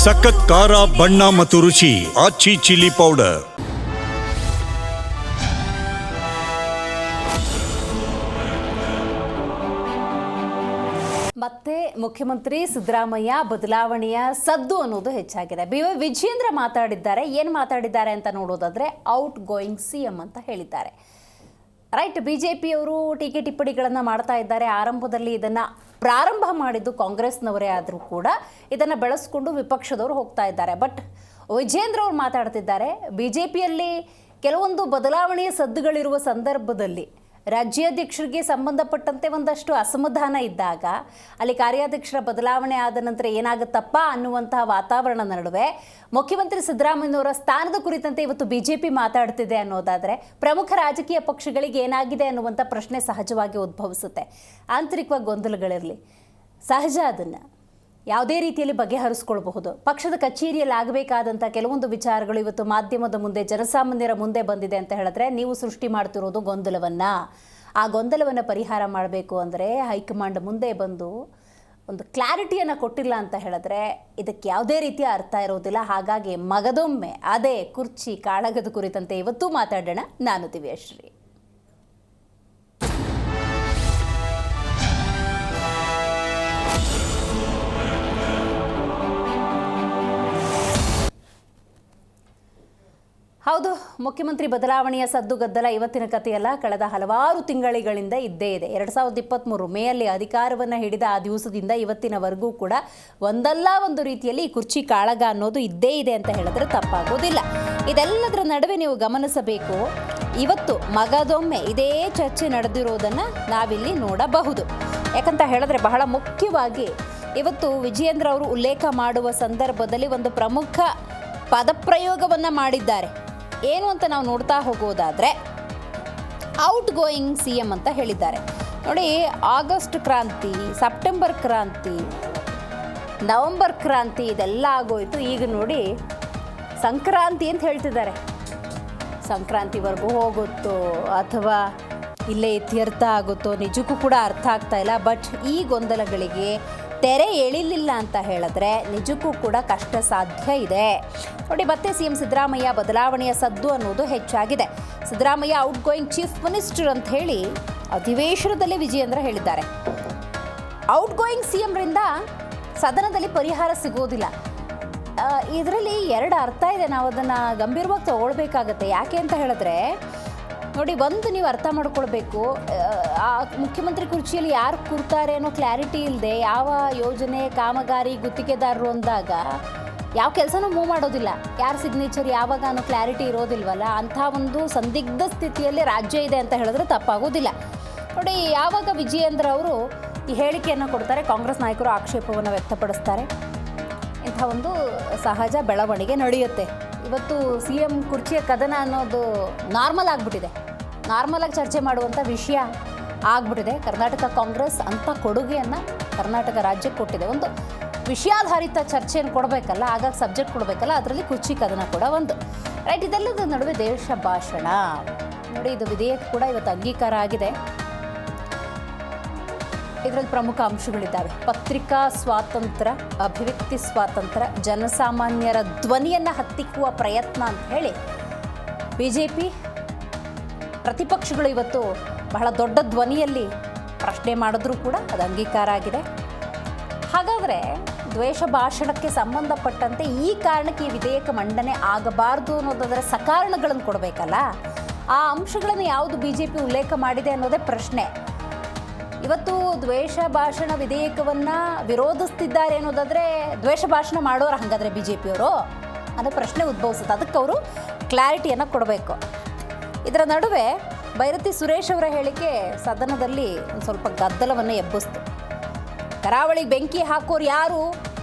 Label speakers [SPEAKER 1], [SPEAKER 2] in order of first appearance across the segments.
[SPEAKER 1] ಸಖತ್ ಖಾರ ಬಣ್ಣ ಮತ್ತು ರುಚಿ ಆಚಿ ಚಿಲ್ಲಿ ಪೌಡರ್.
[SPEAKER 2] ಮತ್ತೆ ಮುಖ್ಯಮಂತ್ರಿ ಸಿದ್ದರಾಮಯ್ಯ ಬದಲಾವಣೆಯ ಸದ್ದು ಅನ್ನೋದು ಹೆಚ್ಚಾಗಿದೆ. ವಿಜಯೇಂದ್ರ ಮಾತಾಡಿದ್ದಾರೆ. ಏನು ಮಾತಾಡಿದ್ದಾರೆ ಅಂತ ನೋಡೋದಾದ್ರೆ ಔಟ್ ಗೋಯಿಂಗ್ ಸಿಎಂ ಅಂತ ಹೇಳಿದ್ದಾರೆ. ರೈಟ್, ಬಿಜೆಪಿಯವರು ಟೀಕೆ ಟಿಪ್ಪಣಿಗಳನ್ನು ಮಾಡ್ತಾ ಇದ್ದಾರೆ. ಆರಂಭದಲ್ಲಿ ಇದನ್ನು ಪ್ರಾರಂಭ ಮಾಡಿದ್ದು ಕಾಂಗ್ರೆಸ್ನವರೇ ಆದರೂ ಕೂಡ ಇದನ್ನು ಬೆಳೆಸ್ಕೊಂಡು ವಿಪಕ್ಷದವರು ಹೋಗ್ತಾ ಇದ್ದಾರೆ. ಬಟ್ ವಿಜಯೇಂದ್ರ ಅವರು ಮಾತಾಡ್ತಿದ್ದಾರೆ, ಬಿಜೆಪಿಯಲ್ಲಿ ಕೆಲವೊಂದು ಬದಲಾವಣೆಯ ಸದ್ದುಗಳಿರುವ ಸಂದರ್ಭದಲ್ಲಿ ರಾಜ್ಯಾಧ್ಯಕ್ಷರಿಗೆ ಸಂಬಂಧಪಟ್ಟಂತೆ ಒಂದಷ್ಟು ಅಸಮಾಧಾನ ಇದ್ದಾಗ ಅಲ್ಲಿ ಕಾರ್ಯಾಧ್ಯಕ್ಷರ ಬದಲಾವಣೆ ಆದ ನಂತರ ಏನಾಗುತ್ತಪ್ಪ ಅನ್ನುವಂತಹ ವಾತಾವರಣ ನಡುವೆ ಮುಖ್ಯಮಂತ್ರಿ ಸಿದ್ದರಾಮಯ್ಯನವರ ಸ್ಥಾನದ ಕುರಿತಂತೆ ಇವತ್ತು ಬಿಜೆಪಿ ಮಾತಾಡ್ತಿದೆ ಅನ್ನೋದಾದರೆ ಪ್ರಮುಖ ರಾಜಕೀಯ ಪಕ್ಷಗಳಿಗೆ ಏನಾಗಿದೆ ಅನ್ನುವಂಥ ಪ್ರಶ್ನೆ ಸಹಜವಾಗಿ ಉದ್ಭವಿಸುತ್ತೆ. ಆಂತರಿಕವಾಗಿ ಗೊಂದಲಗಳಿರಲಿ, ಸಹಜ, ಅದನ್ನು ಯಾವುದೇ ರೀತಿಯಲ್ಲಿ ಬಗೆಹರಿಸ್ಕೊಳ್ಬಹುದು. ಪಕ್ಷದ ಕಚೇರಿಯಲ್ಲಿ ಆಗಬೇಕಾದಂಥ ಕೆಲವೊಂದು ವಿಚಾರಗಳು ಇವತ್ತು ಮಾಧ್ಯಮದ ಮುಂದೆ, ಜನಸಾಮಾನ್ಯರ ಮುಂದೆ ಬಂದಿದೆ ಅಂತ ಹೇಳಿದ್ರೆ ನೀವು ಸೃಷ್ಟಿ ಮಾಡ್ತಿರೋದು ಗೊಂದಲವನ್ನು. ಆ ಗೊಂದಲವನ್ನು ಪರಿಹಾರ ಮಾಡಬೇಕು ಅಂದರೆ ಹೈಕಮಾಂಡ್ ಮುಂದೆ ಬಂದು ಒಂದು ಕ್ಲಾರಿಟಿಯನ್ನು ಕೊಟ್ಟಿಲ್ಲ ಅಂತ ಹೇಳಿದ್ರೆ ಇದಕ್ಕೆ ಯಾವುದೇ ರೀತಿಯ ಅರ್ಥ ಇರೋದಿಲ್ಲ. ಹಾಗಾಗಿ ಮಗದೊಮ್ಮೆ ಅದೇ ಕುರ್ಚಿ ಕಾಳಗದ ಕುರಿತಂತೆ ಇವತ್ತು ಮಾತಾಡೋಣ. ನಾನು ದಿವ್ಯಶ್ರೀ. ಹೌದು, ಮುಖ್ಯಮಂತ್ರಿ ಬದಲಾವಣೆಯ ಸದ್ದು ಗದ್ದಲ ಇವತ್ತಿನ ಕಥೆಯಲ್ಲ. ಕಳೆದ ಹಲವಾರು ತಿಂಗಳಿಗಳಿಂದ ಇದ್ದೇ ಇದೆ. 2023 ಮೇಯಲ್ಲಿ ಅಧಿಕಾರವನ್ನು ಹಿಡಿದ ಆ ದಿವಸದಿಂದ ಇವತ್ತಿನವರೆಗೂ ಕೂಡ ಒಂದಲ್ಲ ಒಂದು ರೀತಿಯಲ್ಲಿ ಈ ಕುರ್ಚಿ ಕಾಳಗ ಅನ್ನೋದು ಇದ್ದೇ ಇದೆ ಅಂತ ಹೇಳಿದ್ರೆ ತಪ್ಪಾಗೋದಿಲ್ಲ. ಇದೆಲ್ಲದರ ನಡುವೆ ನೀವು ಗಮನಿಸಬೇಕು, ಇವತ್ತು ಮಗದೊಮ್ಮೆ ಇದೇ ಚರ್ಚೆ ನಡೆದಿರೋದನ್ನು ನಾವಿಲ್ಲಿ ನೋಡಬಹುದು. ಯಾಕಂತ ಹೇಳಿದ್ರೆ ಬಹಳ ಮುಖ್ಯವಾಗಿ ಇವತ್ತು ವಿಜಯೇಂದ್ರ ಅವರು ಉಲ್ಲೇಖ ಮಾಡುವ ಸಂದರ್ಭದಲ್ಲಿ ಒಂದು ಪ್ರಮುಖ ಪದಪ್ರಯೋಗವನ್ನು ಮಾಡಿದ್ದಾರೆ. ಏನು ಅಂತ ನಾವು ನೋಡ್ತಾ ಹೋಗೋದಾದರೆ ಔಟ್ ಗೋಯಿಂಗ್ ಸಿ ಎಂ ಅಂತ ಹೇಳಿದ್ದಾರೆ. ನೋಡಿ, ಆಗಸ್ಟ್ ಕ್ರಾಂತಿ, ಸೆಪ್ಟೆಂಬರ್ ಕ್ರಾಂತಿ, ನವೆಂಬರ್ ಕ್ರಾಂತಿ ಇದೆಲ್ಲ ಆಗೋಯ್ತು. ಈಗ ನೋಡಿ ಸಂಕ್ರಾಂತಿ ಅಂತ ಹೇಳ್ತಿದ್ದಾರೆ. ಸಂಕ್ರಾಂತಿವರೆಗೂ ಹೋಗುತ್ತೋ ಅಥವಾ ಇಲ್ಲೇ ಇತ್ಯರ್ಥ ಆಗುತ್ತೋ ನಿಜಕ್ಕೂ ಕೂಡ ಅರ್ಥ ಆಗ್ತಾ ಇಲ್ಲ. ಬಟ್ ಈ ಗೊಂದಲಗಳಿಗೆ ತೆರೆ ಎಳಿಲಿಲ್ಲ ಅಂತ ಹೇಳಿದ್ರೆ ನಿಜಕ್ಕೂ ಕೂಡ ಕಷ್ಟ ಸಾಧ್ಯ ಇದೆ. ನೋಡಿ, ಮತ್ತೆ ಸಿಎಂ ಸಿದ್ದರಾಮಯ್ಯ ಬದಲಾವಣೆಯ ಸದ್ದು ಅನ್ನೋದು ಹೆಚ್ಚಾಗಿದೆ. Siddaramaiah out going chief minister ಅಂತ ಹೇಳಿ ಅಧಿವೇಶನದಲ್ಲಿ ವಿಜಯೇಂದ್ರ ಹೇಳಿದ್ದಾರೆ. ಔಟ್ ಗೋಯಿಂಗ್ ಸಿಎಂರಿಂದ ಸದನದಲ್ಲಿ ಪರಿಹಾರ ಸಿಗೋದಿಲ್ಲ. ಇದರಲ್ಲಿ ಎರಡು ಅರ್ಥ ಇದೆ. ನಾವು ಅದನ್ನು ಗಂಭೀರವಾಗಿ ತಗೊಳ್ಬೇಕಾಗತ್ತೆ. ಯಾಕೆ ಅಂತ ಹೇಳಿದ್ರೆ ನೋಡಿ, ಒಂದು ನೀವು ಅರ್ಥ ಮಾಡ್ಕೊಳ್ಬೇಕು, ಆ ಮುಖ್ಯಮಂತ್ರಿ ಕುರ್ಚಿಯಲ್ಲಿ ಯಾರು ಕೂರ್ತಾರೆ ಅನ್ನೋ ಕ್ಲಾರಿಟಿ ಇಲ್ಲದೆ ಯಾವ ಯೋಜನೆ ಕಾಮಗಾರಿ ಗುತ್ತಿಗೆದಾರರು ಅಂದಾಗ ಯಾವ ಕೆಲಸನೂ ಮೂವ್ ಮಾಡೋದಿಲ್ಲ. ಯಾರ ಸಿಗ್ನೇಚರ್ ಯಾವಾಗ ಅನ್ನೋ ಕ್ಲಾರಿಟಿ ಇರೋದಿಲ್ವಲ್ಲ, ಅಂಥ ಒಂದು ಸಂದಿಗ್ಧ ಸ್ಥಿತಿಯಲ್ಲಿ ರಾಜ್ಯ ಇದೆ ಅಂತ ಹೇಳಿದ್ರೆ ತಪ್ಪಾಗೋದಿಲ್ಲ. ನೋಡಿ, ಯಾವಾಗ ವಿಜಯೇಂದ್ರ ಅವರು ಈ ಹೇಳಿಕೆಯನ್ನು ಕೊಡ್ತಾರೆ, ಕಾಂಗ್ರೆಸ್ ನಾಯಕರು ಆಕ್ಷೇಪವನ್ನು ವ್ಯಕ್ತಪಡಿಸ್ತಾರೆ. ಇಂಥ ಒಂದು ಸಹಜ ಬೆಳವಣಿಗೆ ನಡೆಯುತ್ತೆ. ಇವತ್ತು ಸಿ ಎಂ ಕುರ್ಚಿಯ ಕದನ ಅನ್ನೋದು ನಾರ್ಮಲ್ ಆಗಿಬಿಟ್ಟಿದೆ. ನಾರ್ಮಲಾಗಿ ಚರ್ಚೆ ಮಾಡುವಂಥ ವಿಷಯ ಆಗಿಬಿಟ್ಟಿದೆ. ಕರ್ನಾಟಕ ಕಾಂಗ್ರೆಸ್ ಅಂಥ ಕೊಡುಗೆಯನ್ನು ಕರ್ನಾಟಕ ರಾಜ್ಯಕ್ಕೆ ಕೊಟ್ಟಿದೆ. ಒಂದು ವಿಷಯಾಧಾರಿತ ಚರ್ಚೆಯನ್ನು ಕೊಡಬೇಕಲ್ಲ, ಆಗಾಗ ಸಬ್ಜೆಕ್ಟ್ ಕೊಡಬೇಕಲ್ಲ, ಅದರಲ್ಲಿ ಕುರ್ಚಿ ಕದನ ಕೂಡ ಒಂದು. ರೈಟ್, ಇದೆಲ್ಲದ ನಡುವೆ ದೇಶ ಭಾಷಣ ನೋಡಿ, ಇದು ವಿಧೇಯಕ ಕೂಡ ಇವತ್ತು ಅಂಗೀಕಾರ ಆಗಿದೆ. ಇದರಲ್ಲಿ ಪ್ರಮುಖ ಅಂಶಗಳಿದ್ದಾವೆ. ಪತ್ರಿಕಾ ಸ್ವಾತಂತ್ರ್ಯ, ಅಭಿವ್ಯಕ್ತಿ ಸ್ವಾತಂತ್ರ್ಯ, ಜನಸಾಮಾನ್ಯರ ಧ್ವನಿಯನ್ನು ಹತ್ತಿಕ್ಕುವ ಪ್ರಯತ್ನ ಅಂತ ಹೇಳಿ ಬಿಜೆಪಿ ಪ್ರತಿಪಕ್ಷಗಳು ಇವತ್ತು ಬಹಳ ದೊಡ್ಡ ಧ್ವನಿಯಲ್ಲಿ ಪ್ರಶ್ನೆ ಮಾಡಿದ್ರೂ ಕೂಡ ಅದು ಅಂಗೀಕಾರ ಆಗಿದೆ. ಹಾಗಾದರೆ ದ್ವೇಷ ಭಾಷಣಕ್ಕೆ ಸಂಬಂಧಪಟ್ಟಂತೆ ಈ ಕಾರಣಕ್ಕೆ ಈ ವಿಧೇಯಕ ಮಂಡನೆ ಆಗಬಾರ್ದು ಅನ್ನೋದಾದರೆ ಸಕಾರಣಗಳನ್ನು ಕೊಡಬೇಕಲ್ಲ. ಆ ಅಂಶಗಳನ್ನು ಯಾವುದು ಬಿಜೆಪಿ ಉಲ್ಲೇಖ ಮಾಡಿದೆ ಅನ್ನೋದೇ ಪ್ರಶ್ನೆ. ಇವತ್ತು ದ್ವೇಷ ಭಾಷಣ ವಿಧೇಯಕವನ್ನು ವಿರೋಧಿಸ್ತಿದ್ದಾರೆ ಅನ್ನೋದಾದರೆ ದ್ವೇಷ ಭಾಷಣ ಮಾಡೋರು ಹಾಗಾದರೆ ಬಿ ಜೆ ಪಿಯವರು ಅನ್ನೋ ಪ್ರಶ್ನೆ ಉದ್ಭವಿಸುತ್ತೆ. ಅದಕ್ಕೆ ಅವರು ಕ್ಲಾರಿಟಿಯನ್ನು ಕೊಡಬೇಕು. ಇದರ ನಡುವೆ ಬೈರತಿ ಸುರೇಶ್ ಅವರ ಹೇಳಿಕೆ ಸದನದಲ್ಲಿ ಒಂದು ಸ್ವಲ್ಪ ಗದ್ದಲವನ್ನು ಎಬ್ಬಿಸ್ತು. ಕರಾವಳಿಗೆ ಬೆಂಕಿ ಹಾಕೋರು ಯಾರು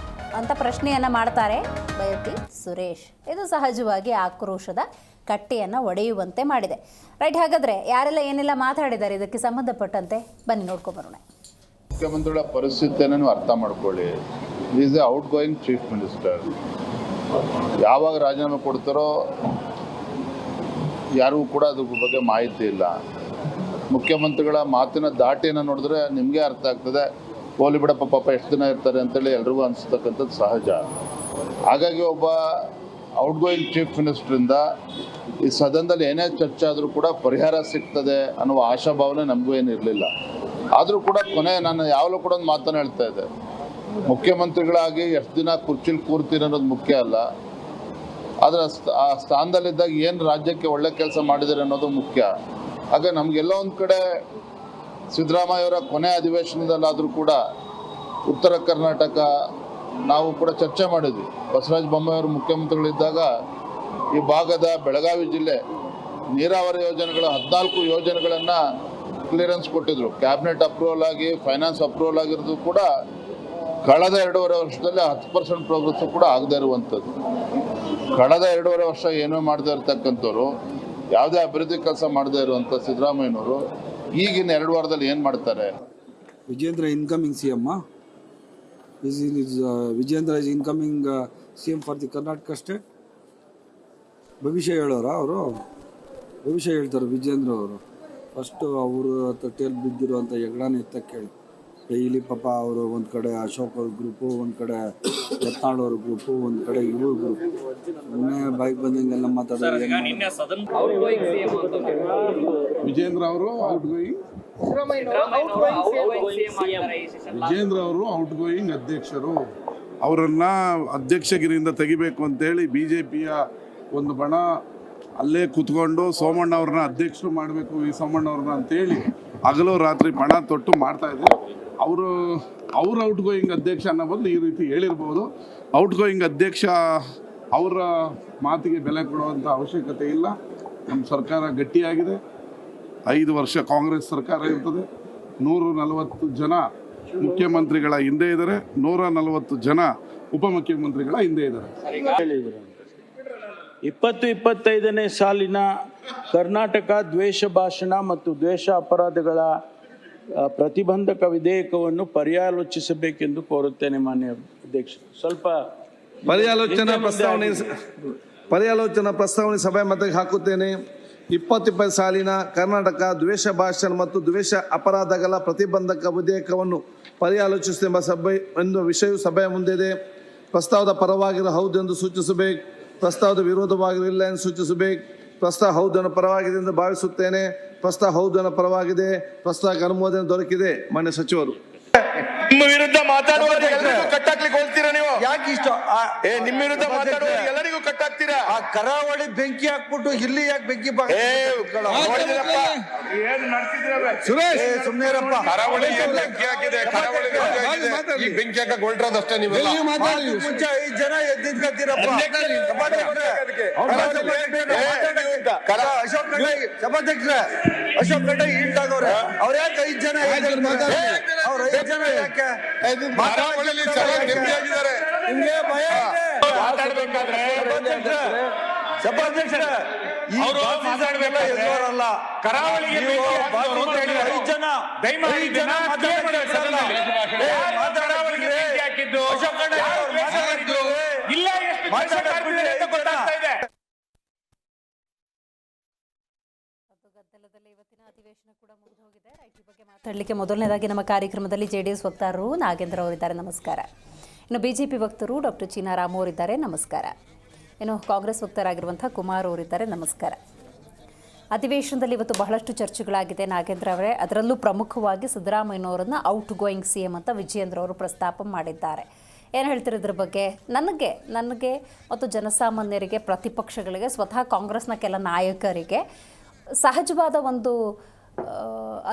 [SPEAKER 2] ಅಂತ ಪ್ರಶ್ನೆಯನ್ನು ಮಾಡ್ತಾರೆ ಬೈರತಿ ಸುರೇಶ್. ಇದು ಸಹಜವಾಗಿ ಆಕ್ರೋಶದ ಕಟ್ಟೆಯನ್ನು ಒಡೆಯುವಂತೆ ಮಾಡಿದೆ. ರೈಟ್, ಹಾಗಾದರೆ ಯಾರೆಲ್ಲ ಏನೆಲ್ಲ ಮಾತಾಡಿದ್ದಾರೆ ಇದಕ್ಕೆ ಸಂಬಂಧಪಟ್ಟಂತೆ ಬನ್ನಿ ನೋಡ್ಕೊಂಬರೋಣ.
[SPEAKER 3] ಮುಖ್ಯಮಂತ್ರಿಗಳ ಪರಿಸ್ಥಿತಿಯನ್ನು ಅರ್ಥ ಮಾಡ್ಕೊಳ್ಳಿ. Is A out going chief minister. ಯಾವಾಗ ರಾಜೀನಾಮೆ ಕೊಡ್ತಾರೋ ಯಾರಿಗೂ ಕೂಡ ಅದ್ರ ಬಗ್ಗೆ ಮಾಹಿತಿ ಇಲ್ಲ. ಮುಖ್ಯಮಂತ್ರಿಗಳ ಮಾತಿನ ದಾಟಿಯನ್ನು ನೋಡಿದ್ರೆ ನಿಮಗೆ ಅರ್ಥ ಆಗ್ತದೆ, ಹೋಲಿ ಬಿಡಪ್ಪ ಪಾಪ ಎಷ್ಟು ದಿನ ಇರ್ತಾರೆ ಅಂತೇಳಿ ಎಲ್ರಿಗೂ ಅನಿಸ್ತಕ್ಕಂಥದ್ದು ಸಹಜ. ಹಾಗಾಗಿ ಒಬ್ಬ ಔಟ್ಗೋಯಿಂಗ್ ಚೀಫ್ ಮಿನಿಸ್ಟ್ರಿಂದ ಈ ಸದನದಲ್ಲಿ ಏನೇ ಚರ್ಚೆ ಆದರೂ ಕೂಡ ಪರಿಹಾರ ಸಿಗ್ತದೆ ಅನ್ನುವ ಆಶಾಭಾವನೆ ನಮಗೂ ಏನು ಇರಲಿಲ್ಲ. ಆದರೂ ಕೂಡ ನಾನು ಯಾವಾಗಲೂ ಕೂಡ ಒಂದು ಮಾತನ್ನು ಹೇಳ್ತಾ ಇದ್ದೆ, ಮುಖ್ಯಮಂತ್ರಿಗಳಾಗಿ ಎಷ್ಟು ದಿನ ಕುರ್ಚಿಲಿ ಕೂರ್ತೀನಿ ಅನ್ನೋದು ಮುಖ್ಯ ಅಲ್ಲ, ಆದರೆ ಆ ಸ್ಥಾನದಲ್ಲಿದ್ದಾಗ ಏನು ರಾಜ್ಯಕ್ಕೆ ಒಳ್ಳೆ ಕೆಲಸ ಮಾಡಿದ್ದಾರೆ ಅನ್ನೋದು ಮುಖ್ಯ. ಆಗ ನಮಗೆಲ್ಲ ಒಂದು ಕಡೆ ಸಿದ್ದರಾಮಯ್ಯವರ ಕೊನೆ ಅಧಿವೇಶನದಲ್ಲಾದರೂ ಕೂಡ ಉತ್ತರ ಕರ್ನಾಟಕ ನಾವು ಕೂಡ ಚರ್ಚೆ ಮಾಡಿದ್ವಿ. ಬಸವರಾಜ ಬೊಮ್ಮಾಯಿಯವರು ಮುಖ್ಯಮಂತ್ರಿಗಳಿದ್ದಾಗ ಈ ಭಾಗದ ಬೆಳಗಾವಿ ಜಿಲ್ಲೆ ನೀರಾವರಿ ಯೋಜನೆಗಳ 14 ಯೋಜನೆಗಳನ್ನು ಕ್ಲಿಯರೆನ್ಸ್ ಕೊಟ್ಟಿದ್ರು. ಕ್ಯಾಬಿನೆಟ್ ಅಪ್ರೂವಲ್ ಆಗಿ ಫೈನಾನ್ಸ್ ಅಪ್ರೂವಲ್ ಆಗಿರೋದು ಕೂಡ ಕಳೆದ 2.5 ವರ್ಷದಲ್ಲಿ 10% ಪ್ರೋಗ್ರೆಸ್ ಕೂಡ ಆಗದೇ ಇರುವಂಥದ್ದು. ಕಳೆದ 2.5 ವರ್ಷ ಏನೋ ಮಾಡದೇ ಇರ್ತಕ್ಕಂಥವ್ರು, ಯಾವುದೇ ಅಭಿವೃದ್ಧಿ ಕೆಲಸ ಮಾಡದೇ ಇರುವಂಥ ಸಿದ್ದರಾಮಯ್ಯನವರು ಈಗಿನ 2 ವಾರದಲ್ಲಿ ಏನು ಮಾಡ್ತಾರೆ?
[SPEAKER 4] Vijendra incoming CM. Vijendra is incoming CM for the Karnataka state. ಭವಿಷ್ಯ ಹೇಳೋರ ಅವರು? ಭವಿಷ್ಯ ಹೇಳ್ತಾರೆ ವಿಜೇಂದ್ರ ಅವರು. ಫಸ್ಟು ಅವರು ತಟ್ಟೆಯಲ್ಲಿ ಬಿದ್ದಿರುವಂಥ ಹೆಗ್ಡಾನ ಎತ್ತಕ್ಕೆ ಹೇಳಿ. ಡೈಲಿ ಪಾಪ ಅವರು ಒಂದು ಕಡೆ ಅಶೋಕ್ ಅವ್ರ ಗ್ರೂಪು, ಒಂದು ಕಡೆ ಯತ್ನಾಳ್ ಅವ್ರ ಗ್ರೂಪು, ಒಂದು ಕಡೆ ಇವ್ರ ಗ್ರೂಪ್. ಸುಮ್ಮನೆ ಬೈಕ್ ಬಂದಂಗೆಲ್ಲ ಮಾತಾಡೋದು.
[SPEAKER 5] ವಿಜೇಂದ್ರ ಅವರು ಔಟ್ ಗೋಯಿಂಗ್ ಅಧ್ಯಕ್ಷರು. ಅವರನ್ನ ಅಧ್ಯಕ್ಷಗಿರಿಯಿಂದ ತೆಗಿಬೇಕು ಅಂತೇಳಿ BJPಯ ಒಂದು ಬಣ ಅಲ್ಲೇ ಕೂತ್ಕೊಂಡು ಸೋಮಣ್ಣ ಅವ್ರನ್ನ ಅಧ್ಯಕ್ಷರು ಮಾಡಬೇಕು, ಈ ಸೋಮಣ್ಣ ಅವ್ರನ್ನ ಅಂತೇಳಿ ಹಗಲು ರಾತ್ರಿ ಪಣ ತೊಟ್ಟು ಮಾಡ್ತಾ ಇದ್ದಾರೆ. ಅವರು ಔಟ್ ಗೋಯಿಂಗ್ ಅಧ್ಯಕ್ಷ ಅನ್ನೋ ಬದಲು ಈ ರೀತಿ ಹೇಳಿರ್ಬೋದು. ಔಟ್ ಗೋಯಿಂಗ್ ಅಧ್ಯಕ್ಷ ಅವರ ಮಾತಿಗೆ ಬೆಲೆ ಕೊಡುವಂಥ ಅವಶ್ಯಕತೆ ಇಲ್ಲ. ನಮ್ಮ ಸರ್ಕಾರ ಗಟ್ಟಿಯಾಗಿದೆ. 5 ವರ್ಷ ಕಾಂಗ್ರೆಸ್ ಸರ್ಕಾರ ಇರ್ತದೆ. 140 ಜನ ಮುಖ್ಯಮಂತ್ರಿಗಳ ಹಿಂದೆ ಇದ್ದಾರೆ, 140 ಜನ ಉಪಮುಖ್ಯಮಂತ್ರಿಗಳ ಹಿಂದೆ ಇದ್ದಾರೆ.
[SPEAKER 6] 20-25ನೇ ಸಾಲಿನ ಕರ್ನಾಟಕ ದ್ವೇಷ ಭಾಷಣ ಮತ್ತು ದ್ವೇಷ ಅಪರಾಧಗಳ ಪ್ರತಿಬಂಧಕ ವಿಧೇಯಕವನ್ನು ಪರ್ಯಾಲೋಚಿಸಬೇಕೆಂದು ಕೋರುತ್ತೇನೆ ಮಾನ್ಯ ಅಧ್ಯಕ್ಷರು. ಸ್ವಲ್ಪ
[SPEAKER 7] ಪರ್ಯಾಲೋಚನಾ ಪ್ರಸ್ತಾವನೆ ಸಭೆ ಮತಕ್ಕೆ ಹಾಕುತ್ತೇನೆ. 20-25 ಸಾಲಿನ ಕರ್ನಾಟಕ ದ್ವೇಷ ಭಾಷಣ ಮತ್ತು ದ್ವೇಷ ಅಪರಾಧಗಳ ಪ್ರತಿಬಂಧಕ ವಿಧೇಯಕವನ್ನು ಪರ್ಯಾಲೋಚಿಸುವ ಸಭೆ ಎಂದು ವಿಷಯವು ಸಭೆಯ ಮುಂದಿದೆ. ಪ್ರಸ್ತಾವದ ಪರವಾಗಿರೋ ಹೌದು ಎಂದು ಸೂಚಿಸಬೇಕು, ಪ್ರಸ್ತಾವದ ವಿರೋಧವಾಗಿರಲಿಲ್ಲ ಎಂದು ಸೂಚಿಸಬೇಕು. ಪ್ರಸ್ತಾವ ಹೌದನ್ನು ಪರವಾಗಿದೆ ಎಂದು ಭಾವಿಸುತ್ತೇನೆ. ಪ್ರಸ್ತಾವ ಹೌದನ್ನು ಪರವಾಗಿದೆ. ಪ್ರಸ್ತಾವಕ್ಕೆ ಅನುಮೋದನೆ ದೊರಕಿದೆ. ಮಾನ್ಯ ಸಚಿವರು.
[SPEAKER 8] ನಿಮ್ಮ ವಿರುದ್ಧ ಮಾತಾಡುವವರು ಎಲ್ಲರಿಗೂ ಕಟ್ಟಾಕ್ಲಿಕ್ಕೆ ಹೋಗ್ತೀರಾ ನೀವು? ಯಾಕೆ ಇಷ್ಟ? ನಿಮ್ಮ ವಿರುದ್ಧ ಮಾತಾಡುವವರು ಎಲ್ಲರಿಗೂ ಕಟ್ಟಾಕ್ತೀರಾ? ಆ ಕರಾವಳಿ ಬೆಂಕಿ ಹಾಕ್ಬಿಟ್ಟು ಇಲ್ಲಿ ಯಾಕೆ ಬೆಂಕಿ ಸುರೇಶ್ ಸುಮ್ನೇರಪ್ಪ. ಕರಾವಳಿ ಬೆಂಕಿ ಹಾಕಿದೆ, ಕರಾವಳಿ ಬೆಂಕಿ ಹಾಕಕ್ ಹೊರಟ್ರದಷ್ಟೇ. ನೀವೆಲ್ಲ ಮುಂಚೆ 5 ಜನ ಎದ್ದಿದ್ಕತ್ತೀರಪ್ಪ. ಸಭಾಧ್ಯಕ್ಷರೇ, ಅಶೋಕ್ ಗಡ್ಡೆ ಈಟಾಗವ್ರೆ. ಅವ್ರ ಯಾಕೆ 5 ಜನ ಅವ್ರ 5 ಜನ ಯಾಕೆ ನಿಮ್ಗೆ ಭಯ? ಸಭಾಧ್ಯಕ್ಷರ ಎದುರಲ್ಲ. ಕರಾವಳಿಗೆ 5 ಜನ
[SPEAKER 2] ಗದ್ದಲದಲ್ಲಿ ಇವತ್ತಿನ ಅಧಿವೇಶನ ಕೂಡ ಮುಗಿದು ಹೋಗಿದೆ. ಈ ಬಗ್ಗೆ ಮಾತಾಡಲಿಕ್ಕೆ ಮೊದಲನೇದಾಗಿ ನಮ್ಮ ಕಾರ್ಯಕ್ರಮದಲ್ಲಿ JDS ವಕ್ತಾರರು ನಾಗೇಂದ್ರ ಅವರಿದ್ದಾರೆ, ನಮಸ್ಕಾರ. ಇನ್ನು BJP ವಕ್ತರು ಡಾಕ್ಟರ್ ಚೀನಾರಾಮ್ ಅವರಿದ್ದಾರೆ, ನಮಸ್ಕಾರ. ಇನ್ನು ಕಾಂಗ್ರೆಸ್ ವಕ್ತಾರಾಗಿರುವಂಥ ಕುಮಾರ್ ಅವರಿದ್ದಾರೆ, ನಮಸ್ಕಾರ. ಅಧಿವೇಶನದಲ್ಲಿ ಇವತ್ತು ಬಹಳಷ್ಟು ಚರ್ಚೆಗಳಾಗಿದೆ ನಾಗೇಂದ್ರ ಅವರೇ. ಅದರಲ್ಲೂ ಪ್ರಮುಖವಾಗಿ ಸಿದ್ದರಾಮಯ್ಯನವರನ್ನು ಔಟ್ ಗೋಯಿಂಗ್ CM ಅಂತ ವಿಜಯೇಂದ್ರ ಅವರು ಪ್ರಸ್ತಾಪ ಮಾಡಿದ್ದಾರೆ. ಏನು ಹೇಳ್ತೀರಿ ಇದ್ರ ಬಗ್ಗೆ? ನನಗೆ ಮತ್ತು ಜನಸಾಮಾನ್ಯರಿಗೆ, ಪ್ರತಿಪಕ್ಷಗಳಿಗೆ, ಸ್ವತಃ ಕಾಂಗ್ರೆಸ್ನ ಕೆಲ ನಾಯಕರಿಗೆ ಸಹಜವಾದ ಒಂದು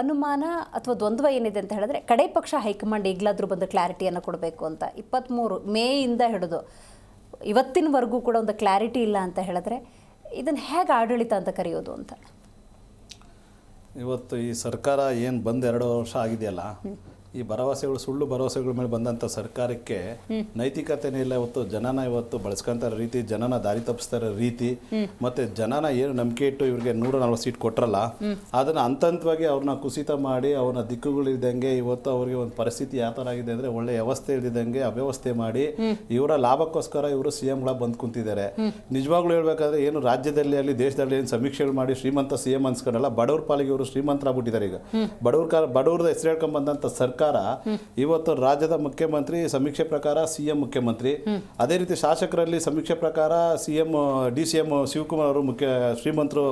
[SPEAKER 2] ಅನುಮಾನ ಅಥವಾ ದ್ವಂದ್ವ ಏನಿದೆ ಅಂತ ಹೇಳಿದ್ರೆ, ಕಡೆ ಪಕ್ಷ ಹೈಕಮಾಂಡ್ ಈಗಲಾದರೂ ಬಂದು ಕ್ಲಾರಿಟಿಯನ್ನು ಕೊಡಬೇಕು ಅಂತ. 23 ಮೇಯಿಂದ ಹಿಡಿದು ಇವತ್ತಿನವರೆಗೂ ಕೂಡ ಒಂದು ಕ್ಲಾರಿಟಿ ಇಲ್ಲ ಅಂತ ಹೇಳಿದ್ರೆ ಇದನ್ನು ಹೇಗೆ ಆಡಳಿತ ಅಂತ ಕರೆಯೋದು ಅಂತ?
[SPEAKER 9] ಇವತ್ತು ಈ ಸರ್ಕಾರ ಏನು ಬಂದು 2 ವರ್ಷ ಆಗಿದೆಯಲ್ಲ, ಈ ಭರವಸೆಗಳು, ಸುಳ್ಳು ಭರವಸೆಗಳ ಮೇಲೆ ಬಂದಂಥ ಸರ್ಕಾರಕ್ಕೆ ನೈತಿಕತೆನೇ ಇಲ್ಲ. ಜನನ ಬಳಸ್ಕೊಂತ ರೀತಿ, ಜನನ ದಾರಿ ತಪ್ಪಿಸ್ತಾ ಇರೋ ರೀತಿ, ಮತ್ತು ಜನನ ಏನು ನಂಬಿಕೆ ಇಟ್ಟು ಇವ್ರಿಗೆ 140 ಸೀಟ್ ಕೊಟ್ರಲ್ಲ, ಅದನ್ನು ಹಂತವಾಗಿ ಅವ್ರನ್ನ ಕುಸಿತ ಮಾಡಿ, ಅವ್ರನ್ನ ದಿಕ್ಕುಗಳಿದ್ದಂಗೆ ಇವತ್ತು ಅವ್ರಿಗೆ ಒಂದು ಪರಿಸ್ಥಿತಿ ಯಾವ ಥರ ಆಗಿದೆ ಅಂದರೆ, ಒಳ್ಳೆ ವ್ಯವಸ್ಥೆ ಇಲ್ದಿದ್ದಂಗೆ ಅವ್ಯವಸ್ಥೆ ಮಾಡಿ ಇವರ ಲಾಭಕ್ಕೋಸ್ಕರ ಇವರು CMಗಳ ಬಂದು ಕುಂತಿದ್ದಾರೆ. ನಿಜವಾಗ್ಲೂ ಹೇಳ್ಬೇಕಾದ್ರೆ ಏನು ರಾಜ್ಯದಲ್ಲಿ ಅಲ್ಲಿ ದೇಶದಲ್ಲಿ ಏನು ಸಮೀಕ್ಷೆಗಳು ಮಾಡಿ ಶ್ರೀಮಂತ CM ಅನ್ಸ್ಕೊಂಡಲ್ಲ, ಬಡವ್ರ ಪಾಲಿಗೆ ಇವರು ಶ್ರೀಮಂತರಾಗ್ಬಿಟ್ಟಿದ್ದಾರೆ. ಈಗ ಬಡವ್ರದ ಹೆಸರು ಹೇಳ್ಕೊಂಡ್ ಬಂದಂಥ ಸರ್ಕಾರ ಪ್ರಕಾರ ಇವತ್ತು ರಾಜ್ಯದ ಮುಖ್ಯಮಂತ್ರಿ ಸಮೀಕ್ಷೆ ಪ್ರಕಾರ CM ಮುಖ್ಯಮಂತ್ರಿ, ಅದೇ ರೀತಿ ಶಾಸಕರಲ್ಲಿ ಸಮೀಕ್ಷೆ ಪ್ರಕಾರ CM DCM ಶಿವಕುಮಾರ್ ಅವರು ಶ್ರೀಮಂತರು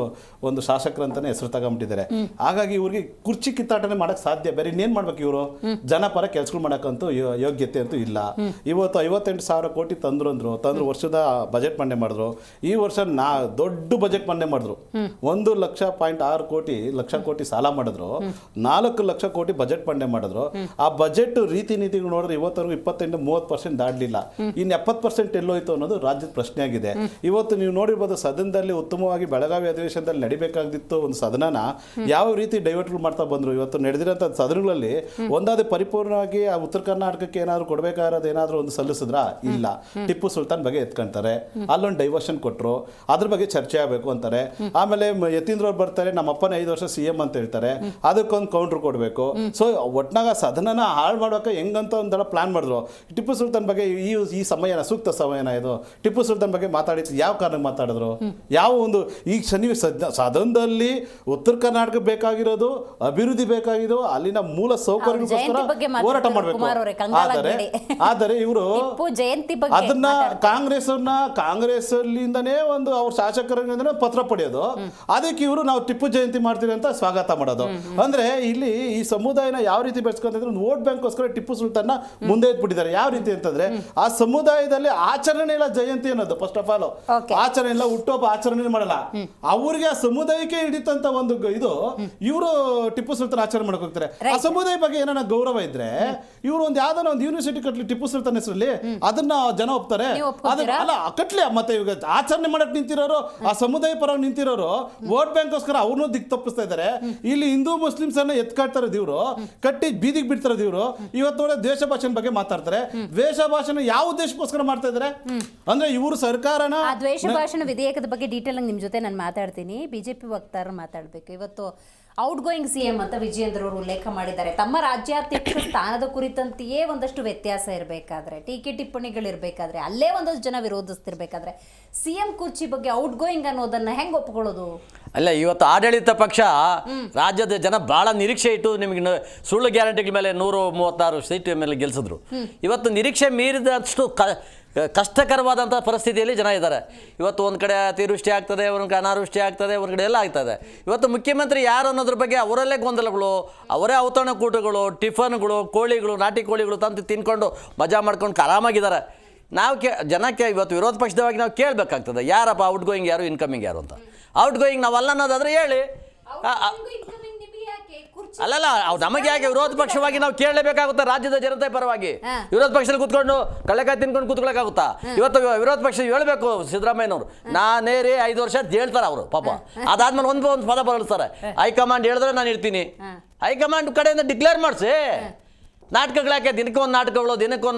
[SPEAKER 9] ಒಂದು ಶಾಸಕರಂತಾನೆ ಹೆಸರು ತಗೊಂಡ್ಬಿಟ್ಟಿದ್ದಾರೆ. ಹಾಗಾಗಿ ಇವ್ರಿಗೆ ಕುರ್ಚಿ ಕಿತ್ತಾಟನೆ ಮಾಡಕ್ ಸಾಧ್ಯ, ಬೇರೆ ಇನ್ನೇನ್ ಮಾಡ್ಬೇಕು ಇವರು? ಜನಪರ ಕೆಲ್ಸಗಳು ಮಾಡಕ್ಕಂತೂ ಯೋಗ್ಯತೆ ಅಂತೂ ಇಲ್ಲ. ಇವತ್ತು 58,000 ಕೋಟಿ ತಂದ್ರು ವರ್ಷದ ಬಜೆಟ್ ಮಂಡನೆ ಮಾಡಿದ್ರು. ಈ ವರ್ಷ ದೊಡ್ಡ ಬಜೆಟ್ ಮಂಡನೆ ಮಾಡಿದ್ರು. 1.6 ಲಕ್ಷ ಕೋಟಿ ಸಾಲ ಮಾಡಿದ್ರು, 4 ಲಕ್ಷ ಕೋಟಿ ಬಜೆಟ್ ಮಂಡನೆ ಮಾಡಿದ್ರು. ಆ ಬಜೆಟ್ ರೀತಿ ನೀತಿಗಳು ನೋಡಿದ್ರೆ ಇವತ್ತವರೆಗೂ 28-30% ದಾಟಲಿಲ್ಲ. ಇನ್ನು 70% ಎಲ್ಲೋಯ್ತು ಅನ್ನೋದು ರಾಜ್ಯದ ಪ್ರಶ್ನೆ ಆಗಿದೆ. ಇವತ್ತು ನೀವು ನೋಡಿರ್ಬೋದು, ಸದನದಲ್ಲಿ ಉತ್ತಮವಾಗಿ ಬೆಳಗಾವಿ ಅಧಿವೇಶನದಲ್ಲಿ ನಡಿಬೇಕಾಗಿತ್ತು ಒಂದು ಸದನನ ಯಾವ ರೀತಿ ಡೈವರ್ಟ್ ಮಾಡ್ತಾ ಬಂದ್ರು. ಇವತ್ತು ನಡೆದಿರೋಂಥ ಸದನಗಳಲ್ಲಿ ಒಂದಾದ ಪರಿಪೂರ್ಣವಾಗಿ ಆ ಉತ್ತರ ಕರ್ನಾಟಕಕ್ಕೆ ಏನಾದ್ರು ಕೊಡಬೇಕಾಗಿರೋದು ಏನಾದ್ರು ಒಂದು ಸಲ್ಲಿಸಿದ್ರ ಇಲ್ಲ. ಟಿಪ್ಪು ಸುಲ್ತಾನ್ ಬಗ್ಗೆ ಎತ್ಕೊಂತಾರೆ, ಅಲ್ಲೊಂದು ಡೈವರ್ಷನ್ ಕೊಟ್ಟರು, ಅದ್ರ ಬಗ್ಗೆ ಚರ್ಚೆ ಆಗಬೇಕು ಅಂತಾರೆ. ಆಮೇಲೆ ಯತೀಂದ್ರ ಅವ್ರು ಬರ್ತಾರೆ, ನಮ್ಮ ಅಪ್ಪನೇ 5 ವರ್ಷ CM ಅಂತ ಹೇಳ್ತಾರೆ, ಅದಕ್ಕೊಂದು ಕೌಂಟ್ರ್ ಕೊಡಬೇಕು. ಸೊ ಒಟ್ನಾಗ ಸದನನ ಹಾಳು ಮಾಡೋಕೆ ಹೆಂಗಂತ ಒಂದೆಲ್ಲ ಪ್ಲಾನ್ ಮಾಡಿದ್ರು. ಟಿಪ್ಪು ಸುಲ್ತಾನ್ ಬಗ್ಗೆ ಈ ಸಮಯನ ಸೂಕ್ತ ಸಮಯನ ಇದು? ಟಿಪ್ಪು ಸುಲ್ತಾನ್ ಬಗ್ಗೆ ಮಾತಾಡಿದ್ದು ಯಾವ ಕಾರಣಕ್ಕೆ ಮಾತಾಡಿದ್ರು? ಯಾವ ಒಂದು ಈಗ ಸದನದಲ್ಲಿ ಉತ್ತರ ಕರ್ನಾಟಕ ಬೇಕಾಗಿರೋದು ಅಭಿವೃದ್ಧಿ ಬೇಕಾಗಿದ್ದು, ಅಲ್ಲಿನ ಮೂಲ ಸೌಕರ್ಯಕ್ಕೋಸ್ಕರ ಹೋರಾಟ ಮಾಡಬೇಕು. ಆದರೆ ಇವರು ಅದನ್ನ ಕಾಂಗ್ರೆಸ್ ಅಲ್ಲಿಂದನೇ ಒಂದು ಅವ್ರ ಶಾಸಕರಿಂದನೇ ಪತ್ರ ಪಡೆಯೋದು, ಅದಕ್ಕೆ ಇವರು ನಾವು ಟಿಪ್ಪು ಜಯಂತಿ ಮಾಡ್ತೀವಿ ಅಂತ ಸ್ವಾಗತ ಮಾಡೋದು. ಅಂದ್ರೆ ಇಲ್ಲಿ ಈ ಸಮುದಾಯನ ಯಾವ ರೀತಿ ಬೆಳೆಸ್ಕೊಂತಿದ್ರು, ವೋಟ್ ಬ್ಯಾಂಕ್ಗೋಸ್ಕರ ಟಿಪ್ಪು ಸುಲ್ತಾನ್ ಮುಂದೆ ಇಟ್ಬಿಟ್ಟಿದ್ದಾರೆ. ಯಾವ ರೀತಿ ಅಂತಂದ್ರೆ ಆ ಸಮುದಾಯದಲ್ಲಿ ಆಚರಣೆ ಇಲ್ಲ ಜಯಂತಿ ಅನ್ನೋದು. ಫಸ್ಟ್ ಆಫ್ ಆಲ್ ಆಚರಣೆ ಇಲ್ಲ, ಹುಟ್ಟುಹಬ್ಬ ಆಚರಣೆ ಮಾಡಲ್ಲ. ಅವ್ರಿಗೆ ಆ ಸಮುದಾಯಕ್ಕೆ ಹಿಡಿತಂತ ಒಂದು ಇದು ಇವರು ಟಿಪ್ಪು ಸುಲ್ತಾನ್ ಆಚರಣೆ ಮಾಡಕ್ ಹೋಗ್ತಾರೆ. ಆ ಸಮುದಾಯ ಬಗ್ಗೆ ಏನಾರ ಗೌರವ ಇದ್ರೆ ಇವರು ಒಂದು ಯಾವ್ದಾರ ಒಂದು ಯೂನಿವರ್ಸಿಟಿ ಕಟ್ಲಿ ಟಿಪ್ಪು ಸುಲ್ತಾನ್ ಹೆಸರಲ್ಲಿ, ಅದನ್ನ ಜನ ಒಪ್ತಾರೆ. ಅಲ್ಲ ಕಟ್ಲಿ. ಮತ್ತೆ ಇವಾಗ ಆಚರಣೆ ಮಾಡಕ್ ನಿಂತಿರೋರು, ಆ ಸಮುದಾಯ ಪರ ನಿಂತಿರೋರು ವೋಟ್ ಬ್ಯಾಂಕ್ಗೋಸ್ಕರ ಅವ್ರನ್ನೂ ದಿಕ್ ತಪ್ಪಿಸ್ತಾ ಇದ್ದಾರೆ. ಇಲ್ಲಿ ಹಿಂದೂ ಮುಸ್ಲಿಮ್ಸ್ ಅನ್ನ ಎತ್ಕಾಡ್ತಾರೆ ಇವ್ರು, ಕಟ್ಟಿ ಬೀದಿಗೆ ಬಿಡ್ತಾರೆ ಇವರು. ಇವತ್ತು ನೋಡಿ ದ್ವೇಷ ಭಾಷೆ ಬಗ್ಗೆ ಮಾತಾಡ್ತಾರೆ. ದ್ವೇಷ ಭಾಷಣ ಯಾವ ಉದ್ದೇಶಕ್ಕೋಸ್ಕರ ಮಾಡ್ತಾ ಇದ್ದಾರೆ ಅಂದ್ರೆ ಇವರು ಸರ್ಕಾರನ
[SPEAKER 2] ದ್ವೇಷ ಭಾಷಣ ವಿಧೇಯಕದ ಬಗ್ಗೆ ಡೀಟೇಲ್ ಆಗಿ ನಿಮ್ ಜೊತೆ ನಾನು ಮಾತಾಡ್ತೀನಿ. ಬಿಜೆಪಿ ವಕ್ತಾರರು ಮಾತಾಡ್ಬೇಕು. ಇವತ್ತು ಔಟ್ ಗೋಯಿಂಗ್ CM ಅಂತ ವಿಜಯೇಂದ್ರ ಅವರು ಉಲ್ಲೇಖ ಮಾಡಿದ್ದಾರೆ. ತಮ್ಮ ರಾಜ್ಯಾಧ್ಯಕ್ಷ ಸ್ಥಾನದ ಕುರಿತಂತೆಯೇ ಒಂದಷ್ಟು ವ್ಯತ್ಯಾಸ ಇರಬೇಕಾದ್ರೆ, ಟೀಕೆ ಟಿಪ್ಪಣಿಗಳಿರ್ಬೇಕಾದ್ರೆ, ಅಲ್ಲೇ ಒಂದಷ್ಟು ಜನ ವಿರೋಧಿಸ್ತಿರ್ಬೇಕಾದ್ರೆ CM ಕುರ್ಚಿ ಬಗ್ಗೆ ಔಟ್ ಗೋಯಿಂಗ್ ಅನ್ನೋದನ್ನ ಹೆಂಗ್ ಒಪ್ಕೊಳ್ಳೋದು?
[SPEAKER 10] ಅಲ್ಲ, ಇವತ್ತು ಆಡಳಿತ ಪಕ್ಷ ರಾಜ್ಯದ ಜನ ಭಾಳ ನಿರೀಕ್ಷೆ ಇಟ್ಟು ನಿಮಗೆ ಸುಳ್ಳು ಗ್ಯಾರಂಟಿಗಳ ಮೇಲೆ 136 ಸೀಟ್ ಮೇಲೆ ಗೆಲ್ಸಿದ್ರು. ಇವತ್ತು ನಿರೀಕ್ಷೆ ಮೀರಿದಷ್ಟು ಕಷ್ಟಕರವಾದಂಥ ಪರಿಸ್ಥಿತಿಯಲ್ಲಿ ಜನ ಇದ್ದಾರೆ. ಇವತ್ತು ಒಂದು ಕಡೆ ಅತಿವೃಷ್ಟಿ ಆಗ್ತದೆ, ಒಂದು ಕಡೆ ಅನಾವೃಷ್ಟಿ ಆಗ್ತದೆ, ಒಂದು ಕಡೆ ಎಲ್ಲ ಆಗ್ತದೆ. ಇವತ್ತು ಮುಖ್ಯಮಂತ್ರಿ ಯಾರು ಅನ್ನೋದ್ರ ಬಗ್ಗೆ ಅವರಲ್ಲೇ ಗೊಂದಲಗಳು, ಅವರೇ ಔತಣಕೂಟಗಳು, ಟಿಫನ್ಗಳು, ಕೋಳಿಗಳು, ನಾಟಿ ಕೋಳಿಗಳು ತಂದು ತಿನ್ಕೊಂಡು ಮಜಾ ಮಾಡ್ಕೊಂಡು ಆರಾಮಾಗಿದ್ದಾರೆ. ನಾವು ಜನಕ್ಕೆ ಇವತ್ತು ವಿರೋಧ ಪಕ್ಷದವಾಗಿ ನಾವು ಕೇಳಬೇಕಾಗ್ತದೆ, ಯಾರಪ್ಪ ಔಟ್ ಗೋಯಿಂಗ್ ಯಾರು, ಇನ್ಕಮಿಂಗ್ ಯಾರು ಅಂತ. ಔಟ್ ಗೋಯಿಂಗ್ ನಾವಲ್ಲ ಅನ್ನೋದಾದ್ರೆ ಹೇಳಿ. ಅಲ್ಲಲ್ಲ, ನಮಗೆ ಯಾಕೆ ವಿರೋಧ ಪಕ್ಷವಾಗಿ ನಾವು ಕೇಳಲೇಬೇಕಾಗುತ್ತಾ ರಾಜ್ಯದ ಜನತೆ ಪರವಾಗಿ? ವಿರೋಧ ಪಕ್ಷದಲ್ಲಿ ಕೂತ್ಕೊಂಡು ಕಳ್ಳೆಕಾಯಿ ತಿನ್ಕೊಂಡು ಕೂತ್ಕೊಳ್ಳೋಕ್ಕಾಗುತ್ತಾ? ಇವತ್ತು ವಿರೋಧ ಪಕ್ಷ ಹೇಳ್ಬೇಕು ಸಿದ್ದರಾಮಯ್ಯನವರು, ನಾನೇರಿ 5 ವರ್ಷ ಹೇಳ್ತಾರೆ ಅವರು ಪಾಪ. ಅದಾದ್ಮೇಲೆ ಒಂದು ಪದ ಬಳಸ್ತಾರೆ, ಹೈಕಮಾಂಡ್ ಹೇಳಿದ್ರೆ ನಾನು ಇರ್ತೀನಿ. ಹೈಕಮಾಂಡ್ ಕಡೆಯಿಂದ ಡಿಕ್ಲೇರ್ ಮಾಡಿಸಿ. ನಾಟಕಗಳಾಕೆ ದಿನಕ್ಕೊಂದು ನಾಟಕಗಳು,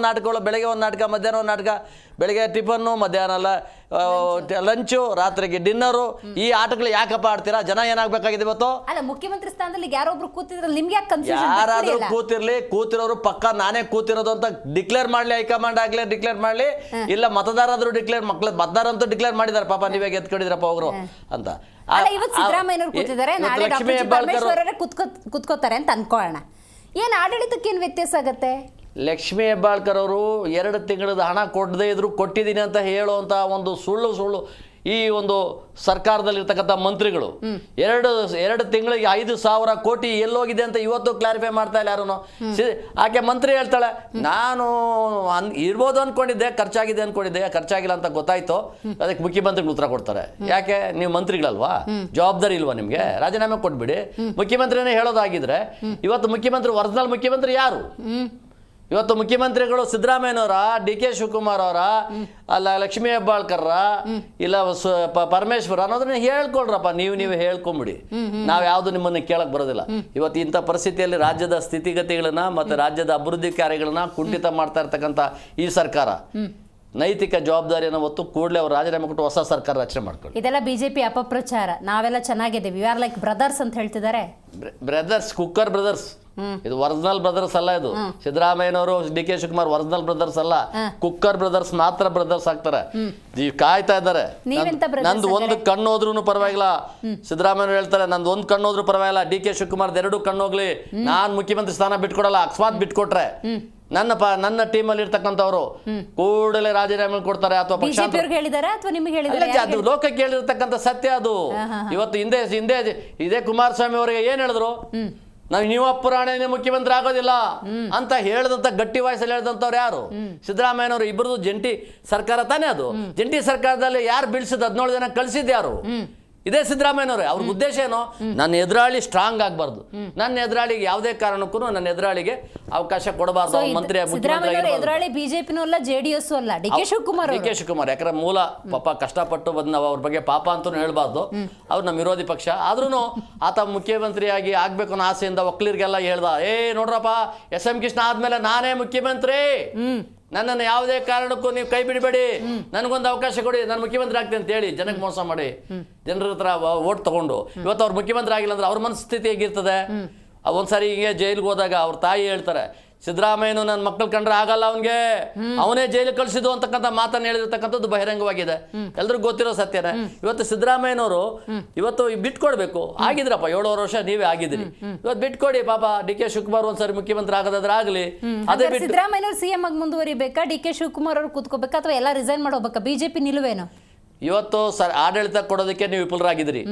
[SPEAKER 10] ಬೆಳಗ್ಗೆ ಒಂದು ನಾಟಕ, ಮಧ್ಯಾಹ್ನ ಒಂದು ನಾಟಕ, ಬೆಳಗ್ಗೆ ಟಿಫನ್ನು, ಮಧ್ಯಾಹ್ನ ಲಂಚು, ರಾತ್ರಿಗೆ ಡಿನ್ನರು. ಈ ಆಟಗಳು ಯಾಕಪ್ಪ ಆಡ್ತೀರಾ? ಜನ ಏನಾಗಬೇಕಾಗಿದೆ ಇವತ್ತು?
[SPEAKER 2] ಅಲ್ಲ, ಮುಖ್ಯಮಂತ್ರಿ ಸ್ಥಾನದಲ್ಲಿ ಯಾರೊಬ್ರು ಕೂತಿದ್ರೆ ನಿಮ್ಗೆ ಯಾಕೆ ಕನ್ಫ್ಯೂಷನ್?
[SPEAKER 10] ಯಾರಾದ್ರೂ ಕೂತಿರೋರು ಪಕ್ಕ ನಾನೇ ಕೂತಿರೋದು ಅಂತ ಡಿಕ್ಲೇರ್ ಮಾಡ್ಲಿ, ಹೈಕಮಾಂಡ್ ಆಗ್ಲೇ ಡಿಕ್ಲೇರ್ ಮಾಡ್ಲಿ, ಇಲ್ಲ ಮತದಾರರು ಮತದಾರ ಅಂತೂ ಡಿಕ್ಲೇರ್ ಮಾಡಿದಾರೆ. ಪಾಪ ನೀವೇ ಎತ್ಕೊಂಡಿದ್ರಪ್ಪ ಅವರು ಅಂತ.
[SPEAKER 2] ಸಿದ್ದರಾಮಯ್ಯನವರು ಕೂತಿದ್ದಾರೆ, ನಾಳೆ ಕುತ್ಕೋತಾರೆ ಅಂತ ಅನ್ಕೊಳ್ಳೋಣ. ಏನು ಆಡಳಿತಕ್ಕೆ ಏನು ವ್ಯತ್ಯಾಸ ಆಗತ್ತೆ?
[SPEAKER 10] ಲಕ್ಷ್ಮೀ ಹೆಬ್ಬಾಳ್ಕರ್ ಅವರು 2 ತಿಂಗಳದ ಹಣ ಕೊಡದೇ ಇದ್ರು ಕೊಟ್ಟಿದ್ದೀನಿ ಅಂತ ಹೇಳುವಂಥ ಒಂದು ಸುಳ್ಳು ಈ ಒಂದು ಸರ್ಕಾರದಲ್ಲಿರ್ತಕ್ಕಂಥ ಮಂತ್ರಿಗಳು 2 ತಿಂಗಳಿಗೆ 5,000 ಕೋಟಿ ಎಲ್ಲೋಗಿದೆ ಅಂತ ಇವತ್ತು ಕ್ಲಾರಿಫೈ ಮಾಡ್ತಾ ಇಲ್ಲ ಯಾರು. ಆಕೆ ಮಂತ್ರಿ ಹೇಳ್ತಾಳೆ, ನಾನು ಇರ್ಬೋದು ಅಂದ್ಕೊಂಡಿದ್ದೆ, ಖರ್ಚಾಗಿಲ್ಲ ಅಂತ ಗೊತ್ತಾಯ್ತು. ಅದಕ್ಕೆ ಮುಖ್ಯಮಂತ್ರಿಗಳು ಉತ್ತರ ಕೊಡ್ತಾರೆ. ಯಾಕೆ? ನೀವು ಮಂತ್ರಿಗಳಲ್ವಾ, ಜವಾಬ್ದಾರಿ ಇಲ್ವಾ ನಿಮಗೆ? ರಾಜೀನಾಮೆ ಕೊಟ್ಬಿಡಿ. ಮುಖ್ಯಮಂತ್ರಿನೇ ಹೇಳೋದಾಗಿದ್ರೆ ಇವತ್ತು ಮುಖ್ಯಮಂತ್ರಿ ಒರಿಜಿನಲ್ ಮುಖ್ಯಮಂತ್ರಿ ಯಾರು? ಇವತ್ತು ಮುಖ್ಯಮಂತ್ರಿಗಳು ಸಿದ್ದರಾಮಯ್ಯನವರ, DK ಶಿವಕುಮಾರ್ ಅವರ, ಅಲ್ಲ ಲಕ್ಷ್ಮೀ ಹೆಬ್ಬಾಳ್ಕರ್ರ, ಇಲ್ಲ ಪರಮೇಶ್ವರ ಅನ್ನೋದನ್ನ ಹೇಳ್ಕೊಳ್ರಪ್ಪ. ನೀವು ಹೇಳ್ಕೊಂಬಿಡಿ, ನಾವು ಯಾವುದು ನಿಮ್ಮನ್ನು ಕೇಳಕ್ ಬರೋದಿಲ್ಲ. ಇವತ್ತು ಇಂಥ ಪರಿಸ್ಥಿತಿಯಲ್ಲಿ ರಾಜ್ಯದ ಸ್ಥಿತಿಗತಿಗಳನ್ನ ಮತ್ತೆ ರಾಜ್ಯದ ಅಭಿವೃದ್ಧಿ ಕಾರ್ಯಗಳನ್ನ ಕುಂಠಿತ ಮಾಡ್ತಾ ಇರ್ತಕ್ಕಂಥ ಈ ಸರ್ಕಾರ ನೈತಿಕ ಜವಾಬ್ದಾರಿಯನ್ನು ಹೊತ್ತು ಕೂಡಲೇ ಅವರು ರಾಜೀನಾಮೆ ಕೊಟ್ಟು ಹೊಸ ಸರ್ಕಾರ ರಚನೆ ಮಾಡ್ಕೊಳ್ಳಿ.
[SPEAKER 2] ಇದೆಲ್ಲ ಬಿಜೆಪಿ ಅಪಪ್ರಚಾರ. ನಾವೆಲ್ಲ ಚೆನ್ನಾಗಿದ್ದೀವಿ, ವಿ ಆರ್ ಲೈಕ್ ಬ್ರದರ್ಸ್ ಅಂತ ಹೇಳ್ತಿದ್ದಾರೆ.
[SPEAKER 10] ಬ್ರದರ್ಸ್, ಕುಕ್ಕರ್ ಬ್ರದರ್ಸ್, ಇದು ಒರಿಜಿನಲ್ ಬ್ರದರ್ಸ್ ಅಲ್ಲ. ಇದು ಸಿದ್ದರಾಮಯ್ಯನವರು, D K Shivakumar original brothers ಅಲ್ಲ, ಕುಕ್ಕರ್ ಬ್ರದರ್ಸ್ ಮಾತ್ರ ಬ್ರದರ್ಸ್ ಆಗ್ತಾರೆ. ಕಾಯ್ತಾ ಇದ್ದಾರೆ. ನಂದು ಒಂದು ಕಣ್ಣು ಹೋದ್ರೂ ಪರವಾಗಿಲ್ಲ, ಸಿದ್ದರಾಮಯ್ಯ ಹೇಳ್ತಾರೆ ನಂದು ಒಂದು ಕಣ್ಣು ಹೋದ್ರೂ ಪರವಾಗಿಲ್ಲ, ಡಿ ಕೆ ಶಿವಕುಮಾರ್ ಎರಡು ಕಣ್ಣು ಹೋಗ್ಲಿ, ನಾನ್ ಮುಖ್ಯಮಂತ್ರಿ ಸ್ಥಾನ ಬಿಟ್ಕೊಡಲ್ಲ. ಅಕಸ್ಮಾತ್ ಬಿಟ್ಕೊಟ್ರೆ ನನ್ನ ಟೀಮಲ್ಲಿ ಇರ್ತಕ್ಕಂಥವ್ರು ಕೂಡಲೇ ರಾಜೀನಾಮೆ ಕೊಡ್ತಾರೆ ಅಥವಾ ಪಕ್ಷ. ಅದು ಲೋಕಕ್ಕೆ ಹೇಳಿರ್ತಕ್ಕಂಥ ಸತ್ಯ ಅದು. ಇವತ್ತು ಹಿಂದೆ ಇದೇ ಕುಮಾರಸ್ವಾಮಿ ಅವರಿಗೆ ಏನ್ ಹೇಳಿದ್ರು, ನೀವು ಪುರಾಣನೇ ಮುಖ್ಯಮಂತ್ರಿ ಆಗೋದಿಲ್ಲ ಅಂತ ಹೇಳಿದಂತ ಗಟ್ಟಿ ವಾಯ್ಸಲ್ಲಿ ಹೇಳಿದಂಥವ್ರು ಯಾರು? ಸಿದ್ದರಾಮಯ್ಯನವರು. ಇಬ್ಬರದು ಜಂಟಿ ಸರ್ಕಾರ ತಾನೇ ಅದು. ಜಂಟಿ ಸರ್ಕಾರದಲ್ಲಿ ಯಾರು ಬೀಳ್ಸಿದ್ 17 ಜನ ಕಳಿಸಿದ್ ಯಾರು? ಇದೇ ಸಿದ್ದರಾಮಯ್ಯನವರೇ. ಅವ್ರ ಉದ್ದೇಶ ಏನು? ನನ್ನ ಎದುರಾಳಿ ಸ್ಟ್ರಾಂಗ್ ಆಗಬಾರ್ದು, ನನ್ನ ಎದುರಾಳಿಗೆ ಯಾವುದೇ ಕಾರಣಕ್ಕೂ ನನ್ನ ಎದುರಾಳಿಗೆ ಅವಕಾಶ ಕೊಡಬಾರ್ದು. ಮಂತ್ರಿ
[SPEAKER 2] ಎದುರಾಳಿ ಬಿಜೆಪಿನೂ ಅಲ್ಲ, ಜೆಡಿಎಸ್ ಅಲ್ಲ, ಡಿ ಕೆ ಶಿವಕುಮಾರ್.
[SPEAKER 10] ಯಾಕಂದ್ರೆ ಮೂಲ ಪಾಪ ಕಷ್ಟಪಟ್ಟು ಬಂದ್ ನಾವು ಅವ್ರ ಬಗ್ಗೆ ಪಾಪ ಅಂತೂ ಹೇಳ್ಬಾರ್ದು, ಅವ್ರು ನಮ್ಮ ವಿರೋಧಿ ಪಕ್ಷ. ಆದ್ರೂ ಆತ ಮುಖ್ಯಮಂತ್ರಿಯಾಗಿ ಆಗ್ಬೇಕು ಅನ್ನೋ ಆಸೆಯಿಂದ ಒಕ್ಕಲಿಗರಿಗೆಲ್ಲ ಹೇಳ್ದ, ನೋಡ್ರಪ್ಪ SM ಕೃಷ್ಣ ಆದ್ಮೇಲೆ ನಾನೇ ಮುಖ್ಯಮಂತ್ರಿ, ನನ್ನನ್ನು ಯಾವುದೇ ಕಾರಣಕ್ಕೂ ನೀವು ಕೈ ಬಿಡಬೇಡಿ, ನನಗೊಂದು ಅವಕಾಶ ಕೊಡಿ, ನಾನು ಮುಖ್ಯಮಂತ್ರಿ ಆಗ್ತೇನೆ ಅಂತ ಹೇಳಿ ಜನಕ್ಕೆ ಮೋಸ ಮಾಡಿ ಜನರ ಹತ್ರ ಓಟ್ ತಗೊಂಡು ಇವತ್ತು ಅವ್ರು ಮುಖ್ಯಮಂತ್ರಿ ಆಗಿಲ್ಲ ಅಂದ್ರೆ ಅವ್ರ ಮನಸ್ಥಿತಿ ಹೇಗಿರ್ತದೆ? ಒಂದ್ಸಾರಿ ಹಿಂಗೆ ಜೈಲಿಗೆ ಹೋದಾಗ ಅವ್ರ ತಾಯಿ ಹೇಳ್ತಾರೆ, ಸಿದ್ದರಾಮಯ್ಯನು ನನ್ನ ಮಕ್ಕಳು ಕಂಡ್ರೆ ಆಗಲ್ಲ, ಅವನೇ ಜೈಲಿಗೆ ಕಳಿಸಿದ್ದು ಅಂತಕ್ಕಂಥ ಮಾತನ್ನು ಹೇಳಿರ್ತಕ್ಕಂಥದ್ದು ಬಹಿರಂಗವಾಗಿದೆ, ಎಲ್ರಿಗೂ ಗೊತ್ತಿರೋ ಸತ್ಯನೇ. ಇವತ್ತು ಸಿದ್ದರಾಮಯ್ಯನವರು ಇವತ್ತು ಬಿಟ್ಕೊಡ್ಬೇಕು. ಆಗಿದ್ರಪ್ಪ 7 ವರ್ಷ ನೀವೇ ಆಗಿದ್ರಿ, ಇವತ್ತು ಬಿಟ್ಕೊಡಿ ಪಾಪ. ಡಿ ಕೆ ಶಿವಕುಮಾರ್ ಒಂದ್ಸರಿ ಮುಖ್ಯಮಂತ್ರಿ ಆಗೋದಾದ್ರೆ ಆಗಲಿ.
[SPEAKER 2] ಅದೇ ಸಿದ್ದರಾಮಯ್ಯನವರು ಸಿಎಂ ಆಗಿ ಮುಂದುವರಿಬೇಕಾ, ಡಿ ಕೆ ಶಿವಕುಮಾರ್ ಅವ್ರು ಕೂತ್ಕೋಬೇಕಾ, ಅಥವಾ ಎಲ್ಲ ರಿಸೈನ್ ಮಾಡೋಬೇಕಾ? ಬಿಜೆಪಿ ನಿಲುವೇನು?
[SPEAKER 10] ಇವತ್ತು ಆಡಳಿತ ಕೊಡೋದಕ್ಕೆ ನೀವು ವಿಫಲರಾಗಿದ್ರಿ.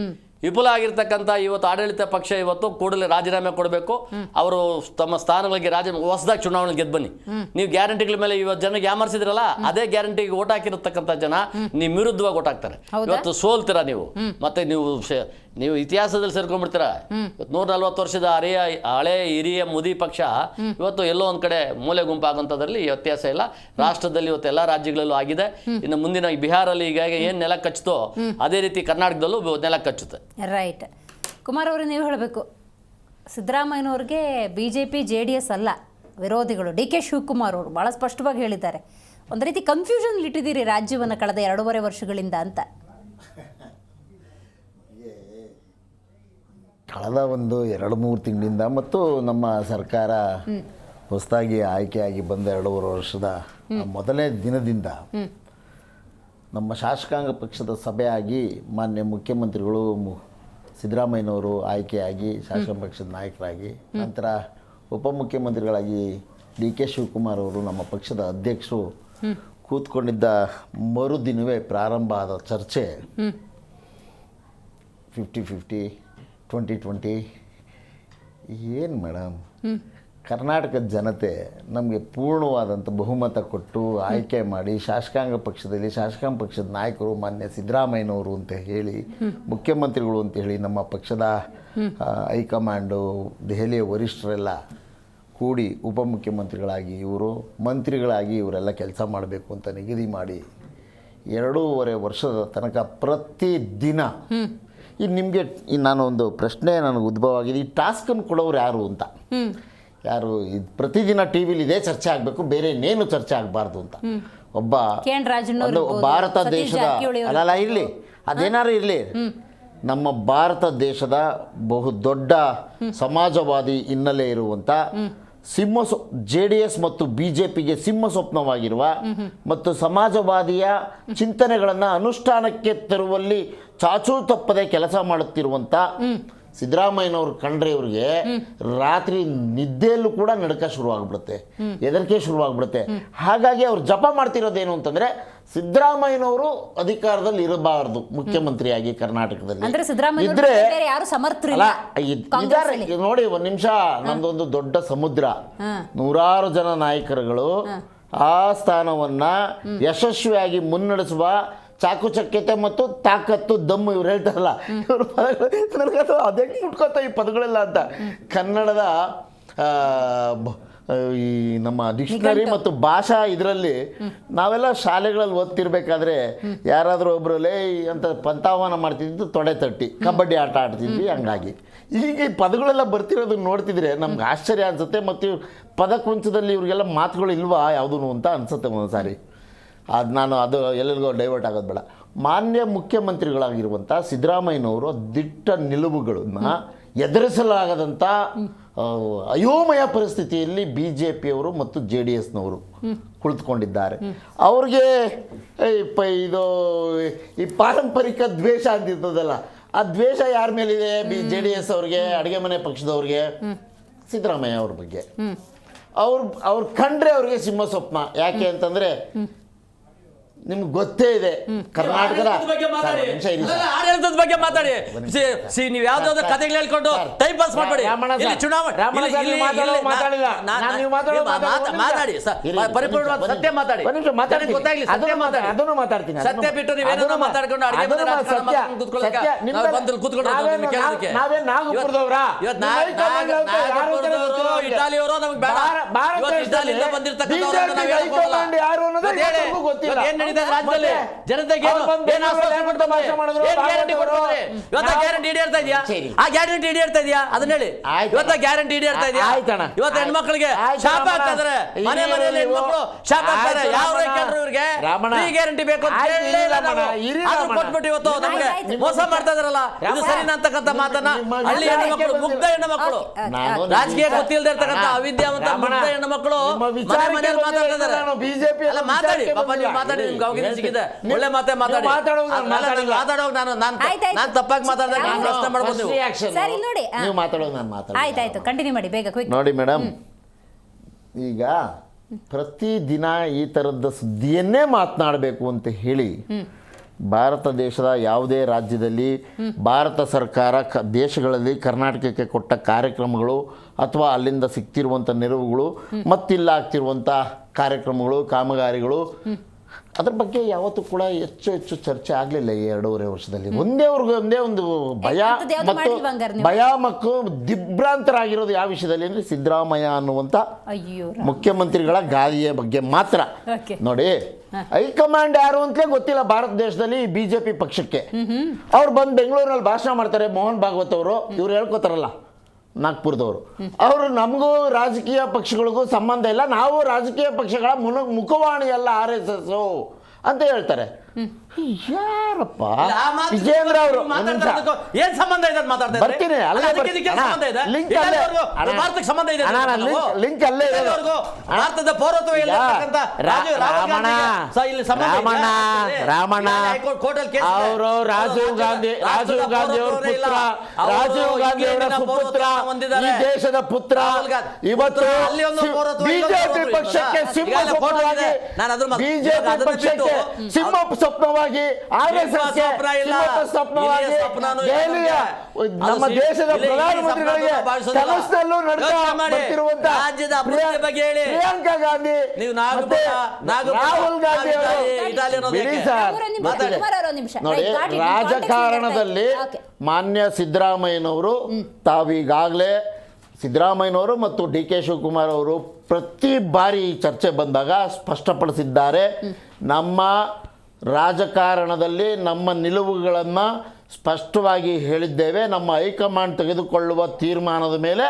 [SPEAKER 10] ವಿಫಲ ಆಗಿರ್ತಕ್ಕಂಥ ಇವತ್ತು ಆಡಳಿತ ಪಕ್ಷ ಇವತ್ತು ಕೂಡಲೇ ರಾಜೀನಾಮೆ ಕೊಡಬೇಕು. ಅವರು ತಮ್ಮ ಸ್ಥಾನಗಳಿಗೆ ಹೊಸದಾಗಿ ಚುನಾವಣೆ ಗೆದ್ದು ಬನ್ನಿ. ನೀವು ಗ್ಯಾರಂಟಿಗಳ ಮೇಲೆ ಇವತ್ತು ಜನಕ್ಕೆ ಯಾಮರ್ಸಿದ್ರಲ್ಲ, ಅದೇ ಗ್ಯಾರಂಟಿಗೆ ಓಟ್ ಹಾಕಿರತಕ್ಕಂಥ ಜನ ನಿಮ್ಮ ವಿರುದ್ಧವಾಗಿ ಓಟ್ ಹಾಕ್ತಾರೆ. ಇವತ್ತು ಸೋಲ್ತೀರಾ ನೀವು, ಮತ್ತೆ ನೀವು ಇತಿಹಾಸದಲ್ಲಿ ಸೇರ್ಕೊಂಡ್ಬಿಡ್ತೀರಾ. 140 ವರ್ಷದ ಹಳೆ ಹಿರಿಯ ಮುದಿ ಪಕ್ಷ ಇವತ್ತು ಎಲ್ಲೋ ಒಂದ್ ಕಡೆ ಮೂಲೆ ಗುಂಪಾಗುವಂಥದ್ರಲ್ಲಿ ವ್ಯತ್ಯಾಸ ಇಲ್ಲ. ರಾಷ್ಟ್ರದಲ್ಲಿ ಇವತ್ತು ಎಲ್ಲ ರಾಜ್ಯಗಳಲ್ಲೂ ಆಗಿದೆ. ಇನ್ನು ಮುಂದಿನ ಬಿಹಾರಲ್ಲಿ ಈಗ ಏನ್ ನೆಲ ಕಚ್ಚುತ್ತೋ ಅದೇ ರೀತಿ ಕರ್ನಾಟಕದಲ್ಲೂ ನೆಲ ಕಚ್ಚುತ್ತೆ.
[SPEAKER 2] ರೈಟ್. ಕುಮಾರ್ ಅವರು, ನೀವು ಹೇಳಬೇಕು, ಸಿದ್ದರಾಮಯ್ಯನವ್ರಿಗೆ ಬಿಜೆಪಿ JDS ಅಲ್ಲ ವಿರೋಧಿಗಳು. ಡಿ ಕೆ ಶಿವಕುಮಾರ್ ಅವರು ಭಾಳ ಸ್ಪಷ್ಟವಾಗಿ ಹೇಳಿದ್ದಾರೆ. ಒಂದು ರೀತಿ ಕನ್ಫ್ಯೂಷನ್ ಇಟ್ಟಿದ್ದೀರಿ ರಾಜ್ಯವನ್ನು ಕಳೆದ 2.5 ವರ್ಷಗಳಿಂದ ಅಂತ.
[SPEAKER 11] ಕಳೆದ ಒಂದು 2-3 ತಿಂಗಳಿಂದ ಮತ್ತು ನಮ್ಮ ಸರ್ಕಾರ ಹೊಸದಾಗಿ ಆಯ್ಕೆಯಾಗಿ ಬಂದ 2.5 ವರ್ಷದ ಮೊದಲನೇ ದಿನದಿಂದ ನಮ್ಮ ಶಾಸಕಾಂಗ ಪಕ್ಷದ ಸಭೆಯಾಗಿ ಮಾನ್ಯ ಮುಖ್ಯಮಂತ್ರಿಗಳು ಸಿದ್ದರಾಮಯ್ಯನವರು ಆಯ್ಕೆಯಾಗಿ ಶಾಸಕಾಂಗ ಪಕ್ಷದ ನಾಯಕರಾಗಿ, ನಂತರ ಉಪಮುಖ್ಯಮಂತ್ರಿಗಳಾಗಿ ಡಿ ಕೆ ಶಿವಕುಮಾರ್ ಅವರು ನಮ್ಮ ಪಕ್ಷದ ಅಧ್ಯಕ್ಷರು ಕೂತ್ಕೊಂಡಿದ್ದ ಮರುದಿನವೇ ಪ್ರಾರಂಭ ಆದ ಚರ್ಚೆ 50-50 2020. ಏನು ಮೇಡಮ್, ಕರ್ನಾಟಕದ ಜನತೆ ನಮಗೆ ಪೂರ್ಣವಾದಂಥ ಬಹುಮತ ಕೊಟ್ಟು ಆಯ್ಕೆ ಮಾಡಿ ಶಾಸಕಾಂಗ ಪಕ್ಷದ ನಾಯಕರು ಮಾನ್ಯ ಸಿದ್ದರಾಮಯ್ಯನವರು ಅಂತ ಹೇಳಿ, ಮುಖ್ಯಮಂತ್ರಿಗಳು ಅಂತ ಹೇಳಿ, ನಮ್ಮ ಪಕ್ಷದ ಹೈಕಮಾಂಡು, ದೆಹಲಿಯ ವರಿಷ್ಠರೆಲ್ಲ ಕೂಡಿ ಉಪಮುಖ್ಯಮಂತ್ರಿಗಳಾಗಿ ಇವರು ಮಂತ್ರಿಗಳಾಗಿ ಇವರೆಲ್ಲ ಕೆಲಸ ಮಾಡಬೇಕು ಅಂತ ನಿಗದಿ ಮಾಡಿ 2.5 ವರ್ಷದ ತನಕ ಪ್ರತಿದಿನ ನಿಮಗೆ ನಾನು ಒಂದು ಪ್ರಶ್ನೆ ನನಗೆ ಉದ್ಭವ ಆಗಿದೆ, ಈ ಟಾಸ್ಕನ್ನು ಕೊಡೋರು ಯಾರು ಅಂತ. ಯಾರು ಪ್ರತಿದಿನ ಟಿವಿಲಿ ಇದೇ ಚರ್ಚೆ ಆಗಬೇಕು, ಬೇರೆ ಇನ್ನೇನು ಚರ್ಚೆ ಆಗಬಾರ್ದು ಅಂತ. ಒಬ್ಬ ಭಾರತ ದೇಶದ ಅಲ್ಲ ಇರಲಿ, ಅದೇನಾರು ಇರಲಿ, ನಮ್ಮ ಭಾರತ ದೇಶದ ಬಹುದೊಡ್ಡ ಸಮಾಜವಾದಿ ಹಿನ್ನೆಲೆ ಇರುವಂಥ JDS ಮತ್ತು BJPಗೆ ಸಿಂಹ ಸ್ವಪ್ನವಾಗಿರುವ ಮತ್ತು ಸಮಾಜವಾದಿಯ ಚಿಂತನೆಗಳನ್ನು ಅನುಷ್ಠಾನಕ್ಕೆ ತರುವಲ್ಲಿ ಚಾಚೂ ತಪ್ಪದೆ ಕೆಲಸ ಮಾಡುತ್ತಿರುವಂಥ ಸಿದ್ದರಾಮಯ್ಯನವ್ರು ಕಂಡ್ರೆ ಇವ್ರಿಗೆ ರಾತ್ರಿ ನಿದ್ದೆಯಲ್ಲೂ ಕೂಡ ನಡುಕ ಶುರುವಾಗ್ಬಿಡುತ್ತೆ, ಹೆದರಿಕೆ ಶುರುವಾಗ್ಬಿಡುತ್ತೆ. ಹಾಗಾಗಿ ಅವ್ರು ಜಪ ಮಾಡ್ತಿರೋದೇನು ಅಂತಂದ್ರೆ ಸಿದ್ದರಾಮಯ್ಯನವರು ಅಧಿಕಾರದಲ್ಲಿ ಇರಬಾರದು ಮುಖ್ಯಮಂತ್ರಿಯಾಗಿ ಕರ್ನಾಟಕದಲ್ಲಿ ಇದ್ರೆ. ನೋಡಿ, 1 ನಿಮಿಷ, ನಮ್ದೊಂದು ದೊಡ್ಡ ಸಮುದ್ರ, 100 ಜನ ನಾಯಕರುಗಳು ಆ ಸ್ಥಾನವನ್ನ ಯಶಸ್ವಿಯಾಗಿ ಮುನ್ನಡೆಸುವ ಚಾಕುಚಕ್ಯತೆ ಮತ್ತು ತಾಕತ್ತು, ದಮ್ಮು, ಇವ್ರು ಹೇಳ್ತಾರಲ್ಲ, ಇವ್ರ ಪದಗಳು ಅದೇ ಮುಟ್ಕೋತ ಈ ಪದಗಳೆಲ್ಲ ಅಂತ. ಕನ್ನಡದ ಈ ನಮ್ಮ ಡಿಕ್ಷನರಿ ಮತ್ತು ಭಾಷಾ ಇದರಲ್ಲಿ ನಾವೆಲ್ಲ ಶಾಲೆಗಳಲ್ಲಿ ಓದ್ತಿರ್ಬೇಕಾದ್ರೆ ಯಾರಾದರೂ ಒಬ್ಬರು ಲೇ ಅಂತ ಪಂತಾಹ್ವಾನ ಮಾಡ್ತಿದ್ದು ತೊಡೆ ತಟ್ಟಿ ಕಬಡ್ಡಿ ಆಟ ಆಡ್ತಿದ್ವಿ. ಹಂಗಾಗಿ ಈಗ ಈ ಪದಗಳೆಲ್ಲ ಬರ್ತಿರೋದನ್ನ ನೋಡ್ತಿದ್ರೆ ನಮ್ಗೆ ಆಶ್ಚರ್ಯ ಅನಿಸುತ್ತೆ. ಮತ್ತು ಪದಕುಂಚದಲ್ಲಿ ಇವ್ರಿಗೆಲ್ಲ ಮಾತುಗಳು ಇಲ್ವಾ ಯಾವುದೂ ಅಂತ ಅನಿಸುತ್ತೆ ಒಂದೊಂದು ಸಾರಿ. ಅದು ನಾನು ಅದು ಎಲ್ಲರಿಗೂ ಡೈವರ್ಟ್ ಆಗೋದು ಬೇಡ. ಮಾನ್ಯ ಮುಖ್ಯಮಂತ್ರಿಗಳಾಗಿರುವಂಥ ಸಿದ್ದರಾಮಯ್ಯನವರು ದಿಟ್ಟ ನಿಲುವುಗಳನ್ನು ಎದುರಿಸಲಾಗದಂಥ ಅಯೋಮಯ ಪರಿಸ್ಥಿತಿಯಲ್ಲಿ BJPಯವರು ಮತ್ತು JDSನವರು ಕುಳಿತುಕೊಂಡಿದ್ದಾರೆ. ಅವ್ರಿಗೆ ಇದು ಈ ಪಾರಂಪರಿಕ ದ್ವೇಷ ಅಂತಿರ್ತದಲ್ಲ, ಆ ದ್ವೇಷ ಯಾರ ಮೇಲಿದೆ? JDS ಅವ್ರಿಗೆ, ಅಡುಗೆ ಮನೆ ಪಕ್ಷದವ್ರಿಗೆ, ಸಿದ್ದರಾಮಯ್ಯ ಅವ್ರ ಬಗ್ಗೆ ಅವ್ರು ಕಂಡ್ರೆ ಅವ್ರಿಗೆ ಸಿಂಹ ಸ್ವಪ್ನ. ಯಾಕೆ ಅಂತಂದರೆ ನಿಮ್ಗೆ ಗೊತ್ತೇ ಇದೆ ಕರ್ನಾಟಕದ
[SPEAKER 10] ಆಡಳಿತದ ಬಗ್ಗೆ ಮಾತಾಡಿ. ನೀವು ಯಾವ್ದಾದ್ರು ಕಥೆಗಳು ಹೇಳ್ಕೊಂಡು ಟೈಮ್ ಪಾಸ್ ಮಾಡಬೇಡಿ. ಮಾತಾಡಿ ಪರಿಪೂರ್ಣವಾದ ಸತ್ಯ ಮಾತಾಡಿ. ಗೊತ್ತಾಗ್ಲಿ ಸತ್ಯ ಮಾತಾಡಿ.
[SPEAKER 11] ಅದನ್ನು ಮಾತಾಡ್ತೀನಿ.
[SPEAKER 10] ಸತ್ಯ ಬಿಟ್ಟು ನೀವೇನೋ ಮಾತಾಡ್ಕೊಂಡು ಇಟಾಲಿಯವರು ನಮ್ಗೆ ಬೇಡ. ಇಟಾಲಿಯಿಂದ ಬಂದಿರ್ತಕ್ಕಂಥ ಏನ್ ನಡೀತಾ ರಾಜ್ಯದಲ್ಲಿ ಜನತೆಗೆ ಗ್ಯಾರಂಟಿ ಈಡೇರ್ತಾ ಇದೆಯಾ? ಆ ಗ್ಯಾರಂಟಿ ಈಡೇರ್ತಾ ಇದೆಯಾ? ಅದನ್ನ ಹೇಳಿ. ಇವತ್ತ ಗ್ಯಾರಂಟಿ ಈಡೇರ್ತಾ ಇದೆಯಾ? ಇವತ್ತು ಹೆಣ್ಮಕ್ಳಿಗೆ ಶಾಪ ಆಗ್ತಾ ಇದಾರೆ. ಮನೆ ಮನೆಯಲ್ಲಿ ಹೆಣ್ಮಕ್ಳು ಶಾಪ ಆಗ್ತಾರೆ. ಯಾವ ಕೇಳ್ರು ಇವ್ರಿಗೆ ಫ್ರೀ ಗ್ಯಾರಂಟಿ ಬೇಕು ಅಂತ ಕೊಟ್ಬಿಟ್ಟು ಇವತ್ತು ನಮ್ಗೆ ಮೋಸ ಮಾಡ್ತಾ ಇದಾರಲ್ಲ. ಇದು ಸರಿನಾ ಅಂತಕ್ಕಂಥ ಮಾತನ್ನ ಹಳ್ಳಿ ಹೆಣ್ಮಕ್ಳು, ಮುಗ್ಧ ಹೆಣ್ಣು ಮಕ್ಕಳು, ರಾಜಕೀಯ ಗೊತ್ತಿಲ್ಲದೆ ಇರ್ತಕ್ಕಂಥ ಅವಿದ್ಯಾವಂತ ಮುಗ್ಧ ಹೆಣ್ಣು ಮಕ್ಕಳು ಮನೆ ಮನೆಯಲ್ಲಿ ಮಾತಾಡ್ತಾ ಇದಾರೆ. ಅಲ್ಲ ಮಾತಾಡಿ ಪಾಪ, ನೀವು ಮಾತಾಡಿ. ನಿಮ್ಗೆ ಅವಕಾಶ ಸಿಗಿದೆ, ಒಳ್ಳೆ ಮಾತೇ ಮಾತಾಡಿ. ಮಾತಾಡೋವಾಗ ನಾನು ತಪ್ಪಾಗಿ ಮಾತಾಡಿದಾಗ ನಾನು ಪ್ರಶ್ನೆ ಮಾಡ್ಬೋದು.
[SPEAKER 2] ಸರಿ ನೋಡಿ,
[SPEAKER 11] ನೀವು ಮಾತಾಡೋದು ನಾನು ಮಾತಾಡೋದು.
[SPEAKER 2] ಆಯ್ತಾಯ್ತು, ಕಂಟಿನ್ಯೂ ಮಾಡಿ ಬೇಗ.
[SPEAKER 11] ನೋಡಿ ಮೇಡಮ್, ಈಗ ಪ್ರತಿದಿನ ಈ ಥರದ ಸುದ್ದಿಯನ್ನೇ ಮಾತನಾಡಬೇಕು ಅಂತ ಹೇಳಿ ಭಾರತ ದೇಶದ ಯಾವುದೇ ರಾಜ್ಯದಲ್ಲಿ ಭಾರತ ಸರ್ಕಾರ ದೇಶಗಳಲ್ಲಿ ಕರ್ನಾಟಕಕ್ಕೆ ಕೊಟ್ಟ ಕಾರ್ಯಕ್ರಮಗಳು ಅಥವಾ ಅಲ್ಲಿಂದ ಸಿಗ್ತಿರುವಂಥ ನೆರವುಗಳು ಮತ್ತಿಲ್ಲ ಆಗ್ತಿರುವಂಥ ಕಾರ್ಯಕ್ರಮಗಳು, ಕಾಮಗಾರಿಗಳು, ಅದ್ರ ಬಗ್ಗೆ ಯಾವತ್ತೂ ಕೂಡ ಹೆಚ್ಚು ಚರ್ಚೆ ಆಗಲಿಲ್ಲ ಈ 2.5 ವರ್ಷದಲ್ಲಿ. ಒಂದೇ ಒಂದು ಭಯ ಮತ್ತು ದಿಗ್ಭ್ರಾಂತರಾಗಿರೋದು ಯಾವ ವಿಷಯದಲ್ಲಿ ಅಂದರೆ ಸಿದ್ದರಾಮಯ್ಯ ಅನ್ನುವಂಥ ಮುಖ್ಯಮಂತ್ರಿಗಳ ಗಾದಿಯ ಬಗ್ಗೆ ಮಾತ್ರ. ನೋಡಿ, ಹೈಕಮಾಂಡ್ ಯಾರು ಅಂತಲೇ ಗೊತ್ತಿಲ್ಲ ಭಾರತ ದೇಶದಲ್ಲಿ BJP ಪಕ್ಷಕ್ಕೆ. ಅವ್ರು ಬಂದು ಬೆಂಗಳೂರಿನಲ್ಲಿ ಭಾಷಣ ಮಾಡ್ತಾರೆ. ಮೋಹನ್ ಭಾಗವತ್ ಅವರು, ಇವ್ರು ಹೇಳ್ಕೊತಾರಲ್ಲ ನಾಗ್ಪುರದವರು, ಅವರು ನಮಗೂ ರಾಜಕೀಯ ಪಕ್ಷಗಳಿಗೂ ಸಂಬಂಧ ಇಲ್ಲ, ನಾವು ರಾಜಕೀಯ ಪಕ್ಷಗಳ ಮುಖವಾಣಿ ಅಲ್ಲ RSS ಅಂತ ಹೇಳ್ತಾರೆ. ಯಾರಪ್ಪ ವಿಜೇಂದ್ರ ಅವರು?
[SPEAKER 10] ಏನ್ ಸಂಬಂಧ ಇದೆ ಮಾತಾಡ್ತಾರೆ?
[SPEAKER 11] ಬರ್ತೀನಿ, ಲಿಂಕ್ ಅಲ್ಲೇ
[SPEAKER 10] ಭಾರತದ ಪೌರತ್ವ
[SPEAKER 11] ರಾಮಣ್ಣ ಅವರು ರಾಜೀವ್ ಗಾಂಧಿ ಅವರ ಪುತ್ರ, ರಾಜೀವ್ ಗಾಂಧಿ ಅವರ ಸುಪುತ್ರ, ಈ ದೇಶದ ಪುತ್ರ. ಇವತ್ತು BJP ಪಕ್ಷಕ್ಕೆ ಸಿಂಹ ಸ್ವಪ್ನವಾಗಿ, BJP ಪಕ್ಷಕ್ಕೆ ಸಿಂಹ ಸ್ವಪ್ನವಾಗಿ, RSSಗೆ ಸ್ವಪ್ನವಾಗಿ, ದೆಹಲಿಯ ನಮ್ಮ ದೇಶದ ಪ್ರಧಾನಮಂತ್ರಿಗಳಿಗೆ ಕನಸಿನಲ್ಲೂ ನಡೆಸುತ್ತಿರುವಂತ ಪ್ರಿಯಾಂಕಾ ಗಾಂಧಿ, ರಾಹುಲ್ ಗಾಂಧಿ ಅವರು. ಬಿಡಿ ಸರ್, ನೋಡಿ, ರಾಜಕಾರಣದಲ್ಲಿ ಮಾನ್ಯ ಸಿದ್ದರಾಮಯ್ಯನವರು ತಾವೀಗಾಗಲೇ ಸಿದ್ದರಾಮಯ್ಯನವರು ಮತ್ತು DK ಶಿವಕುಮಾರ್ ಅವರು ಪ್ರತಿ ಬಾರಿ ಈ ಚರ್ಚೆ ಬಂದಾಗ ಸ್ಪಷ್ಟಪಡಿಸಿದ್ದಾರೆ. ನಮ್ಮ ರಾಜಕಾರಣದಲ್ಲಿ ನಮ್ಮ ನಿಲುವುಗಳನ್ನು ಸ್ಪಷ್ಟವಾಗಿ ಹೇಳಿದ್ದೇವೆ. ನಮ್ಮ ಹೈಕಮಾಂಡ್ ತೆಗೆದುಕೊಳ್ಳುವ ತೀರ್ಮಾನದ ಮೇಲೆ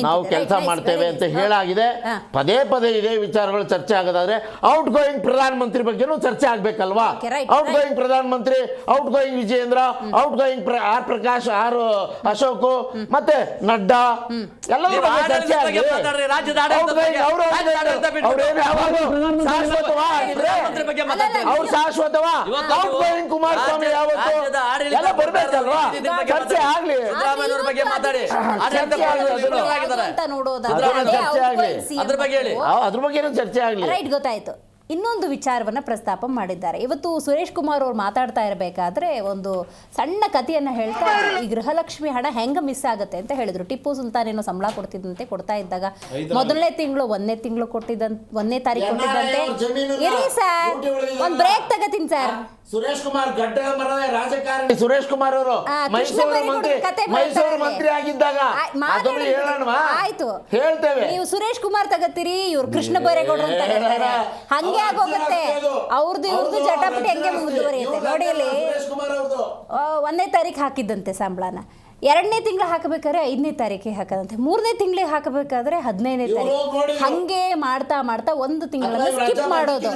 [SPEAKER 11] ನಾವು ಕೆಲಸ ಮಾಡ್ತೇವೆ ಅಂತ ಹೇಳಾಗಿದೆ. ಪದೇ ಪದೇ ಇದೇ ವಿಚಾರಗಳು ಚರ್ಚೆ ಆಗೋದಾದ್ರೆ ಔಟ್ ಗೋಯಿಂಗ್ ಪ್ರಧಾನಮಂತ್ರಿ ಬಗ್ಗೆನೂ ಚರ್ಚೆ ಆಗ್ಬೇಕಲ್ವಾ? ಔಟ್ ಗೋಯಿಂಗ್ ಪ್ರಧಾನಮಂತ್ರಿ, out going Vijendra, out going R Prakash, Ashok, ಮತ್ತೆ ನಡ್ಡಾ, ಎಲ್ಲರೂ ಚರ್ಚೆ ಆಗಿದೆ. ಅವ್ರು ಶಾಶ್ವತವಾ? ಔಟ್ ಗೋಯಿಂಗ್ ಕುಮಾರಸ್ವಾಮಿ ಯಾವತ್ತು? ಎಲ್ಲ ಬರ್ಬೇಕಲ್ವಾ? ಚರ್ಚೆ ಆಗ್ಲಿ, ಅದ್ರ ಬಗ್ಗೆ ಚರ್ಚೆ ಆಗಲಿ.
[SPEAKER 2] ರೈಟ್, ಗೊತ್ತಾಯ್ತು. ಇನ್ನೊಂದು ವಿಚಾರವನ್ನು ಪ್ರಸ್ತಾಪ ಮಾಡಿದ್ದಾರೆ. ಇವತ್ತು ಸುರೇಶ್ ಕುಮಾರ್ ಅವರು ಮಾತಾಡ್ತಾ ಇರಬೇಕಾದ್ರೆ ಒಂದು ಸಣ್ಣ ಕಥೆಯನ್ನು ಹೇಳ್ತಾ ಇದ್ರು. ಈ ಗೃಹಲಕ್ಷ್ಮಿ ಹಣ ಹೆಂಗೆ ಮಿಸ್ ಆಗುತ್ತೆ ಅಂತ ಹೇಳಿದ್ರು. ಟಿಪ್ಪು ಸುಲ್ತಾನ್ ಏನೋ ಸಂಬಳ ಕೊಡ್ತಿದ್ದಂತೆ, ಕೊಡ್ತಾ ಇದ್ದಾಗ ಮೊದಲನೇ ತಿಂಗಳು 1ನೇ ತಾರೀಕು ಕೊಟ್ಟಿದ್ದಂತೆ. ಇರಿ ಸರ್, ಒಂದು ಬ್ರೇಕ್ ತಗೋತೀನಿ ಸರ್.
[SPEAKER 11] ಸುರೇಶ್ ಕುಮಾರ್ ಗಡ್ಡ ಮರದ ರಾಜಕಾರಣಿ. ಸುರೇಶ್ ಕುಮಾರ್ ಅವರು ಮೈಸೂರು ಮಂತ್ರಿ ಆಗಿದ್ದಾಗ
[SPEAKER 2] ಆಯ್ತು
[SPEAKER 11] ಹೇಳ್ತೇವೆ.
[SPEAKER 2] ನೀವು ಸುರೇಶ್ ಕುಮಾರ್ ತಗತ್ತೀರಿ, ಇವ್ರು ಕೃಷ್ಣ ಬೈರೇಗೌಡರು ಅಂತ ಹೇಳ್ತಾರೆ. ಹಂಗೆ ಆಗೋಗುತ್ತೆ. ಅವ್ರದ್ದು ಇವ್ರದ್ದು ಜಟಾಪಟಿ ಹಂಗೆ ಮುಂದುವರಿಯುತ್ತೆ. ನೋಡಿ, ಅಲ್ಲಿ 1ನೇ ತಾರೀಕು ಹಾಕಿದ್ದಂತೆ ಸಂಬಳನ. 2ನೇ ತಿಂಗಳು ಹಾಕಬೇಕಾದ್ರೆ 5ನೇ ತಾರೀಕಿಗೆ ಹಾಕದಂತೆ, 3ನೇ ತಿಂಗಳಿಗೆ ಹಾಕಬೇಕಾದ್ರೆ 15ನೇ ತಾರೀಕು, ಹಾಗೆ ಮಾಡ್ತಾ ಮಾಡ್ತಾ 1 ತಿಂಗಳನ್ನು ಸ್ಕಿಪ್ ಮಾಡೋದು.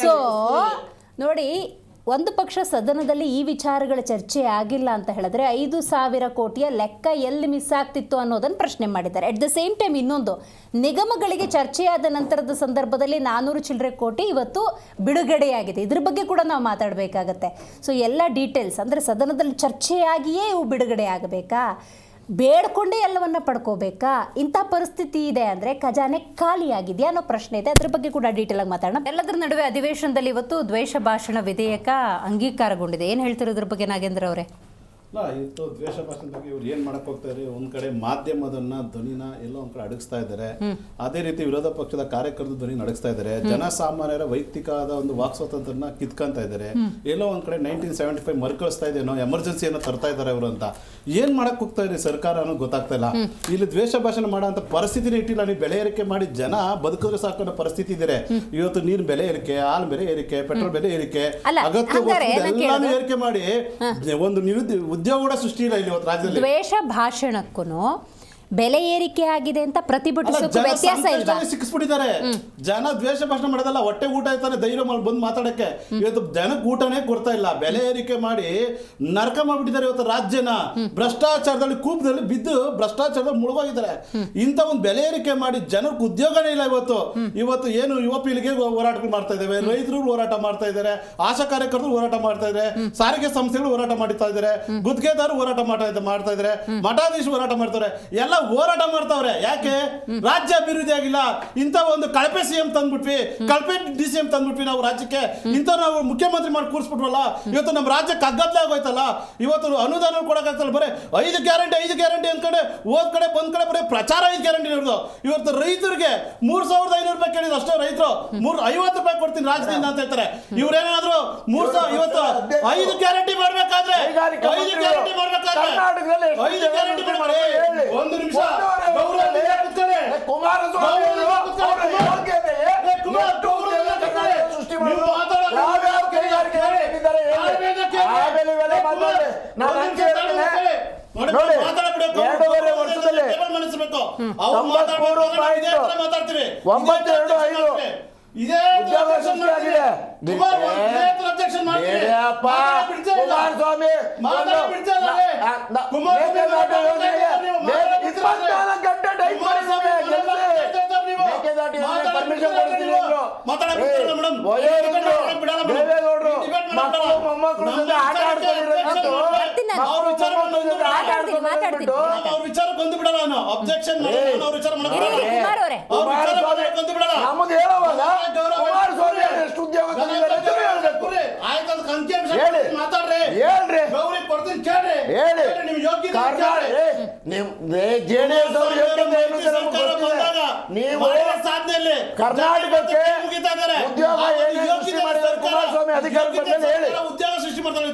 [SPEAKER 2] ಸೊ ನೋಡಿ, ಒಂದು ಪಕ್ಷ ಸದನದಲ್ಲಿ ಈ ವಿಚಾರಗಳ ಚರ್ಚೆ ಆಗಿಲ್ಲ ಅಂತ ಹೇಳಿದ್ರೆ 5,000 ಕೋಟಿಯ ಲೆಕ್ಕ ಎಲ್ಲಿ ಮಿಸ್ ಆಗ್ತಿತ್ತು ಅನ್ನೋದನ್ನು ಪ್ರಶ್ನೆ ಮಾಡಿದ್ದಾರೆ. ಅಟ್ ದ ಸೇಮ್ ಟೈಮ್ ಇನ್ನೊಂದು, ನಿಗಮಗಳಿಗೆ ಚರ್ಚೆಯಾದ ನಂತರದ ಸಂದರ್ಭದಲ್ಲಿ 400 ಚಿಲ್ಲರೆ ಕೋಟಿ ಇವತ್ತು ಬಿಡುಗಡೆಯಾಗಿದೆ. ಇದ್ರ ಬಗ್ಗೆ ಕೂಡ ನಾವು ಮಾತಾಡಬೇಕಾಗತ್ತೆ. ಸೊ ಎಲ್ಲ ಡೀಟೇಲ್ಸ್ ಅಂದರೆ ಸದನದಲ್ಲಿ ಚರ್ಚೆಯಾಗಿಯೇ ಇವು ಬಿಡುಗಡೆ ಆಗಬೇಕಾ, ಬೇಡ್ಕೊಂಡೇ ಎಲ್ಲವನ್ನ ಪಡ್ಕೋಬೇಕಾ, ಇಂಥ ಪರಿಸ್ಥಿತಿ ಇದೆ ಅಂದರೆ ಖಜಾನೆ ಖಾಲಿಯಾಗಿದೆಯಾ ಅನ್ನೋ ಪ್ರಶ್ನೆ ಇದೆ. ಅದ್ರ ಬಗ್ಗೆ ಕೂಡ ಡೀಟೇಲ್ ಆಗಿ ಮಾತಾಡೋಣ. ಎಲ್ಲದರ ನಡುವೆ ಅಧಿವೇಶನದಲ್ಲಿ ಇವತ್ತು ದ್ವೇಷ ಭಾಷಣ ವಿಧೇಯಕ ಅಂಗೀಕಾರಗೊಂಡಿದೆ. ಏನು ಹೇಳ್ತಾರೆ ಇದ್ರ ಬಗ್ಗೆ ನಾಗೇಂದ್ರ ಅವರೇ?
[SPEAKER 9] ಇಲ್ಲ, ಇವತ್ತು ದ್ವೇಷ ಭಾಷಣ ಬಗ್ಗೆ ಇವ್ರು ಏನು ಮಾಡಕ್ಕೆ ಹೋಗ್ತಾರೆ, ಒಂದ್ ಕಡೆ ಮಾಧ್ಯಮದನ್ನ ಧ್ವನಿನ ಎಲ್ಲೋ ಒಂದ್ ಕಡೆ ಅಡಗಿಸ್ತಾ ಇದ್ದಾರೆ, ಅದೇ ರೀತಿ ವಿರೋಧ ಪಕ್ಷದ ಕಾರ್ಯಕರ್ತರ ಧ್ವನಿ ನಡೆಸ್ತಾ ಇದ್ದಾರೆ, ಜನಸಾಮಾನ್ಯರ ವೈಯಕ್ತಿಕವಾದ ಒಂದು ವಾಕ್ ಸ್ವಾತಂತ್ರ್ಯನ ಕಿತ್ಕೊಂತ ಇದ್ದಾರೆ, ಎಲ್ಲೋ ಒಂದ್ ಕಡೆ 1975 ಮರುಕಳಿಸ್ತಾ ಇದೆಯೋ, ಎಮರ್ಜೆನ್ಸಿಯನ್ನು ತರ್ತಾ ಇದ್ದಾರೆ ಇವರು ಅಂತ. ಏನ್ ಮಾಡಕ್ ಹೋಗ್ತಾ ಇದ್ರಿ ಸರ್ಕಾರ ಅನ್ನೋದು ಗೊತ್ತಾಗ್ತಾ ಇಲ್ಲ. ಇಲ್ಲಿ ದ್ವೇಷ ಭಾಷಣ ಮಾಡೋ ಅಂತ ಪರಿಸ್ಥಿತಿನೇ ಇಟ್ಟಿಲ್ಲ. ನೀವು ಬೆಲೆ ಏರಿಕೆ ಮಾಡಿ ಜನ ಬದುಕಿದ್ರೆ ಸಾಕು ಅನ್ನೋ ಪರಿಸ್ಥಿತಿ ಇದೆ. ಇವತ್ತು ನೀರಿನ ಬೆಲೆ ಏರಿಕೆ, ಹಾಲು ಬೆಲೆ ಏರಿಕೆ, ಪೆಟ್ರೋಲ್ ಬೆಲೆ ಏರಿಕೆ, ಅಗತ್ಯ ಎಲ್ಲಾನು ಏರಿಕೆ ಮಾಡಿ ಒಂದು ಉದ್ಯೋಗ ಕೂಡ ಸೃಷ್ಟಿ ಇಲ್ಲ ಇಲ್ಲಿ ಇವತ್ತು ರಾಜ್ಯದಲ್ಲಿ.
[SPEAKER 2] ದ್ವೇಷ ಭಾಷಣಕ್ಕೂ ಬೆಲೆ ಏರಿಕೆ ಆಗಿದೆ ಅಂತ ಪ್ರತಿಭಟಿಸೋಕೆ ವ್ಯತ್ಯಾಸ ಇಲ್ಲ.
[SPEAKER 9] ಸಿಕ್ಕಿಸ್ಬಿಟ್ಟಿದ್ದಾರೆ ಜನ. ದ್ವೇಷ ಭಾಷಣ ಮಾಡೋದಲ್ಲ, ಹೊಟ್ಟೆ ಊಟ ಇರ್ತಾನೆ ಧೈರ್ಯ ಮಾಡಿ ಬಂದು ಮಾತಾಡಕ್ಕೆ. ಇವತ್ತು ಜನಕ್ಕೆ ಊಟನೇ ಕೊಡ್ತಾ ಇಲ್ಲ, ಬೆಲೆ ಏರಿಕೆ ಮಾಡಿ ನರಕ ಮಾಡ್ಬಿಟ್ಟಿದ್ದಾರೆ ಇವತ್ತು ರಾಜ್ಯನ. ಭ್ರಷ್ಟಾಚಾರದಲ್ಲಿ ಕೂಪದಲ್ಲಿ ಬಿದ್ದು ಭ್ರಷ್ಟಾಚಾರದಲ್ಲಿ ಮುಳುಗೋಗಿದ್ದಾರೆ. ಇಂಥ ಒಂದು ಬೆಲೆ ಏರಿಕೆ ಮಾಡಿ ಜನಕ್ಕೆ ಉದ್ಯೋಗನೇ ಇಲ್ಲ ಇವತ್ತು. ಇವತ್ತು ಏನು ಯುವ ಪೀಳಿಗೆ ಹೋರಾಟಗಳು ಮಾಡ್ತಾ ಇದ್ದೇವೆ, ರೈತರು ಹೋರಾಟ ಮಾಡ್ತಾ ಇದ್ದಾರೆ, ಆಶಾ ಕಾರ್ಯಕರ್ತರು ಹೋರಾಟ ಮಾಡ್ತಾ ಇದ್ದಾರೆ, ಸಾರಿಗೆ ಸಂಸ್ಥೆಗಳು ಹೋರಾಟ ಮಾಡ್ತಾ ಇದ್ದಾರೆ, ಗುತ್ತಿಗೆದಾರರು ಹೋರಾಟ ಮಾಡ್ತಾ ಇದ್ದಾರೆ, ಮಠಾಧೀಶರು ಹೋರಾಟ ಮಾಡ್ತಾರೆ, ಎಲ್ಲ ಹೋರಾಟ ಮಾಡ್ತಾವ್ರೆ. ಯಾಕೆ? ರಾಜ್ಯ ಅಭಿವೃದ್ಧಿ ಆಗಿಲ್ಲ. ಇಂಥ ಒಂದು ಕಳಪೆ ಸಿಎಂ ತಂದ್ಬಿಟ್ವಿ, ಕಳಪೆ DCM ತಂದ್ಬಿಟ್ವಿ ನಾವು ರಾಜ್ಯಕ್ಕೆ. ಇಂಥ ನಾವು ಮುಖ್ಯಮಂತ್ರಿ ಮಾಡಿ ಕೂರಿಸ್ಬಿಟ್ವಲ್ಲ. ಇವತ್ತು ನಮ್ಮ ರಾಜ್ಯಕ್ಕೆ ಅಗ್ಗತ್ಲೆ ಆಗೋಯ್ತಲ್ಲ. ಇವತ್ತು ಅನುದಾನ ಕೊಡಕ್ಕಾಗ್ತಲ್ಲ, ಬರೀ 5 ಗ್ಯಾರಂಟಿ ಅಂದ್ಕಡೆ ಹೋದ್ ಕಡೆ ಬಂದ್ ಕಡೆ ಬರೀ ಪ್ರಚಾರ 5 ಗ್ಯಾರಂಟಿ ಇರೋದು. ಇವತ್ತು ರೈತರಿಗೆ 3,500 ರೂಪಾಯಿ ಕೇಳಿದ್ರು ಅಷ್ಟೇ. ರೈತರು 50 ರೂಪಾಯಿ ಕೊಡ್ತೀನಿ ರಾಜ್ಯದಿಂದ ಅಂತ ಹೇಳ್ತಾರೆ. ಇವ್ರೇನಾದ್ರು 3,000 ಇವತ್ತು 5 ಗ್ಯಾರಂಟಿ ಮಾಡ್ಬೇಕಾದ್ರೆ 5 ಗ್ಯಾರಂಟಿ ಒಂದು ನಿಮಿಷ
[SPEAKER 8] ಕರ್ನಾಟಕಕ್ಕೆ ಕುಮಾರಸ್ವಾಮಿ ಅಧಿಕಾರ ಉದ್ಯೋಗ ಸೃಷ್ಟಿ ಮಾಡ್ತಾರೆ.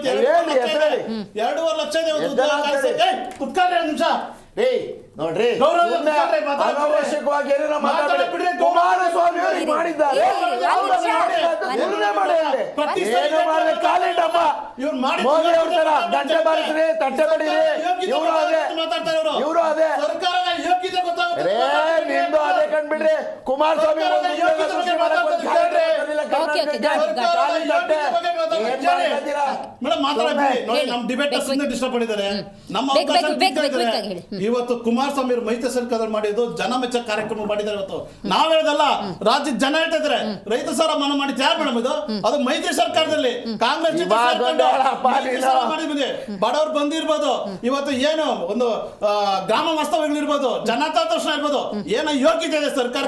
[SPEAKER 8] 2.5 ಲಕ್ಷ ನಿಮಿಷ ನೋಡ್ರಿ, ಅನಾವಶ್ಯಕವಾಗಿ ಏನೇನೋ ಮಾತಾಡಿ ಕುಮಾರಸ್ವಾಮಿ ಅವರಿಗೆ ಮಾಡಿದ್ದಾರೆ. ಕಾಲಿಡಪ್ಪ ಮೋದಿ ಅವ್ರ ತರ ಗಂಟೆ ಬಾರಿಸ್ರಿ, ತಟ್ಟೆ ಬಡಿರಿ. ಇವರು ಅದೇ ನಿಮ್ದು ಅದೇ ಕಂಡ್ಬಿಡ್ರಿ. ಕುಮಾರಸ್ವಾಮಿ
[SPEAKER 9] ಇವತ್ತು ಕುಮಾರಸ್ವಾಮಿ ಅವರು ಮೈತ್ರಿ ಸರ್ಕಾರ ಮಾಡಿದ್ದು ಜನ ಮೆಚ್ಚ ಕಾರ್ಯಕ್ರಮ ಮಾಡಿದ್ದಾರೆ. ಇವತ್ತು ನಾವ್ ಹೇಳದಲ್ಲ, ರಾಜ್ಯದ ಜನ ಹೇಳ್ತಾ ಇದಾರೆ. ರೈತ ಸಾಲ ಮನ್ನಾ ಮಾಡಿದ್ದು ಯಾರು ಮೇಡಮ್? ಇದು ಅದು ಮೈತ್ರಿ ಸರ್ಕಾರದಲ್ಲಿ ಕಾಂಗ್ರೆಸ್ ಬಡವರು ಬಂದಿರ್ಬೋದು. ಇವತ್ತು ಏನು ಒಂದು ಗ್ರಾಮ ವಾಸ್ತವ್ಯಗಳಿರ್ಬೋದು, ಜನತಾ ದರ್ಶನ ಇರ್ಬೋದು, ಏನೋ ಯೋಗ್ಯತೆ ಇದೆ ಸರ್ಕಾರ.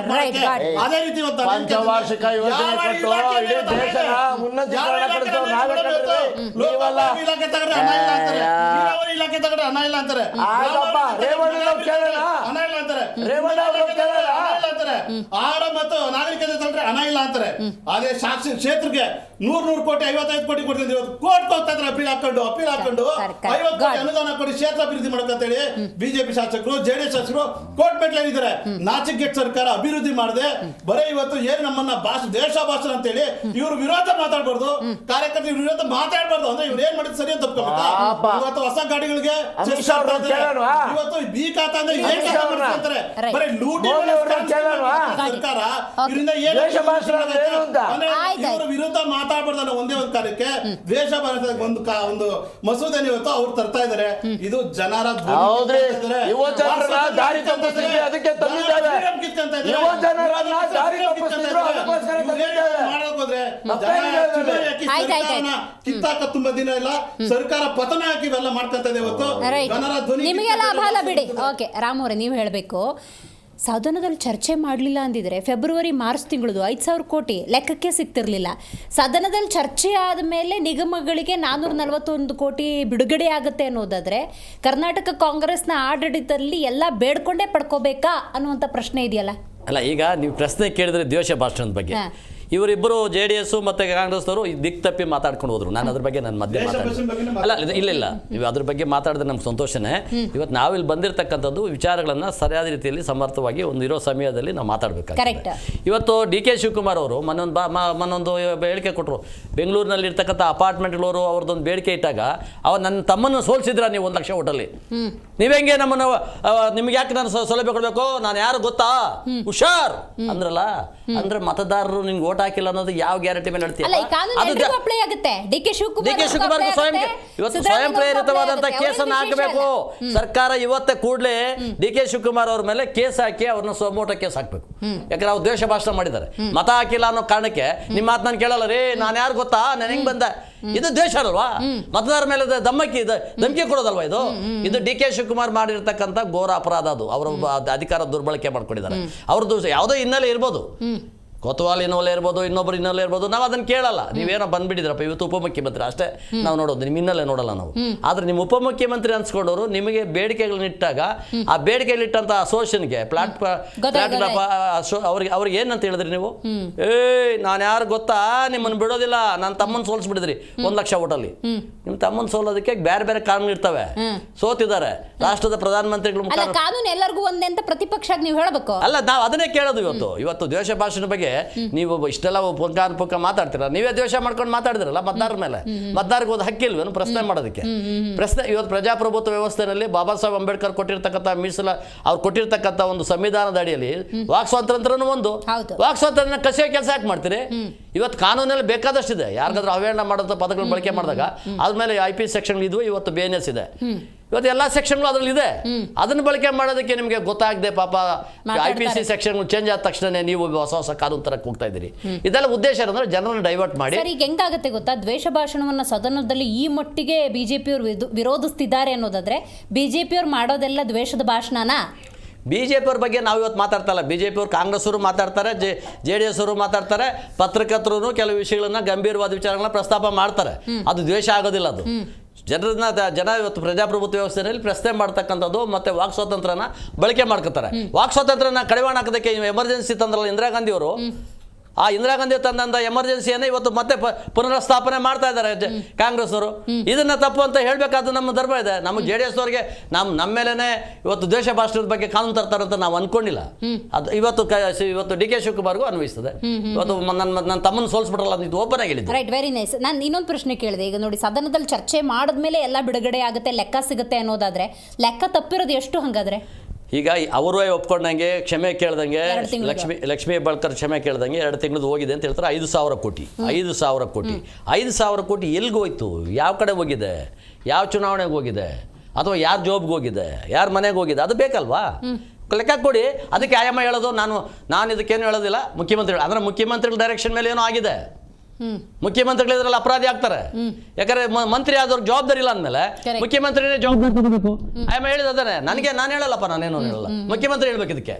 [SPEAKER 9] ಅದೇ ರೀತಿ ಇವತ್ತು
[SPEAKER 8] ಪಂಚವಾರ್ಷಿಕ ಯೋಜನೆ ಕೊಟ್ಟು ಇಡೀ ದೇಶನ ಉನ್ನತೀಕರಣ ಪಡಿಸೋರು ನಾವೇ ಕಂಡ್ರಿ.
[SPEAKER 9] ಇಲಾಖೆ ತಗಡ್ರೆ ಹಣ ಇಲ್ಲ ಅಂತಾರೆ, ನೀರಾವರಿ ಇಲಾಖೆ ತಗಡ್ರೆ ಹಣ ಇಲ್ಲ ಅಂತಾರೆ,
[SPEAKER 8] ರೇವಣ್ಣ ಕೇಳೋಣ,
[SPEAKER 9] ಹಣ ಇಲ್ಲ ಅಂತಾರೆ,
[SPEAKER 8] ರೇವಣ್ಣ ಕೇಳೋಣ.
[SPEAKER 9] ಆಹಾರ ಮತ್ತು ನಾಗರಿಕತೆ ತಂದ್ರೆ ಹಣ ಇಲ್ಲ ಅಂತಾರೆ. ಅದೇ ಶಾಸಕ ಕ್ಷೇತ್ರಕ್ಕೆ 100 ಕೋಟಿ 55 ಕೋಟಿ ಕೊಡ್ತಿದ್ರು, ಇವತ್ತು ಕೋರ್ಟ್ ಹೋಗ್ತಾ ಇದ್ರೆ ಅಪೀಲ್ ಹಾಕೊಂಡು 50 ಕೋಟಿ ಅನುದಾನ ಕೊಡಿ ಕ್ಷೇತ್ರ ಅಭಿವೃದ್ಧಿ ಮಾಡಕಂತೇಳಿ ಬಿಜೆಪಿ ಶಾಸಕರು ಜೆಡಿಎಸ್ ಶಾಸಕರು ಕೋರ್ಟ್ ಮೆಟ್ಲಿದ್ದಾರೆ. ನಾಚಿಕೆಟ್ ಸರ್ಕಾರ ಅಭಿವೃದ್ಧಿ ಮಾಡದೆ ಬರೀ ಇವತ್ತು ಏನ್ ನಮ್ಮನ್ನ ದೇಶ ಭಾಷಣ ಅಂತೇಳಿ ಇವ್ರ ವಿರೋಧ ಮಾತಾಡ್ಬಾರ್ದು, ಕಾರ್ಯಕರ್ತರ ವಿರೋಧ ಮಾತಾಡ್ಬಾರ್ದು ಅಂದ್ರೆ ಇವ್ರು ಏನ್ ಮಾಡಿದ್ ಸರಿ ಅಂತ ತಪ್ಕೋಬೇಕಾ? ಇವತ್ತು ಹೊಸ ಗಾಡಿಗಳಿಗೆ ಇವತ್ತು ಬಿ ಖಾತಾ ಅಂದ್ರೆ ಏನ್ ಮಾಡ್ತಾರೆ, ಬರೀ ಲೂಟಿ ಸರ್ಕಾರ ಇದರಿಂದ ಇವ್ರ ವಿರುದ್ಧ ಮಾತಾಡ್ಬಾರ್ದು ಅನ್ನೋ ಒಂದೇ ಒಂದು ಕಾರ್ಯಕ್ಕೆ ದ್ವೇಷ ಭಾರತದ ಒಂದು ಮಸೂದೆ ಇವತ್ತು ಅವ್ರು ತರ್ತಾ ಇದಾರೆ. ಇದು ಜನರ ಕಿತ್ತಾಕ ತುಂಬಾ ದಿನ ಇಲ್ಲ, ಸರ್ಕಾರ ಪತನ ಹಾಕಿ ಇವೆಲ್ಲ ಮಾಡ್ಕೊಂತ ಇದೆ ಇವತ್ತು. ಜನರ ಧ್ವನಿ
[SPEAKER 2] ನಿಮಗೆ ಲಾಭ ಅಲ್ಲ ಬಿಡಿ. ಓಕೆ ರಾಮ್ ಅವರೇ, ನೀವು ಹೇಳಬೇಕು, ಸದನದಲ್ಲಿ ಚರ್ಚೆ ಮಾಡಲಿಲ್ಲ ಅಂದಿದ್ರೆ ಫೆಬ್ರವರಿ ಮಾರ್ಚ್ ತಿಂಗಳದು 5,000 ಕೋಟಿ ಲೆಕ್ಕಕ್ಕೆ ಸಿಗ್ತಿರ್ಲಿಲ್ಲ. ಸದನದಲ್ಲಿ ಚರ್ಚೆ ಆದಮೇಲೆ ನಿಗಮಗಳಿಗೆ 441 ಕೋಟಿ ಬಿಡುಗಡೆ ಆಗುತ್ತೆ ಅನ್ನೋದಾದರೆ ಕರ್ನಾಟಕ ಕಾಂಗ್ರೆಸ್ನ ಆಡಳಿತದಲ್ಲಿ ಎಲ್ಲ ಬೇಡ್ಕೊಂಡೇ ಪಡ್ಕೋಬೇಕಾ ಅನ್ನುವಂಥ ಪ್ರಶ್ನೆ ಇದೆಯಲ್ಲ.
[SPEAKER 10] ಅಲ್ಲ, ಈಗ ನೀವು ಪ್ರಶ್ನೆ ಕೇಳಿದ್ರೆ ದ್ವೇಷ ಭಾಷಣದ ಬಗ್ಗೆ ಇವರಿಬ್ಬರು JDS ಮತ್ತು ಕಾಂಗ್ರೆಸ್ನವರು ದಿಕ್ ತಪ್ಪಿ ಮಾತಾಡ್ಕೊಂಡು ಹೋದ್ರು. ನಾನು ಅದ್ರ ಬಗ್ಗೆ ನಾನು ಮಧ್ಯೆ ಅಲ್ಲ ಇಲ್ಲ ನೀವು ಅದ್ರ ಬಗ್ಗೆ ಮಾತಾಡಿದ್ರೆ ನಮ್ಗೆ ಸಂತೋಷನೇ. ಇವತ್ತು ನಾವಿಲ್ಲಿ ಬಂದಿರತಕ್ಕಂಥದ್ದು ವಿಚಾರಗಳನ್ನು ಸರಿಯಾದ ರೀತಿಯಲ್ಲಿ ಸಮರ್ಥವಾಗಿ ಒಂದು ಇರೋ ಸಮಯದಲ್ಲಿ ನಾವು ಮಾತಾಡಬೇಕಾಗುತ್ತೆ. ಇವತ್ತು DK ಶಿವಕುಮಾರ್ ಅವರು ಮೊನ್ನೊಂದು ಹೇಳಿಕೆ ಕೊಟ್ಟರು. ಬೆಂಗಳೂರಿನಲ್ಲಿ ಇರ್ತಕ್ಕಂಥ ಅಪಾರ್ಟ್ಮೆಂಟ್ಗಳವರು ಅವ್ರದ್ದೊಂದು ಬೇಡಿಕೆ ಇಟ್ಟಾಗ ನನ್ನ ತಮ್ಮನ್ನು ಸೋಲಿಸಿದ್ರ ನೀವು 1 ಲಕ್ಷ ಓಟಲ್ಲಿ, ನೀವೆಂಗೆ ನಮ್ಮನ್ನು ನಿಮ್ಗೆ ಯಾಕೆ ನಾನು ಸೌಲಭ್ಯ ಕೊಡಬೇಕು, ನಾನು ಯಾರು ಗೊತ್ತಾ ಹುಷಾರ್ ಅಂದ್ರಲ್ಲ. ಅಂದ್ರೆ ಮತದಾರರು ನಿನ್ಗೆ ಓಟ್ ಹಾಕಿಲ್ಲ ಅನ್ನೋದು ಯಾವ ಗ್ಯಾರಂಟಿ ಮೇಲೆ ಹೇಳ್ತೀವಿ?
[SPEAKER 2] DK
[SPEAKER 10] ಶಿವಕುಮಾರ್ ಇವತ್ತು ಸ್ವಯಂ ಪ್ರೇರಿತವಾದಂತಹ ಕೇಸನ್ನು ಹಾಕಬೇಕು ಸರ್ಕಾರ. ಇವತ್ತೇ ಕೂಡಲೇ DK ಶಿವಕುಮಾರ್ ಅವ್ರ ಮೇಲೆ ಕೇಸ್ ಹಾಕಿ ಅವ್ರನ್ನ ಸೋಮೋಟ ಕೇಸ್ ಹಾಕ್ಬೇಕು. ಯಾಕಂದ್ರೆ ಅವ್ರು ದ್ವೇಷ ಭಾಷಣ ಮಾಡಿದ್ದಾರೆ, ಮತ ಹಾಕಿಲ್ಲ ಅನ್ನೋ ಕಾರಣಕ್ಕೆ. ನಿಮ್ಮ ಮಾತು ನಾನು ಕೇಳಲ್ಲ ರೀ, ನಾನು ಯಾರು ಗೊತ್ತಾ, ನಾನು ಹೆಂಗ್ ಬಂದೆ, ಇದು ದ್ವೇಷ ಅಲ್ವಾ? ಮತದಾರ ಮೇಲೆ ಧಮಕಿ ಕೊಡೋದಲ್ವಾ ಇದು? ಇದು DK ಶಿವಕುಮಾರ್ ಮಾಡಿರ್ತಕ್ಕಂಥ ಘೋರ ಅಪರಾಧ. ಅದು ಅವರ ಅಧಿಕಾರ ದುರ್ಬಳಕೆ ಮಾಡ್ಕೊಂಡಿದ್ದಾರೆ. ಅವ್ರದ್ದು ಯಾವುದೋ ಹಿನ್ನೆಲೆ ಇರ್ಬೋದು, ಕೊತ್ವಾಲ್ ಹಿನ್ನೆಲೆ ಇರ್ಬೋದು, ಇನ್ನೊಬ್ಬರು ಹಿನ್ನೆಲೆ ಇರ್ಬೋದು, ನಾವು ಅದನ್ನು ಕೇಳಲ್ಲ. ನೀವೇನೋ ಬಂದ್ಬಿಟ್ಟಿದ್ರಪ್ಪ ಇವತ್ತು ಉಪಮುಖ್ಯಮಂತ್ರಿ ಅಷ್ಟೇ ನಾವು ನೋಡೋದು, ನಿಮ್ಮ ಹಿನ್ನೆಲೆ ನೋಡಲ್ಲ ನಾವು. ಆದರೆ ನಿಮ್ಮ ಉಪಮುಖ್ಯಮಂತ್ರಿ ಅನ್ಸ್ಕೊಂಡವರು ನಿಮಗೆ ಬೇಡಿಕೆಗಳನ್ನಿಟ್ಟಾಗ ಆ ಬೇಡಿಕೆಗಳಿಟ್ಟಂಥ ಅಸೋಸಿಯೇಷನ್ಗೆ ಅವ್ರಿಗೆ ಏನಂತ ಹೇಳಿದ್ರಿ ನೀವು? ನಾನು ಯಾರು ಗೊತ್ತಾ, ನಿಮ್ಮನ್ನು ಬಿಡೋದಿಲ್ಲ, ನನ್ನ ತಮ್ಮನ ಸೋಲಿಸ್ಬಿಡಿದ್ರಿ 1 ಲಕ್ಷ ಓಟಲ್ಲಿ. ನಿಮ್ಮ ತಮ್ಮನ ಸೋಲೋದಕ್ಕೆ ಬೇರೆ ಬೇರೆ ಕಾರಣ ಇರ್ತವೆ. ಸೋತಿದ್ದಾರೆ ರಾಷ್ಟ್ರದ ಪ್ರಧಾನಮಂತ್ರಿಗಳು
[SPEAKER 2] ಕಾನೂನು ಎಲ್ಲರಿಗೂ ಒಂದೇ ಅಂತ ಪ್ರತಿಪಕ್ಷ ನೀವು ಹೇಳಬೇಕು.
[SPEAKER 10] ಅಲ್ಲ, ನಾವು ಅದನ್ನೇ ಕೇಳೋದು. ಇವತ್ತು ದ್ವೇಷ ಭಾಷಣ ಬಗ್ಗೆ ನೀವು ಇಷ್ಟೆಲ್ಲ ಪುಕ್ಕ ಮಾತಾಡ್ತೀರ, ನೀವೇ ದ್ವೇಷ ಮಾಡ್ಕೊಂಡು ಮಾತಾಡಿದ್ರಲ್ಲ ಮತದಾರರ ಮೇಲೆ. ಮತದಾರರಿಗೆ ಒಂದು ಹಕ್ಕಿಲ್ವೇನು ಪ್ರಶ್ನೆ ಮಾಡೋದಕ್ಕೆ? ಪ್ರಶ್ನೆ ಇವತ್ತು ಪ್ರಜಾಪ್ರಭುತ್ವ ವ್ಯವಸ್ಥೆಯಲ್ಲಿ ಬಾಬಾ ಸಾಹೇಬ್ ಅಂಬೇಡ್ಕರ್ ಕೊಟ್ಟಿರ್ತಕ್ಕಂಥ ಅವ್ರು ಕೊಟ್ಟಿರ್ತಕ್ಕಂಥ ಒಂದು ಸಂವಿಧಾನದ ಅಡಿಯಲ್ಲಿ ವಾಕ್ ಸ್ವಾತಂತ್ರ್ಯನೂ ಒಂದು. ವಾಕ್ ಸ್ವಾತಂತ್ರ್ಯನ ಕಸಿಯೋ ಕೆಲಸ ಯಾಕೆ ಮಾಡ್ತೀರಿ? ಇವತ್ತು ಕಾನೂನಲ್ಲಿ ಬೇಕಾದಷ್ಟಿದೆ. ಯಾರಿಗಾದ್ರೂ ಅವೇಳನ ಮಾಡೋಂಥ ಪದಗಳನ್ನ ಬಳಕೆ ಮಾಡಿದಾಗ ಆದ್ಮೇಲೆ IP ಸೆಕ್ಷನ್ ಇದ್ವು, ಇವತ್ತು BNS ಇದೆ, ಇವತ್ತು ಎಲ್ಲ ಸೆಕ್ಷನ್ಗಳು ಅದ್ರಲ್ಲಿ ಇದೆ. ಅದನ್ನು ಬಳಕೆ ಮಾಡೋದಕ್ಕೆ ನಿಮಗೆ ಗೊತ್ತಾಗದೆ ಪಾಪ IPC ಸೆಕ್ಷನ್ ಚೇಂಜ್ ಆದ ತಕ್ಷಣ ನೀವು ಹೊಸ ಕಾನೂನು ತರಕ್ಕೆ ಹೋಗ್ತಾ ಇದ್ದೀರಿ. ಇದೆಲ್ಲ ಉದ್ದೇಶ ಅಂದ್ರೆ ಜನರನ್ನು ಡೈವರ್ಟ್ ಮಾಡಿ.
[SPEAKER 2] ಈಗ ಹೆಂಗಾಗುತ್ತೆ ಗೊತ್ತಾ, ದ್ವೇಷ ಭಾಷಣವನ್ನು ಸದನದಲ್ಲಿ ಈ ಮಟ್ಟಿಗೆ ಬಿಜೆಪಿಯವರು ವಿರೋಧಿಸ್ತಿದ್ದಾರೆ ಅನ್ನೋದಾದ್ರೆ ಬಿಜೆಪಿಯವ್ರು ಮಾಡೋದೆಲ್ಲ ದ್ವೇಷದ ಭಾಷಣನಾ?
[SPEAKER 10] ಬಿಜೆಪಿಯವ್ರ ಬಗ್ಗೆ ನಾವು ಇವತ್ತು ಮಾತಾಡ್ತಾ ಇಲ್ಲ. ಬಿಜೆಪಿಯವರು ಕಾಂಗ್ರೆಸ್ಸವರು ಮಾತಾಡ್ತಾರೆ, JDS ಅವರು ಮಾತಾಡ್ತಾರೆ, ಪತ್ರಕರ್ತರು ಕೆಲವು ವಿಷಯಗಳನ್ನ ಗಂಭೀರವಾದ ವಿಚಾರಗಳನ್ನ ಪ್ರಸ್ತಾಪ ಮಾಡ್ತಾರೆ. ಅದು ದ್ವೇಷ ಆಗೋದಿಲ್ಲ. ಅದು ಜನ ಇವತ್ತು ಪ್ರಜಾಪ್ರಭುತ್ವ ವ್ಯವಸ್ಥೆಯಲ್ಲಿ ಪ್ರಶ್ನೆ ಮಾಡ್ತಕ್ಕಂಥದ್ದು ಮತ್ತು ವಾಕ್ ಸ್ವಾತಂತ್ರ್ಯನ ಬಳಕೆ ಮಾಡ್ಕೊತಾರೆ. ವಾಕ್ ಸ್ವಾತಂತ್ರ್ಯನ ಕಡಿವಾಣ ಹಾಕೋದಕ್ಕೆ ಎಮರ್ಜೆನ್ಸಿ ತಂದ್ರಲ್ಲ ಇಂದಿರಾ ಗಾಂಧಿ ಅವರು, ಆ ಇಂದಿರಾ ಗಾಂಧಿ ತಂದಂಥ ಎಮರ್ಜೆನ್ಸಿಯನ್ನು ಇವತ್ತು ಮತ್ತೆ ಪುನರ್ಸ್ಥಾಪನೆ ಮಾಡ್ತಾ ಇದ್ದಾರೆ ಕಾಂಗ್ರೆಸ್ನವರು. ಇದನ್ನ ತಪ್ಪು ಅಂತ ಹೇಳಬೇಕಾದ ನಮ್ಮ ಧರ್ಮ ಇದೆ. ನಮ್ಮ JDS ಅವರಿಗೆ ನಮ್ಮ ಮೇಲೇನೆ ಇವತ್ತು ದ್ವೇಷ ಭಾಷಣದ ಬಗ್ಗೆ ಕಾನೂನು ತರ್ತಾರಂತ ನಾವು ಅನ್ಕೊಂಡಿಲ್ಲ. ಅದು ಇವತ್ತು DK ಶಿವಕುಮಾರ್ಗೂ ಅನ್ವಯಿಸ್ತದೆ. ಇವತ್ತು ನನ್ನ ತಮ್ಮನ್ನು ಸೋಲಿಸ್ಬಿಟ್ರಲ್ಲ ಇದು ಓಪನ್ ಆಗಿ ಹೇಳಿದ್ದು.
[SPEAKER 2] Right, very nice. ನಾನು ಇನ್ನೊಂದು ಪ್ರಶ್ನೆ ಕೇಳಿದೆ. ಈಗ ನೋಡಿ, ಸದನದಲ್ಲಿ ಚರ್ಚೆ ಮಾಡಿದ್ಮೇಲೆ ಎಲ್ಲ ಬಿಡುಗಡೆ ಆಗುತ್ತೆ, ಲೆಕ್ಕ ಸಿಗುತ್ತೆ ಅನ್ನೋದಾದ್ರೆ ಲೆಕ್ಕ ತಪ್ಪಿರೋದು ಎಷ್ಟು ಹಂಗಾದ್ರೆ?
[SPEAKER 10] ಈಗ ಅವರೇ ಒಪ್ಕೊಂಡಂಗೆ ಕ್ಷಮೆ ಕೇಳ್ದಂಗೆ ಲಕ್ಷ್ಮೀ ಹೆಬ್ಬಾಳ್ಕರ್ ಕ್ಷಮೆ ಕೇಳ್ದಂಗೆ 2 ತಿಂಗಳದ್ದು ಹೋಗಿದೆ ಅಂತ ಹೇಳ್ತಾರೆ. 5,000 ಕೋಟಿ 5,000 ಕೋಟಿ ಎಲ್ಲಿಗೆ ಹೋಯ್ತು? ಯಾವ ಕಡೆ ಹೋಗಿದೆ? ಯಾವ ಚುನಾವಣೆಗೆ ಹೋಗಿದೆ? ಅಥವಾ ಯಾರ ಜಾಬ್ಗೆ ಹೋಗಿದೆ? ಯಾರ ಮನೆಗೆ ಹೋಗಿದೆ? ಅದು ಬೇಕಲ್ವಾ? ಲೆಕ್ಕ ಕೊಡಿ. ಅದಕ್ಕೆ ಆಯಾಮ ಹೇಳೋದು ನಾನು ಇದಕ್ಕೇನು ಹೇಳೋದಿಲ್ಲ. ಮುಖ್ಯಮಂತ್ರಿಗಳು ಅಂದರೆ ಮುಖ್ಯಮಂತ್ರಿಗಳ ಡೈರೆಕ್ಷನ್ ಮೇಲೆ ಏನೋ ಆಗಿದೆ, ಮುಖ್ಯಮಂತ್ರಿಗಳು ಇದರಲ್ಲಿ ಅಪರಾಧಿ ಆಗ್ತಾರೆ. ಯಾಕಂದ್ರೆ ಮಂತ್ರಿ ಆದವ್ರಿಗೆ ಜವಾಬ್ದಾರಿ ಇಲ್ಲ ಅಂದಮೇಲೆ ಮುಖ್ಯಮಂತ್ರಿನೇ ಜವಾಬ್ದಾರಿ ತಗೋಬೇಕು. ಆಮೇಲೆ ಹೇಳಿದಾನೆ, ನಾನು ಹೇಳಲ್ಲಪ್ಪ, ನಾನೇನೋ ಹೇಳಲ್ಲ, ಮುಖ್ಯಮಂತ್ರಿ ಹೇಳ್ಬೇಕು ಇದಕ್ಕೆ.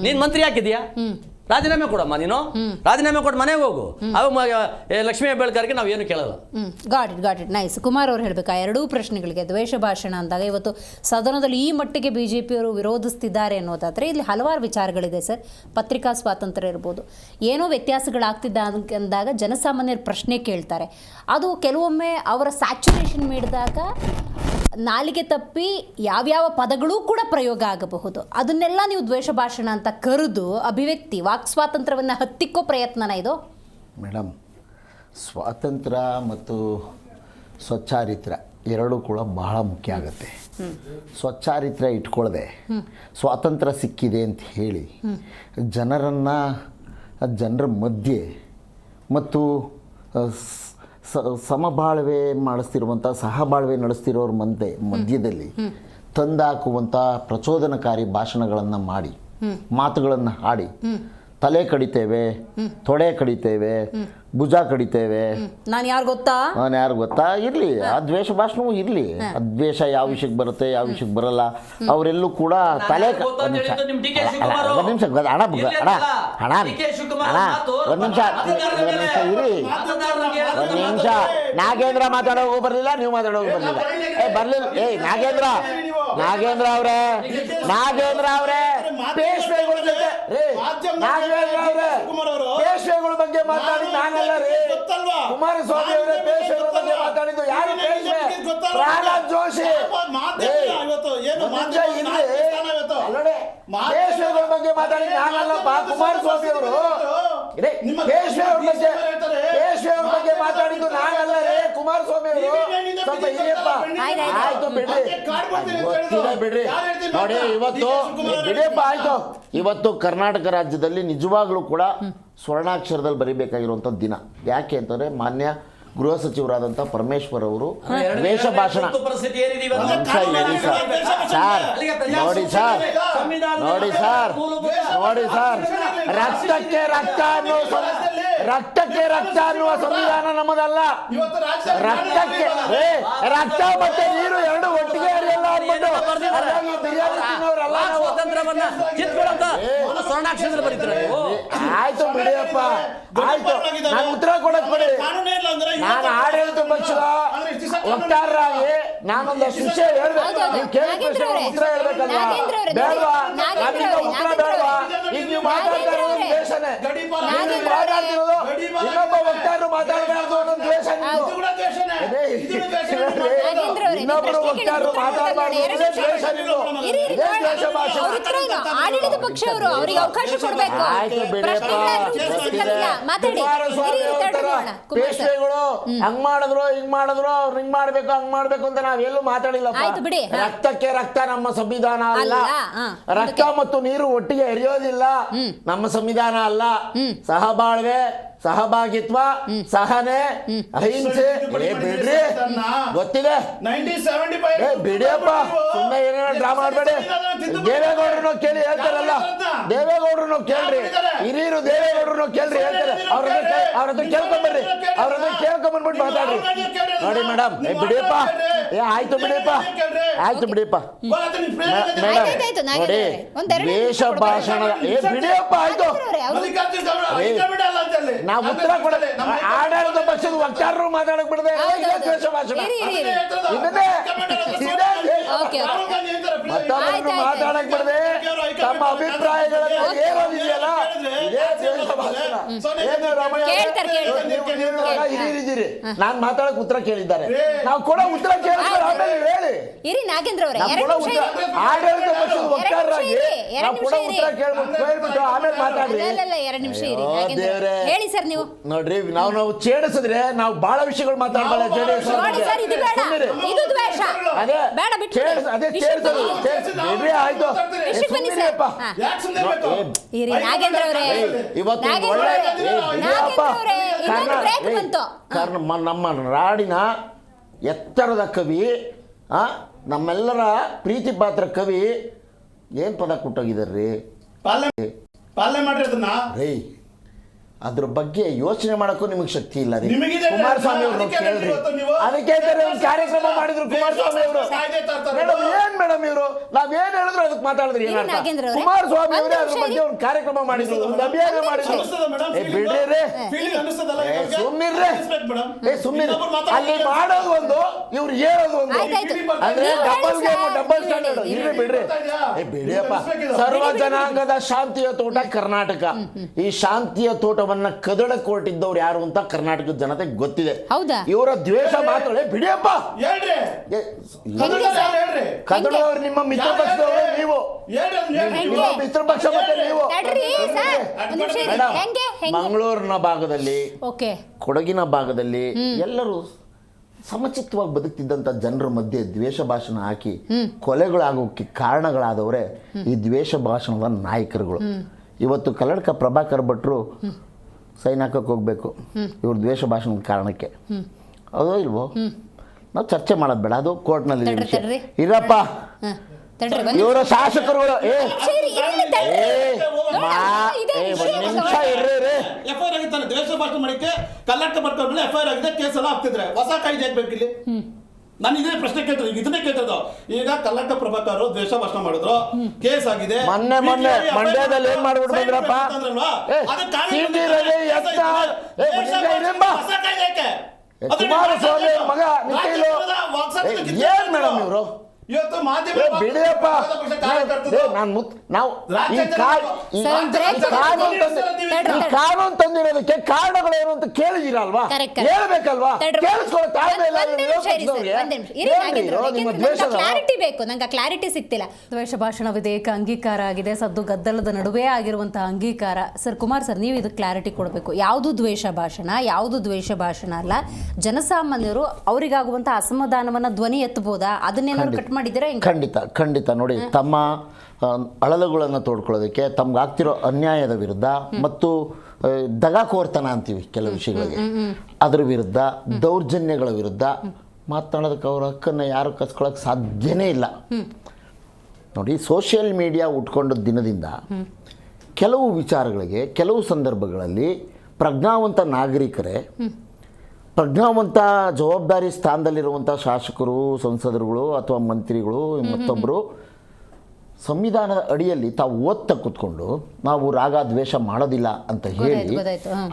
[SPEAKER 10] ನೀನ್ ಮಂತ್ರಿ ಹಾಕಿದ್ಯಾ? ರಾಜೀನಾಮೆ ಕೊಡಮ್ಮ ನೀನು, ರಾಜೀನಾಮೆ ಕೊಟ್ಟು ಮನೆಗೆ ಹೋಗು. ಲಕ್ಷ್ಮೀ ಹೆಬ್ಬಾಳ್ಕರ್ಗೆ ನಾವು ಏನು ಕೇಳಲ್ಲ.
[SPEAKER 2] Got it nice. ಕುಮಾರ್ ಅವ್ರು ಹೇಳ್ಬೇಕಾ ಎರಡೂ ಪ್ರಶ್ನೆಗಳಿಗೆ ದ್ವೇಷ ಭಾಷಣ ಅಂದಾಗ ಇವತ್ತು ಸದನದಲ್ಲಿ ಈ ಮಟ್ಟಿಗೆ ಬಿಜೆಪಿಯವರು ವಿರೋಧಿಸ್ತಿದ್ದಾರೆ ಅನ್ನೋದಾದ್ರೆ ಇಲ್ಲಿ ಹಲವಾರು ವಿಚಾರಗಳಿದೆ ಸರ್. ಪತ್ರಿಕಾ ಸ್ವಾತಂತ್ರ್ಯ ಇರ್ಬೋದು, ಏನೋ ವ್ಯತ್ಯಾಸಗಳಾಗ್ತಿದ್ದ ಅಂದಾಗ ಜನಸಾಮಾನ್ಯರ ಪ್ರಶ್ನೆ ಕೇಳ್ತಾರೆ. ಅದು ಕೆಲವೊಮ್ಮೆ ಅವರ ಸ್ಯಾಚುರೇಷನ್ ಮಾಡಿದಾಗ ನಾಲಿಗೆ ತಪ್ಪಿ ಯಾವ್ಯಾವ ಪದಗಳೂ ಕೂಡ ಪ್ರಯೋಗ ಆಗಬಹುದು. ಅದನ್ನೆಲ್ಲ ನೀವು ದ್ವೇಷ ಭಾಷಣ ಅಂತ ಕರೆದು ಅಭಿವ್ಯಕ್ತಿ ವಾಕ್ ಸ್ವಾತಂತ್ರ್ಯವನ್ನು ಹತ್ತಿಕ್ಕೋ ಪ್ರಯತ್ನನ ಇದು?
[SPEAKER 11] ಮೇಡಮ್, ಸ್ವಾತಂತ್ರ್ಯ ಮತ್ತು ಸ್ವಚ್ಚಾರಿತ್ರ್ಯ ಎರಡೂ ಕೂಡ ಬಹಳ ಮುಖ್ಯ ಆಗುತ್ತೆ. ಸ್ವಚ್ಚಾರಿತ್ರ್ಯ ಇಟ್ಕೊಳ್ಳದೆ ಸ್ವಾತಂತ್ರ್ಯ ಸಿಕ್ಕಿದೆ ಅಂತ ಹೇಳಿ ಜನರ ಮಧ್ಯೆ ಮತ್ತು ಸಮಬಾಳ್ವೆ ಮಾಡಿಸ್ತಿರುವಂಥ ಸಹಬಾಳ್ವೆ ನಡೆಸ್ತಿರೋರ ಮಧ್ಯದಲ್ಲಿ ತಂದಾಕುವಂಥ ಪ್ರಚೋದನಕಾರಿ ಭಾಷಣಗಳನ್ನು ಮಾಡಿ, ಮಾತುಗಳನ್ನು ಆಡಿ ತಲೆ ಕಡಿತೇವೆ, ತೊಡೆ ಕಡಿತೇವೆ, ಭುಜ ಕಡಿತೇವೆ,
[SPEAKER 2] ನಾನು ಯಾರು ಗೊತ್ತಾ
[SPEAKER 11] ಇರಲಿ. ಆ ದ್ವೇಷ ಭಾಷಣವೂ ಇರಲಿ. ಆ ದ್ವೇಷ ಯಾವ ವಿಷಯಕ್ಕೆ ಬರುತ್ತೆ, ಯಾವ ವಿಷಯಕ್ಕೆ ಬರಲ್ಲ, ಅವರೆಲ್ಲೂ ಕೂಡ ತಲೆ ಒಂದು ನಿಮಿಷ ನಾಗೇಂದ್ರ ಮಾತಾಡೋಗೂ ಬರಲಿಲ್ಲ, ನೀವು ಮಾತಾಡೋಗೂ ಬರಲಿಲ್ಲ. ನಾಗೇಂದ್ರ ಅವರೇ ಪೇಶ್ವೆಗಳ ಜೊತೆ ಪೇಶ್ವೆಗಳ ಬಗ್ಗೆ ಮಾತಾಡಿ ನಾನಲ್ಲ ರೀ. ಕುಮಾರಸ್ವಾಮಿ ಅವರೇ ಪೇಶ್ವೆಗಳ ಬಗ್ಗೆ ಮಾತಾಡಿದ್ದು ಯಾರು? ಪ್ರಹ್ಲಾದ್ ಜೋಶಿ ಪೇಶ್ವೆಗಳ ಬಗ್ಗೆ ಮಾತಾಡಿ ನಾನಲ್ಲಪ್ಪ. ಕುಮಾರಸ್ವಾಮಿ ಅವರು ಪೇಶ್ವೆಗಳ ಬಗ್ಗೆ ಮಾತಾಡಿದ್ದು ನಾನಲ್ಲ ರೀ. ಕುಮಾರಸ್ವಾಮಿ ಅವರು ಸ್ವಲ್ಪ ಇದೆಯಪ್ಪ. ಆಯ್ತು ಬಿಡ್ರಿ ನೋಡಿ, ಇವತ್ತು ಕರ್ನಾಟಕ ರಾಜ್ಯದಲ್ಲಿ ನಿಜವಾಗ್ಲೂ ಕೂಡ ಸ್ವರ್ಣಾಕ್ಷರದಲ್ಲಿ ಬರೀಬೇಕಾಗಿರುವಂಥ ದಿನ. ಯಾಕೆ ಅಂತಂದ್ರೆ ಮಾನ್ಯ ಗೃಹ ಸಚಿವರಾದಂಥ ಪರಮೇಶ್ವರ್ ಅವರು ದ್ವೇಷ ಭಾಷಣ ನೋಡಿ ಸರ್ ರಕ್ತಕ್ಕೆ ರಕ್ತ ಅನ್ನುವ ಸಂವಿಧಾನ ನಮ್ಮದಲ್ಲ. ರಕ್ತಕ್ಕೆ ರಕ್ತ ಮತ್ತೆ ನೀರು ಎರಡು ಒಟ್ಟಿಗೆ ಹರಿಯಲ್ಲ ಅಂದ್ಬಿಟ್ಟು ಆಯ್ತು ಬಿಡಿಯಪ್ಪ, ಆಯ್ತು. ನಾನು ಉತ್ತರ ಕೊಡಕ್ ಕೊಡಿ. ನಾನು ಆಡಳಿತ ಪಕ್ಷದ ವಕ್ತಾರರಾಗಿ ನಾನೊಂದಷ್ಟು ವಿಷಯ ಹೇಳ್ಬೇಕು. ನೀವು ಕೇಳಿದ ಪ್ರಶ್ನೆಗೆ ಉತ್ತರ ಹೇಳ್ಬೇಕಲ್ವಾ? ಬೇಡವಾ? ನಾನೀಗ ಉತ್ತರ ಬೇಡವಾ? ಈಗ ನೀವು ಮಾತಾಡ್ತಾ ಇರೋದು ದ್ವೇಷನೇ. ಮಾತಾಡ್ತಿರೋದು ಇನ್ನೊಬ್ಬ ವಕ್ತಾರರು ಮಾತಾಡಬಾರ್ದು ಅನ್ನೋದು ದ್ವೇಷ. ಇನ್ನೊಬ್ಬರು ವಕ್ತಾರರು ಮಾತಾಡಬಾರ್ದು ಅನ್ನೋದೇ ದ್ವೇಷ. ದ್ವೇಷ ಭಾಷೆ.
[SPEAKER 2] ಆಡಳಿತ ಪಕ್ಷವರು ಅವರಿಗೆ ಅವಕಾಶ ಕೊಡಬೇಕು.
[SPEAKER 11] ಆಯ್ತು ಬಿಡಿಯಪ್ಪ, ಪೇಶ್ವೆಗಳು ಹಂಗ್ ಮಾಡಿದ್ರು ಹಿಂಗ್ ಮಾಡಿದ್ರು, ಅವ್ರು ಹಿಂಗ್ ಮಾಡ್ಬೇಕು ಹಂಗ್ ಮಾಡ್ಬೇಕು ಅಂತ ನಾವೆಲ್ಲೂ ಮಾತಾಡಿಲ್ಲಪ್ಪ. ರಕ್ತಕ್ಕೆ ರಕ್ತ ನಮ್ಮ ಸಂವಿಧಾನ ಅಲ್ಲ. ರಕ್ತ ಮತ್ತು ನೀರು ಒಟ್ಟಿಗೆ ಹರಿಯೋದಿಲ್ಲ, ನಮ್ಮ ಸಂವಿಧಾನ ಅಲ್ಲ. ಸಹಬಾಳ್ವೆ, ಸಹಭಾಗಿತ್ವ, ಸಹನೆ, ಅಹಿಂಸೆ. ಬಿಡ್ರಿ, ಗೊತ್ತಿದೆ. ಬಿಡಿಯಪ್ಪ, ಸುಮ್ಮನೆ ಏನೇನೋ ಡ್ರಾ ಮಾಡಬೇಡಿ. ದೇವೇಗೌಡರನ್ನು ಕೇಳಿ ಹೇಳ್ತಾರಲ್ಲ, ದೇವೇಗೌಡರನ್ನು ಕೇಳ್ರಿ, ಹಿರಿಯರು ದೇವೇಗೌಡರನ್ನು ಕೇಳ್ರಿ ಹೇಳ್ತಾರೆ. ಅವ್ರ ಹತ್ರ ಕೇಳ್ಕೊಂಬರ್ರಿ, ಅವ್ರ ಹತ್ರ ಕೇಳ್ಕೊಂಬಂದ್ಬಿಟ್ಟು ಮಾತಾಡ್ರಿ. ನೋಡಿ ಮೇಡಮ್, ಬಿಡಿಯಪ್ಪ, ಆಯ್ತು ಬಿಡಿಯಪ್ಪ, ಆಯ್ತು ಬಿಡಿಯಪ್ಪ ಮೇಡಮ್. ನೋಡಿ ದ್ವೇಷ ಭಾಷಣ ಬಿಡಿಯಪ್ಪ, ಆಯ್ತು. ನಾವು ಉತ್ತರ ಕೊಡ ಆಡಳಿತ ಪಕ್ಷದ ವಕ್ತಾರರು ಮಾತಾಡಕ್ ಬಿಡದೆ ದ್ವೇಷ ಭಾಷಣ ಇದನ್ನೇ ಮತ್ತೊಬ್ಬರನ್ನು ಮಾತಾಡಕ್ ಬಿಡದೆ ತಮ್ಮ ಅಭಿಪ್ರಾಯಗಳನ್ನು ಹೇರೋದಿದೆಯಲ್ಲ, ಇದೇ ದ್ವೇಷ ಭಾಷಣ. ಏನು ರಮಣ ಹಿರಿಯರಿದ್ದೀರಿ, ನಾನ್ ಮಾತಾಡಕ್ ಉತ್ತರ ಕೇಳಿದ್ದಾರೆ, ನಾವು ಕೊಡೋ ಉತ್ತರ ಕೇಳಿದ್ರೆ ಆಮೇಲೆ ಹೇಳಿ. ಆಡಳಿತ ಪಕ್ಷದ ವಕ್ತಾರರಾಗಿ ನಾವು ಕೊಡೋ ಉತ್ತರ ಕೇಳ್ಬಿಟ್ಟು ಆಮೇಲೆ ಮಾತಾಡ್ರಿ. ನೋಡ್ರಿ, ನಾವು ಛೇಡಿಸಿದ್ರೆ ನಾವು ಬಹಳ ವಿಷಯಗಳು ಮಾತಾಡಬಲ್ಲ. ಜೆಡಿಎಸ್ ಆಯ್ತು. ಇವತ್ತು ನಮ್ಮ ನಾಡಿನ ಎತ್ತರದ ಕವಿ, ನಮ್ಮೆಲ್ಲರ ಪ್ರೀತಿ ಪಾತ್ರ ಕವಿ ಏನ್ ಪದ ಕೊಟ್ಟೋಗಿದಾರ್ರಿ. ಅದ್ರ ಬಗ್ಗೆ ಯೋಚನೆ ಮಾಡಕ್ಕೂ ನಿಮಗೆ ಶಕ್ತಿ ಇಲ್ಲ ರೀ.
[SPEAKER 8] ನಿಮಗಿದೆ
[SPEAKER 11] ಕುಮಾರಸ್ವಾಮಿ ಅವರು
[SPEAKER 8] ಅದಕ್ಕೆ
[SPEAKER 11] ಕೇಳ್ರಿ,
[SPEAKER 8] ಇವತ್ತು ನೀವು
[SPEAKER 11] ಅದಕ್ಕೆ ಒಂದು ಕಾರ್ಯಕ್ರಮ ಮಾಡಿದ್ರು ಕುಮಾರಸ್ವಾಮಿ ಅವರು. ಮೇಡಮ್ ಏನ್ ಮೇಡಮ್ ಇವರು ನಾವೇನ್ ಹೇಳಿದ್ರು ಅದಕ್ಕೆ ಮಾತಾಡಿದ್ರಿ
[SPEAKER 2] ಇರಿ ನಾಗೇಂದ್ರ ಅವರೇ.
[SPEAKER 11] ಕುಮಾರಸ್ವಾಮಿ ಅವರೇ
[SPEAKER 2] ಒಂದು
[SPEAKER 11] ಅದ್ರ
[SPEAKER 2] ನಿಮಿಷ
[SPEAKER 11] ಬಗ್ಗೆ ಒಂದು ಕಾರ್ಯಕ್ರಮ ಮಾಡಿದ್ರು, ಒಂದು ಅಭಿಯಾನ ಮಾಡಿದ್ರು. ಬಿಡ್ರಿ ಸುಮ್ಮಿರ್ರಿ ಸುಮ್ಮಿರ್ರಿ. ಅಲ್ಲಿ ಮಾಡೋದು ಒಂದು ಇವ್ರು ಹೇಳೋದು ಒಂದು
[SPEAKER 2] ಆಯ್ತಾಯ್ತು.
[SPEAKER 11] ಅಂದ್ರೆ
[SPEAKER 2] ನೀವು
[SPEAKER 11] ಡಬಲ್
[SPEAKER 2] ಹೇಳಿ
[SPEAKER 11] ಗೇಮ್
[SPEAKER 2] ಸರ್,
[SPEAKER 11] ಡಬಲ್
[SPEAKER 2] ನೀವು
[SPEAKER 11] ಸ್ಟ್ಯಾಂಡರ್ಡ್.
[SPEAKER 2] ಹೇಳಿ.
[SPEAKER 11] ಇರ್ರಿ ಬಿಡ್ರಿ ಬಿಡಿಯಪ್ಪ. ಸರ್ವ ಜನಾಂಗದ ಶಾಂತಿಯ ತೋಟ ಕರ್ನಾಟಕ. ಈ ಶಾಂತಿಯ ತೋಟವನ್ನ ಕದಡಕ್ಕೆ ಹೊರಟಿದ್ದವ್ರು ಯಾರು ಅಂತ ಕರ್ನಾಟಕದ ಜನತೆಗೆ ಗೊತ್ತಿದೆ.
[SPEAKER 2] ಹೌದಾ?
[SPEAKER 11] ಇವರ ದ್ವೇಷ ಮಾತುಗಳೇ ಬಿಡಿಯಪ್ಪ.
[SPEAKER 8] ಹೇಳ್ರಿ ಹೇಳ್ರಿ
[SPEAKER 11] ಕದಡದವ್ರು ನಿಮ್ಮ ಮಿತ್ರ ಪಕ್ಷದವರು ನೀವು, ನಿಮ್ಮ ಮಿತ್ರ ಪಕ್ಷ ಮತ್ತೆ ನೀವು.
[SPEAKER 2] ತಡ್ರಿ ಸರ್, ಒಂದು ನಿಮಿಷ ಇರಿ.
[SPEAKER 11] ಮೇಡಮ್,
[SPEAKER 2] ಹೆಂಗೆ
[SPEAKER 11] ಮಂಗಳೂರಿನ ಭಾಗದಲ್ಲಿ,
[SPEAKER 2] ಓಕೆ,
[SPEAKER 11] ಕೊಡಗಿನ ಭಾಗದಲ್ಲಿ ಎಲ್ಲರೂ ಸಮಚಿತ್ತವಾಗಿ ಬದುಕ್ತಿದ್ದಂಥ ಜನರ ಮಧ್ಯೆ ದ್ವೇಷ ಭಾಷಣ ಹಾಕಿ ಕೊಲೆಗಳಾಗೋಕ್ಕೆ ಕಾರಣಗಳಾದವರೇ ಈ ದ್ವೇಷ ಭಾಷಣದ ನಾಯಕರುಗಳು. ಇವತ್ತು ಕಲ್ಲಡ್ಕ ಪ್ರಭಾಕರ್ ಭಟ್ರು ಸೈನ್ ಹಾಕಕ್ಕೆ ಹೋಗ್ಬೇಕು ಇವ್ರ ದ್ವೇಷ ಭಾಷಣದ ಕಾರಣಕ್ಕೆ. ಅದೋ ಇಲ್ವೋ ನಾವು ಚರ್ಚೆ ಮಾಡೋದು ಬೇಡ, ಅದು ಕೋರ್ಟ್ನಲ್ಲಿ ಇರಪ್ಪ. ಇವರ ಶಾಸಕರುಗಳು ನಿಮಿಷ ಇರ್ರಿ.
[SPEAKER 8] ಎಫ್ಐಆರ್ ಆಗಿತ್ತಾನೆ ದ್ವೇಷ ಭಾಷಣ ಮಾಡಿಕ್ಕೆ ಕರ್ನಾಟಕ ಬರ್ಕೊಂಡ್ಮೇಲೆ ಎಫ್ಐಆರ್ ಆಗಿದೆ, ಕೇಸ್ ಎಲ್ಲ ಆಗ್ತಿದ್ರೆ ಹೊಸ ಕಾಯ್ದೆ ಆಗ್ಬೇಕು ಇಲ್ಲಿ. ನಾನು ಇದೇ ಪ್ರಶ್ನೆ ಕೇಳ್ತದೆ, ಇದನ್ನೇ ಕೇಳ್ತದ. ಈಗ ಕರ್ನಾಟಕ ಪ್ರಭಾಕರ್ ದ್ವೇಷ ಭಾಷಣ ಮಾಡಿದ್ರು, ಕೇಸ್ ಆಗಿದೆ.
[SPEAKER 11] ಮೊನ್ನೆ ಮಂಡ್ಯದಲ್ಲಿ ಏನ್ ಮಾಡ್ಬಿಟ್ಟು ಬಂದ್ರಪ್ಪ, ಕುಮಾರಸ್ವಾಮಿ ಮಗ ನಿಖಿಲ್ ಏನ್ ಮೇಡಮ್ ಇವರು
[SPEAKER 8] ಇವತ್ತು
[SPEAKER 11] ಬಿಡಿಯಪ್ಪ. ನಾವು ಈ ಕಾನೂನು ತಂದಿರೋದಕ್ಕೆ ಕಾರಣಗಳೇನು ಅಂತ ಕೇಳಿದಿರಲ್ವಾ, ಹೇಳ್ಬೇಕಲ್ವಾ?
[SPEAKER 2] ಕ್ಲಾರಿಟಿ ಬೇಕು, ನಂಗೆ ಕ್ಲಾರಿಟಿ ಸಿಗ್ತಿಲ್ಲ. ದ್ವೇಷ ಭಾಷಣ ವಿಧೇಯಕ ಅಂಗೀಕಾರ ಆಗಿದೆ, ಸದ್ದು ಗದ್ದಲದ ನಡುವೆ ಆಗಿರುವಂತಹ ಅಂಗೀಕಾರ. ಸರ್ ಕುಮಾರ್ ಸರ್, ನೀವು ಇದಕ್ಕೆ ಕ್ಲಾರಿಟಿ ಕೊಡಬೇಕು. ಯಾವುದು ದ್ವೇಷ ಭಾಷಣ, ಯಾವುದು ದ್ವೇಷ ಭಾಷಣ ಅಲ್ಲ. ಜನಸಾಮಾನ್ಯರು ಅವರಿಗಾಗುವಂತ ಅಸಮಾಧಾನವನ್ನ ಧ್ವನಿ ಎತ್ತಬಹುದಾ? ಅದನ್ನೇನಾದ್ರು ಕಟ್ ಮಾಡಿದ್ದೀರಾ?
[SPEAKER 11] ಖಂಡಿತ ನೋಡಿ, ತಮ್ಮ ಅಳಲುಗಳನ್ನು ತೋಡ್ಕೊಳ್ಳೋದಕ್ಕೆ, ತಮ್ಗಾಗ್ತಿರೋ ಅನ್ಯಾಯದ ವಿರುದ್ಧ ಮತ್ತು ದಗಾಕೋರ್ತನ ಅಂತೀವಿ ಕೆಲವು ವಿಷಯಗಳಿಗೆ, ಅದರ ವಿರುದ್ಧ, ದೌರ್ಜನ್ಯಗಳ ವಿರುದ್ಧ ಮಾತನಾಡೋದಕ್ಕೆ ಅವ್ರ ಹಕ್ಕನ್ನು ಯಾರು ಕಸ್ಕೊಳ್ಳೋಕೆ ಸಾಧ್ಯನೇ ಇಲ್ಲ. ನೋಡಿ, ಸೋಷಿಯಲ್ ಮೀಡಿಯಾ ಉಟ್ಕೊಂಡ ದಿನದಿಂದ ಕೆಲವು ವಿಚಾರಗಳಿಗೆ, ಕೆಲವು ಸಂದರ್ಭಗಳಲ್ಲಿ ಪ್ರಜ್ಞಾವಂತ ನಾಗರಿಕರೇ, ಪ್ರಜ್ಞಾವಂತ ಜವಾಬ್ದಾರಿ ಸ್ಥಾನದಲ್ಲಿರುವಂಥ ಶಾಸಕರು, ಸಂಸದರುಗಳು ಅಥವಾ ಮಂತ್ರಿಗಳು ಮತ್ತೊಬ್ಬರು ಸಂವಿಧಾನದ ಅಡಿಯಲ್ಲಿ ತಾವು ಓದ್ತಾ ಕೂತ್ಕೊಂಡು ನಾವು ರಾಗ ದ್ವೇಷ ಮಾಡೋದಿಲ್ಲ ಅಂತ ಹೇಳಿ,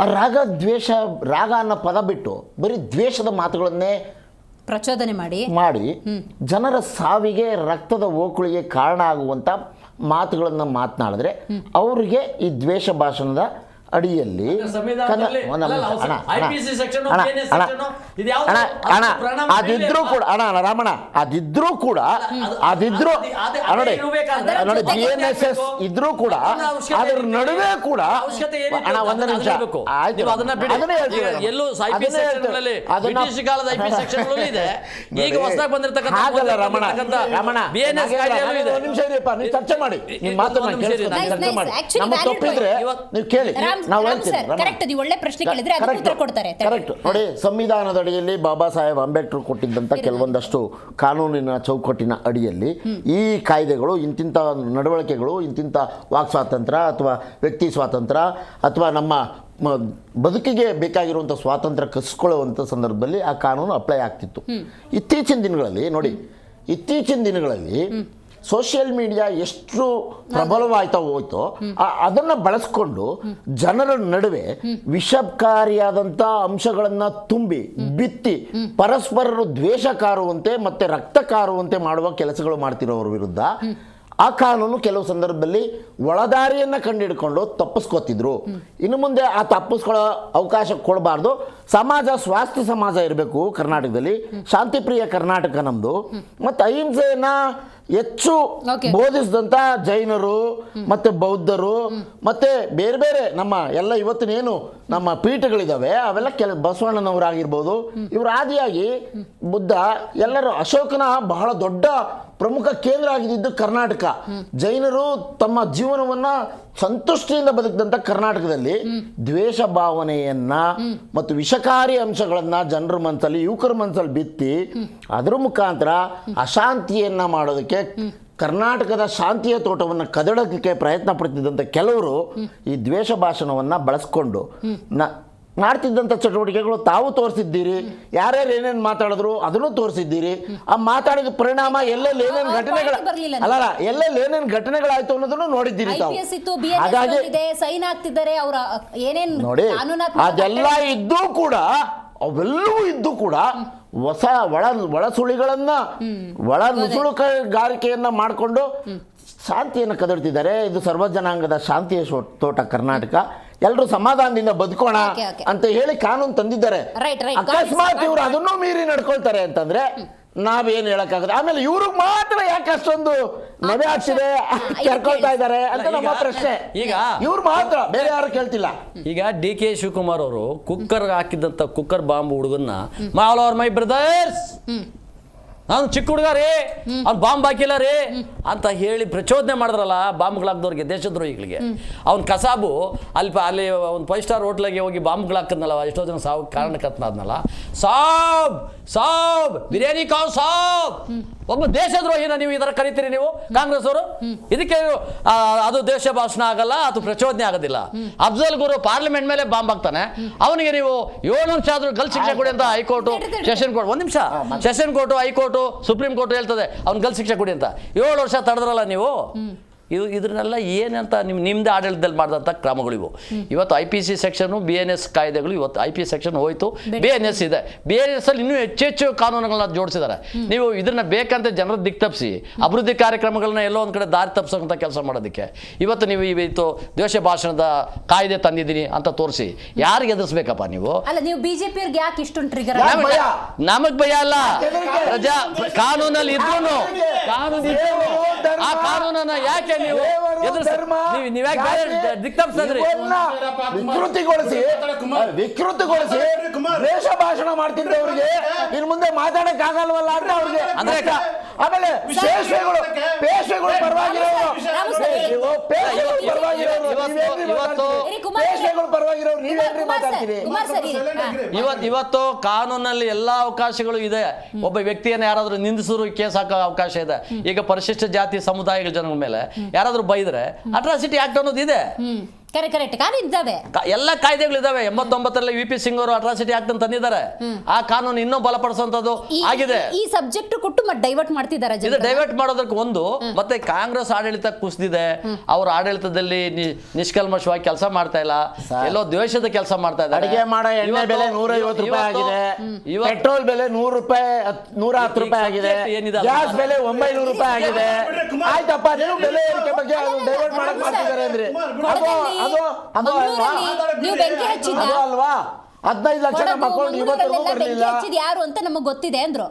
[SPEAKER 11] ಆ ರಾಗ ಅನ್ನೋ ಪದ ಬಿಟ್ಟು ಬರೀ ದ್ವೇಷದ ಮಾತುಗಳನ್ನೇ
[SPEAKER 2] ಪ್ರಚೋದನೆ
[SPEAKER 11] ಮಾಡಿ ಜನರ ಸಾವಿಗೆ, ರಕ್ತದ ಓಕುಳಿಗೆ ಕಾರಣ ಆಗುವಂಥ ಮಾತುಗಳನ್ನು ಮಾತನಾಡಿದ್ರೆ ಅವರಿಗೆ ಈ ದ್ವೇಷ ಭಾಷಣದ ಅಡಿಯಲ್ಲಿ ಅದಿದ್ರೂ ಕೂಡ ರಾಮಣ್ಣ ಅದಿದ್ರೂ ಕೂಡ ನೋಡಿ GNSS ಇದ್ರೂ ಕೂಡ ಅದರ ನಡುವೆ ಕೂಡ ಒಂದು ನಿಮಿಷ ಹಾಗಲ್ಲ ರಾಮಣ್ಣ ನಿಮಿಷ ಇದೆಯಪ್ಪ, ನೀವು ಚರ್ಚೆ ಮಾಡಿ, ನಿಮ್ಮ ಮಾತನ್ನ ಚರ್ಚೆ ಮಾಡಿ. ನಮ್ಮ ತಪ್ಪಿದ್ರೆ ನೀವು ಕೇಳಿ, ಕರೆಕ್ಟ್. ನೋಡಿ, ಸಂವಿಧಾನದ ಅಡಿಯಲ್ಲಿ ಬಾಬಾ ಸಾಹೇಬ್ ಅಂಬೇಡ್ಕರ್ ಕೊಟ್ಟಿದ್ದಂಥ ಕೆಲವೊಂದಷ್ಟು ಕಾನೂನಿನ ಚೌಕಟ್ಟಿನ ಅಡಿಯಲ್ಲಿ ಈ ಕಾಯ್ದೆಗಳು, ಇಂತಿಂಥ ನಡವಳಿಕೆಗಳು, ಇಂತಿಂಥ ವಾಕ್ ಸ್ವಾತಂತ್ರ್ಯ ಅಥವಾ ವ್ಯಕ್ತಿ ಸ್ವಾತಂತ್ರ್ಯ ಅಥವಾ ನಮ್ಮ ಬದುಕಿಗೆ ಬೇಕಾಗಿರುವಂಥ ಸ್ವಾತಂತ್ರ್ಯ ಕಸಿಕೊಳ್ಳುವಂಥ ಸಂದರ್ಭದಲ್ಲಿ ಆ ಕಾನೂನು ಅಪ್ಲೈ ಆಗ್ತಿತ್ತು. ಇತ್ತೀಚಿನ ದಿನಗಳಲ್ಲಿ ಸೋಷಿಯಲ್ ಮೀಡಿಯಾ ಎಷ್ಟು ಪ್ರಬಲವಾಯ್ತಾ ಹೋಯ್ತೋ ಅದನ್ನು ಬಳಸ್ಕೊಂಡು ಜನರ ನಡುವೆ ವಿಷಕಾರಿಯಾದಂಥ ಅಂಶಗಳನ್ನು ತುಂಬಿ ಬಿತ್ತಿ ಪರಸ್ಪರರು ದ್ವೇಷ ಕಾರುವಂತೆ ಮತ್ತೆ ರಕ್ತ ಕಾರುವಂತೆ ಮಾಡುವ ಕೆಲಸಗಳು ಮಾಡ್ತಿರೋರ ವಿರುದ್ಧ ಆ ಕಾನೂನು ಕೆಲವು ಸಂದರ್ಭದಲ್ಲಿ ಒಳದಾರಿಯನ್ನು ಕಂಡುಹಿಡ್ಕೊಂಡು ತಪ್ಪಿಸ್ಕೊತಿದ್ರು. ಇನ್ನು ಮುಂದೆ ಆ ತಪ್ಪಿಸ್ಕೊಳ್ಳೋ ಅವಕಾಶ ಕೊಡಬಾರ್ದು. ಸಮಾಜ ಸ್ವಾಸ್ಥ್ಯ ಸಮಾಜ ಇರಬೇಕು ಕರ್ನಾಟಕದಲ್ಲಿ, ಶಾಂತಿಪ್ರಿಯ ಕರ್ನಾಟಕ ನಮ್ಮದು. ಮತ್ತು ಅಹಿಂಸೆಯನ್ನು ಹೆಚ್ಚು ಬೋಧಿಸಿದಂಥ ಜೈನರು ಮತ್ತು ಬೌದ್ಧರು ಮತ್ತು ಬೇರೆ ಬೇರೆ ನಮ್ಮ ಎಲ್ಲ ಇವತ್ತಿನೇನು ನಮ್ಮ ಪೀಠಗಳಿದ್ದಾವೆ ಅವೆಲ್ಲ ಬಸವಣ್ಣನವರಾಗಿರ್ಬೋದು, ಇವರು ಆದಿಯಾಗಿ ಬುದ್ಧ ಎಲ್ಲರೂ, ಅಶೋಕನ ಬಹಳ ದೊಡ್ಡ ಪ್ರಮುಖ ಕೇಂದ್ರ ಆಗಿದ್ದು ಕರ್ನಾಟಕ. ಜೈನರು ತಮ್ಮ ಜೀವನವನ್ನು ಸಂತುಷ್ಟಿಯಿಂದ ಬದುಕಿದಂಥ ಕರ್ನಾಟಕದಲ್ಲಿ ದ್ವೇಷ ಭಾವನೆಯನ್ನ ಮತ್ತು ವಿಷಕಾರಿ ಅಂಶಗಳನ್ನ ಜನರ ಮನಸ್ಸಲ್ಲಿ, ಯುವಕರ ಮನಸ್ಸಲ್ಲಿ ಬಿತ್ತಿ ಅದರ ಮುಖಾಂತರ ಅಶಾಂತಿಯನ್ನ ಮಾಡೋದಕ್ಕೆ ಕರ್ನಾಟಕದ ಶಾಂತಿಯ ತೋಟವನ್ನು ಕದಡೋಕ್ಕೆ ಪ್ರಯತ್ನ ಪಡ್ತಿದ್ದಂಥ ಕೆಲವರು ಈ ದ್ವೇಷ ಭಾಷಣವನ್ನು ಬಳಸ್ಕೊಂಡು ಮಾಡ್ತಿದ್ದಂಥ ಚಟುವಟಿಕೆಗಳು ತಾವು ತೋರಿಸಿದ್ದೀರಿ. ಯಾರ್ಯಾರು ಏನೇನು ಮಾತಾಡಿದ್ರು ಅದನ್ನು ತೋರಿಸಿದ್ದೀರಿ. ಆ ಮಾತಾಡಿದ ಪರಿಣಾಮ ಎಲ್ಲೆಲ್ಲಿ ಏನೇನು ಎಲ್ಲೆಲ್ಲಿ ಏನೇನು ಘಟನೆಗಳಾಯ್ತು ಅನ್ನೋದನ್ನು ನೋಡಿದ್ದೀರಿ ತಾವು. ಹಾಗಾಗಿ
[SPEAKER 2] ಸೈನ್ ಆಗ್ತಿದ್ದಾರೆ ಅವರ ಏನೇನು
[SPEAKER 11] ನೋಡಿ, ಅದೆಲ್ಲ ಇದ್ದೂ ಕೂಡ ಅವೆಲ್ಲವೂ ಇದ್ದು ಕೂಡ ಹೊಸ ಒಳಸುಳಿಗಳನ್ನ ನುಸುಳುಗಾರಿಕೆಯನ್ನ ಮಾಡಿಕೊಂಡು ಶಾಂತಿಯನ್ನು ಕದಡ್ತಿದ್ದಾರೆ. ಇದು ಸರ್ವಜನಾಂಗದ ಶಾಂತಿಯ ತೋಟ ಕರ್ನಾಟಕ, ಎಲ್ಲರೂ ಸಮಾಧಾನದಿಂದ ಬದುಕೋಣ ಅಂತ ಹೇಳಿ ಕಾನೂನು ತಂದಿದ್ದಾರೆ. ಅಕಸ್ಮಾತ್ ಇವರು ಅದನ್ನೂ ಮೀರಿ ನಡ್ಕೊಳ್ತಾರೆ ಅಂತಂದ್ರೆ ನಾವೇನು ಹೇಳಕ್ಕಾಗತ್ತೆ. ಆಮೇಲೆ ಇವ್ರಿಗೆ ಮಾತ್ರ ಯಾಕೆ ಅಷ್ಟೊಂದು ನವೆ ಹಾಕ್ಸಿದೆ ಕರ್ಕೊಳ್ತಾ ಇದ್ದಾರೆ ಅಂತ ನಮ್ಮ ಪ್ರಶ್ನೆ.
[SPEAKER 10] ಈಗ
[SPEAKER 11] ಇವ್ರು ಮಾತ್ರ, ಬೇರೆ ಯಾರು ಕೇಳ್ತಿಲ್ಲ.
[SPEAKER 10] ಈಗ DK ಶಿವಕುಮಾರ್ ಅವರು ಕುಕ್ಕರ್ ಹಾಕಿದಂತ ಕುಕ್ಕರ್ ಬಾಂಬ್ ಹುಡುಗನ್ನ ಆಲ್ ಓವರ್ ಮೈ ಬ್ರದರ್ಸ್, ನಾನು ಚಿಕ್ಕ ಹುಡುಗ ರೀ, ಅವ್ನು ಬಾಂಬ್ ಹಾಕಿಲ್ಲ ರೀ ಅಂತ ಹೇಳಿ ಪ್ರಚೋದನೆ ಮಾಡಿದ್ರಲ್ಲ ಬಾಂಬ್ಗಳಾಕ್ದವ್ರಿಗೆ, ದೇಶದ್ರೋಹಿಗಳಿಗೆ. ಅವ್ನ ಕಸಾಬು ಅಲ್ಲಿ ಒಂದು 5 ಸ್ಟಾರ್ ಹೋಟ್ಲಿಗೆ ಹೋಗಿ ಬಾಂಬ್ಗಳು ಹಾಕಿದ್ನಲ್ಲ, ಎಷ್ಟೋ ಜನ ಸಾವು ಕಾರಣಕರ್ತನಾದ್ನಲ್ಲ. ಸಾಬ್ ಬಿರಿಯಾನಿ ಕಾವ್ ಸಾಬ್, ಒಬ್ಬ ದೇಶದ್ರೋಹಿನ ನೀವು ಈ ಥರ ಕರಿತೀರಿ ನೀವು ಕಾಂಗ್ರೆಸ್ ಅವರು? ಇದಕ್ಕೆ ಅದು ದೇಶ ಭಾಷಣ ಆಗಲ್ಲ, ಅದು ಪ್ರಚೋದನೆ ಆಗೋದಿಲ್ಲ. ಅಫ್ಜಲ್ ಗುರು ಪಾರ್ಲಿಮೆಂಟ್ ಮೇಲೆ ಬಾಂಬ್ ಹಾಕ್ತಾನೆ, ಅವನಿಗೆ ನೀವು 7 ವರ್ಷ ಆದ್ರೂ ಗಲ್ ಶಿಕ್ಷೆ ಕೊಡಿ ಅಂತ ಹೈಕೋರ್ಟು, ಸೆಷನ್ ಕೋರ್ಟ್, ಒಂದು ನಿಮಿಷ, session court, high court, supreme court ಹೇಳ್ತದೆ ಅವ್ನು ಗಲ್ ಶಿಕ್ಷೆ ಕೊಡಿ ಅಂತ. 7 ವರ್ಷ ತಡೆದ್ರಲ್ಲ ನೀವು. ಇದನ್ನೆಲ್ಲ ಏನಂತ ನಿಮ್ಮದೇ ಆಡಳಿತದಲ್ಲಿ ಮಾಡಿದಂಥ ಕ್ರಮಗಳಿವು. ಇವತ್ತು IPC ಸೆಕ್ಷನು, BNS ಕಾಯ್ದೆಗಳು, ಇವತ್ತು IP ಸೆಕ್ಷನ್ ಹೋಯ್ತು, BNS ಇದೆ. BNS ಅಲ್ಲಿ ಇನ್ನೂ ಹೆಚ್ಚು ಕಾನೂನುಗಳನ್ನ ಜೋಡಿಸಿದ್ದಾರೆ. ನೀವು ಇದನ್ನ ಬೇಕಂತ ಜನರ ದಿಕ್ತಪ್ಪಿಸಿ ಅಭಿವೃದ್ಧಿ ಕಾರ್ಯಕ್ರಮಗಳನ್ನ ಎಲ್ಲೋ ಒಂದು ಕಡೆ ದಾರಿ ತಪ್ಪಿಸೋಂಥ ಕೆಲಸ ಮಾಡೋದಕ್ಕೆ ಇವತ್ತು ನೀವು ಇವತ್ತು ದ್ವೇಷ ಭಾಷಣದ ಕಾಯ್ದೆ ತಂದಿದ್ದೀನಿ ಅಂತ ತೋರಿಸಿ ಯಾರಿಗೆ ಎದುರಿಸ್ಬೇಕಪ್ಪ ನೀವು?
[SPEAKER 2] ಅಲ್ಲ, ನೀವು ಬಿಜೆಪಿ ಅವ್ರಿಗೆ ಯಾಕೆ ಇಷ್ಟೊಂದು ಟ್ರಿಗರ್?
[SPEAKER 10] ನಮಗ್ ಭಯ ಅಲ್ಲ, ಕಾನೂನಲ್ಲಿ ಇದ್ರು ಆ ಕಾನೂನನ್ನ ಯಾಕೆ ನೀವು
[SPEAKER 11] ವಿಕೃತಿಗೊಳಿಸಿ ದ್ವೇಷ ಭಾಷಣ ಮಾಡ್ತಿದ್ದವ್ರಿಗೆ ಇನ್ನು ಮುಂದೆ ಮಾತಾಡಕ್ ಆಗಲ್ವಲ್ಲ ಅಂತ ಅವ್ರಿಗೆ. ಆಮೇಲೆ ಪೇಶ್ವೆಗಳು ಪರವಾಗಿರೋರು ನೀವೇನ್ರಿ ಮಾತಾಡ್ತೀರಿ?
[SPEAKER 10] ಇವತ್ತು ಕಾನೂನಲ್ಲಿ ಎಲ್ಲಾ ಅವಕಾಶಗಳು ಇದೆ. ಒಬ್ಬ ವ್ಯಕ್ತಿಯನ್ನು ಯಾರಾದ್ರೂ ನಿಂದಿಸಿದ್ರು ಕೇಸ್ ಹಾಕೋ ಅವಕಾಶ ಇದೆ. ಈಗ ಪರಿಶಿಷ್ಟ ಜಾತಿ ಸಮುದಾಯಗಳ ಜನಗಳ ಮೇಲೆ ಯಾರಾದ್ರೂ ಬೈದ್ರೆ ಅಟ್ರಾಸಿಟಿ ಆಕ್ಟ್ ಅನ್ನೋದು ಇದೆ. ಎಲ್ಲ ಕಾಯ್ದೆಗಳಿದಾವೆ. 89ರಲ್ಲಿ VP ಸಿಂಗ್ ಅವರು ಅಟ್ರಾಸಿಟಿ ಆಕ್ಟ್ ಅಂತ ತಂದಿದ್ದಾರೆ. ಆ ಕಾನೂನು ಇನ್ನೂ ಬಲಪಡಿಸುವಂತದ್ದು ಆಗಿದೆ.
[SPEAKER 2] ಈ ಸಬ್ಜೆಕ್ಟ್ ಕೊಟ್ಟು ಡೈವರ್ಟ್ ಮಾಡ್ತಿದ್ದಾರೆ.
[SPEAKER 10] ಇದು ಡೈವರ್ಟ್ ಮಾಡೋದಕ್ಕೆ ಒಂದು, ಮತ್ತೆ ಕಾಂಗ್ರೆಸ್ ಆಡಳಿತ ಕುಸಿದಿದೆ. ಅವ್ರ ಆಡಳಿತದಲ್ಲಿ ನಿಷ್ಕಲ್ಮಶವಾಗಿ ಕೆಲಸ ಮಾಡ್ತಾ ಇಲ್ಲ, ಎಲ್ಲೋ ದ್ವೇಷದ ಕೆಲಸ ಮಾಡ್ತಾ ಇದ್ದಾರೆ.
[SPEAKER 11] ಅಡಿಗೆ ಮಾಡೋ ಎಣ್ಣೆ ಬೆಲೆ 150 ರೂಪಾಯಿ ಆಗಿದೆ, ಪೆಟ್ರೋಲ್ ಬೆಲೆ 100 ರೂಪಾಯಿ 110 ರೂಪಾಯಿ ಆಗಿದೆ, ಗ್ಯಾಸ್ ಬೆಲೆ 900 ರೂಪಾಯಿ ಆಗಿದೆ. ಆಯ್ತಪ್ಪ, ನೀವು ಬೆಲೆ ಏರಿಕೆ ಬಗ್ಗೆ ಡೈವರ್ಟ್ ಮಾಡಕ್ ಮಾಡ್ತಿದ್ದಾರೆ ಅಂದ್ರೆ ಅದು ಅಲ್ವಾ? 15 ಲಕ್ಷ ಮಕ್ಕಳು ಇವತ್ತು ಬರಲಿಲ್ಲ
[SPEAKER 2] ಯಾರು ಅಂತ ನಮಗೆ ಗೊತ್ತಿದೆ ಅಂದ್ರು.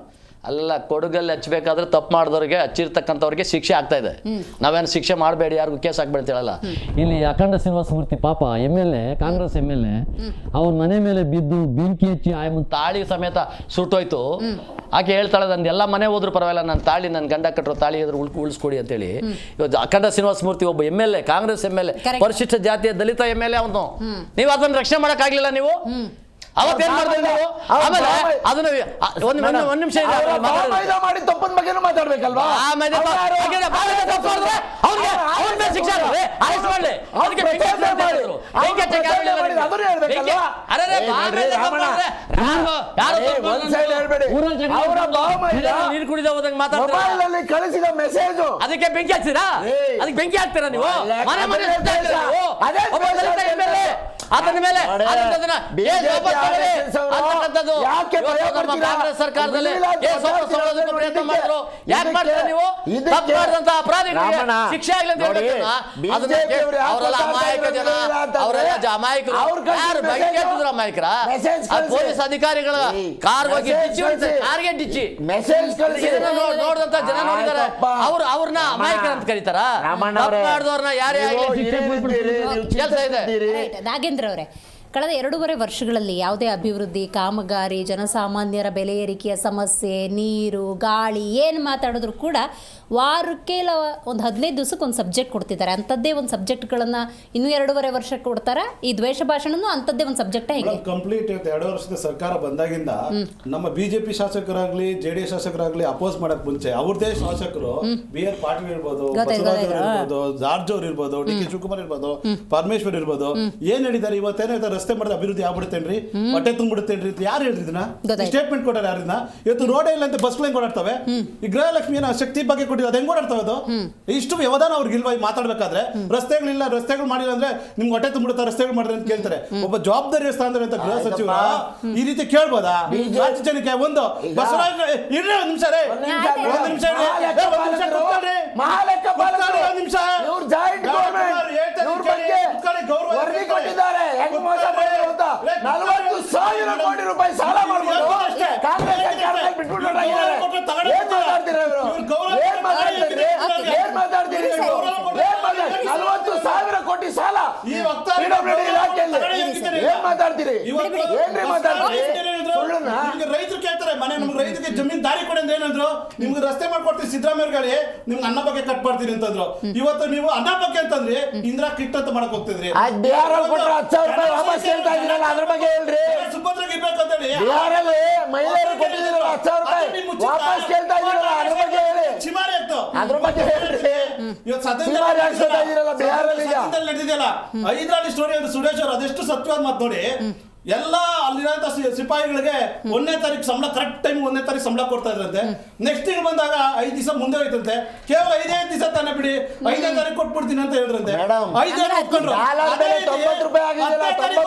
[SPEAKER 10] ಅಲ್ಲ, ಕೊಡಗಲ್ಲಿ ಹಚ್ಚಬೇಕಾದ್ರೆ ತಪ್ಪು ಮಾಡಿದವ್ರಿಗೆ, ಹಚ್ಚಿರ್ತಕ್ಕಂಥವ್ರಿಗೆ ಶಿಕ್ಷೆ ಆಗ್ತಾ ಇದೆ. ನಾವೇನು ಶಿಕ್ಷೆ ಮಾಡಬೇಡಿ, ಯಾರಿಗೂ ಕೇಸ್ ಹಾಕ್ಬೇಡಿ ಅಂತ ಹೇಳಲ್ಲ. ಇಲ್ಲಿ ಅಖಂಡ ಶ್ರೀನಿವಾಸ ಮೂರ್ತಿ ಪಾಪ MLA, ಕಾಂಗ್ರೆಸ್ MLA, ಅವ್ರ ಮನೆ ಮೇಲೆ ಬಿದ್ದು ಬೆಂಕಿ ಹಚ್ಚಿ ತಾಳಿ ಸಮೇತ ಸುಟ್ಟೋಯ್ತು. ಆಕೆ ಹೇಳ್ತಾಳೆ, ನನ್ನ ಎಲ್ಲ ಮನೆ ಹೋದ್ರು ಪರವಾಗಿಲ್ಲ, ನನ್ನ ತಾಳಿ, ನನ್ನ ಗಂಡ ಕಟ್ಟರೋ ತಾಳಿ ಎದುರು ಉಳಿಸ್ಕೊಡಿ ಅಂತೇಳಿ. ಇವತ್ತು ಅಖಂಡ ಶ್ರೀನಿವಾಸ ಮೂರ್ತಿ ಒಬ್ಬ MLA, ಕಾಂಗ್ರೆಸ್ MLA, ಪರಿಶಿಷ್ಟ ಜಾತಿಯ ದಲಿತ MLA ಅವನು. ನೀವು ಅದನ್ನ ರಕ್ಷಣೆ ಮಾಡಕ್ಕಾಗ್ಲಿಲ್ಲ ನೀವು. ಅವತ್ತೇನ್ ಮಾಡಿದ್ರೆ ನೀವು? ಆಮೇಲೆ ಅದನ್ನ ಒಂದ್ ನಿಮಿಷ
[SPEAKER 11] ಮಾಡಿ ತಪ್ಪದ ಬಗ್ಗೆನೂ ಮಾತಾಡ್ಬೇಕಲ್ವಾ?
[SPEAKER 10] ನೀರು ಕುಡಿದ ಹೋದಂಗ ಮಾತಾಡ್ತಾರೆ,
[SPEAKER 11] ಕಳಿಸಿದ ಮೆಸೇಜ್
[SPEAKER 10] ಅದಕ್ಕೆ ಬೆಂಕಿ ಹಚ್ತೀರಾ? ಅದಕ್ಕೆ ಬೆಂಕಿ ಹಾಕ್ತೀರಾ ನೀವು? ಮನೆ ಅದನ್ನ ಮೇಲೆ ಕಾಂಗ್ರೆಸ್ ಸರ್ಕಾರದಲ್ಲಿ ಪ್ರಯತ್ನ ಮಾಡಿದ್ರು. ಯಾಕೆ ಮಾಡ್ತೀರಾ ನೀವು? ತಪ್ಪು ಮಾಡಿದಂತ ಅಪರಾಧಿಗಳಿಗೆ ಶಿಕ್ಷೆ ಆಗ್ಲಿ ಅಂತ ಅವರೆಲ್ಲ ಅಮಾಯಕ ಜನ, ಅವರೆಲ್ಲ ಅಮಾಯಕರು. ಯಾರು ಬೈಕೇತಿದ್ರು ಅಮಾಯಕರ? ಪೊಲೀಸ್ ಅಧಿಕಾರಿಗಳ ಕಾರ್ ಹೋಗಿ ಕಾರ್ಗೆ ಡಿಚ್ಚಿ ನೋಡಿದಂತ ಜನ ನೋಡಿದಾರೆ. ಅವ್ರನ್ನ ಅಮಾಯಕರ ಅಂತ ಕರೀತಾರ? ಮಾಡಿದವ್ರನ್ನ ಯಾರೇ ಆಗ್ಲಿ ಕೆಲಸ ಇದೆ.
[SPEAKER 2] ನಾಗೇಂದ್ರ ಅವರೇ, ಕಳೆದ 2.5 ವರ್ಷಗಳಲ್ಲಿ ಯಾವುದೇ ಅಭಿವೃದ್ಧಿ, ಕಾಮಗಾರಿ, ಜನಸಾಮಾನ್ಯರ ಬೆಲೆ ಏರಿಕೆಯ ಸಮಸ್ಯೆ, ನೀರು, ಗಾಳಿ ಏನು ಮಾತಾಡಿದ್ರು ಕೂಡ ವಾರಕ್ಕೆ ಇಲ್ಲ ಒಂದು 15 ದಿವಸಕ್ಕೆ ಒಂದು ಸಬ್ಜೆಕ್ಟ್ ಕೊಡ್ತಿದ್ದಾರೆ. ಅಂಥದ್ದೇ ಒಂದು ಸಬ್ಜೆಕ್ಟ್ಗಳನ್ನು ಇನ್ನೂ 2.5 ವರ್ಷ ಕೊಡ್ತಾರೆ. ಈ ದ್ವೇಷ ಭಾಷಣನೂ ಅಂಥದ್ದೇ ಒಂದು ಸಬ್ಜೆಕ್ಟೇ ಹೇಗೆ
[SPEAKER 9] ಕಂಪ್ಲೀಟ್ 2 ವರ್ಷದ ಸರ್ಕಾರ ಬಂದಾಗಿಂದ ನಮ್ಮ ಬಿಜೆಪಿ ಶಾಸಕರಾಗ್ಲಿ JDS ಶಾಸಕರಾಗ್ಲಿ ಅಪೋಸ್ ಮಾಡಕ್ ಮುಂಚೆ ಅವ್ರದೇ ಶಾಸಕರು BR ಪಾಟೀಲ್ ಇರ್ಬೋದು, ಬಸವರಾಜ್ ಇರ್ಬೋದು, ಜಾರ್ಜ್ ಅವ್ರು ಇರ್ಬೋದು, DK ಶಿವಕುಮಾರ್ ಇರ್ಬೋದು, ಪರಮೇಶ್ವರ್ ಇರ್ಬೋದು, ಏನ್ ಹೇಳಿದಾರೆ ಇವತ್ತೇನಾಯ್ತು ರಸ್ತೆ ಮಾಡಿದ ಅಭಿವೃದ್ಧಿ ಆಗ್ಬಿಡುತ್ತೇನ್ರಿ, ಹೊಟ್ಟೆ ತುಂಬಿಡುತ್ತೇನ್ರಿ ಅಂತ ಯಾರು ಹೇಳಿದ್ನ ಸ್ಟೇಟ್ಮೆಂಟ್ ಕೊಟ್ಟಾರೆ ಯಾರನ್ನ? ಇವತ್ತು ರೋಡೇ ಇಲ್ಲ ಅಂತ ಬಸ್ಗಳು ಹೆಂಗ್ ಓಡಾಡ್ತವೆ? ಈ ಗೃಹಲಕ್ಷ್ಮಿ ಏನೋ ಶಕ್ತಿ ಬಗ್ಗೆ ಕೊಟ್ಟಿದ್ದು ಅದು ಹೆಂಗ್ ಓಡಾಡ್ತವೆ? ಅದು ಇಷ್ಟು ವ್ಯವಧಾನ ಅವ್ರಿಗಿಲ್ವಾ ಮಾತಾಡ್ಬೇಕಾದ್ರೆ? ರಸ್ತೆಗಳಿಲ್ಲ, ರಸ್ತೆಗಳು ಮಾಡಿಲ್ಲ ಅಂದ್ರೆ ನಿಮ್ಗೆ ಹೊಟ್ಟೆ ತುಂಬಿಡುತ್ತಾ ರಸ್ತೆಗಳು ಮಾಡಿದ್ರೆ ಅಂತ ಕೇಳ್ತಾರೆ. ಒಬ್ಬ ಜವಾಬ್ದಾರಿ ಸ್ಥಾನದಲ್ಲಿ ಅಂತ ಗೃಹ ಸಚಿವ ಈ ರೀತಿ ಕೇಳ್ಬೋದಾ? ರಾಜ್ಯ ಜನಕ್ಕೆ ಒಂದು ಬಸವರಾಜ್ ಇರ್ರಿ ಒಂದ್ ನಿಮಿಷ ರೀ, ಒಂದ್ ನಿಮಿಷ
[SPEAKER 7] ಕೋಟಿ ಸಾಲ
[SPEAKER 8] ರೈತರು ಕೇಳ್ತಾರೆ, ಮನೆ ನಮ್ಗೆ ರೈತರಿಗೆ ಜಮೀನ್ ದಾರಿ ಕೊಡಿ ಅಂತ ಏನಂದ್ರು? ನಿಮ್ಗೆ ರಸ್ತೆ ಮಾಡ್ಕೊಡ್ತೀವಿ ಸಿದ್ದರಾಮಯ್ಯ ನಿಮ್ಗೆ ಅನ್ನ ಬಗ್ಗೆ ಕಟ್ ಮಾಡ್ತೀನಿ ಅಂತಂದ್ರು. ಇವತ್ತು ನೀವು ಅನ್ನ ಬಗ್ಗೆ ಅಂತಂದ್ರಿ ಇಂದಿರಾ ಕಿಟ್ ಅಂತ ಮಾಡಕ್ ಹೋಗ್ತಿದ್ರಿ. ಸುಭದ್ರಗೆ ಇರ್ಬೇಕಂತ ಹೇಳಿ ಚಿಮಾರಿ ಆಗ್ತು. ಇವತ್ತು ನಡೆದಿದೆಯಲ್ಲ ಹೈದರಾಲಿ ಸ್ಟೋರಿ ಅಂತ ಸುರೇಶ್ ಅವರು ಅದೆಷ್ಟು ಸತ್ಯವಾದ ಮಾತು ನೋಡಿ. ಎಲ್ಲ ಅಲ್ಲಿರೋಂಥ ಸಿಪಾಯಿಗಳಿಗೆ 1ನೇ ತಾರೀಕು ಸಂಬಳ ಕರೆಕ್ಟ್ ಟೈಮ್ 1ನೇ ತಾರೀಕು ಸಂಬಳ ಕೊಡ್ತಾ ಇದ್ರಂತೆ. ನೆಕ್ಸ್ಟ್ ಈಗ ಬಂದಾಗ 5 ದಿವಸ ಮುಂದೆ ಹೋಯ್ತಂತೆ. ಕೇವಲ 5 ದಿವಸ ತಾನೇ ಬಿಡಿ 5ನೇ ತಾರೀಕು ಕೊಟ್ಬಿಡ್ತೀನಿ ಅಂತ ಹೇಳಿದ್ರಂತೆ. 5 ಜನ ಒಪ್ಕೊಂಡ್ರು. 10ನೇ ತಾರೀಕು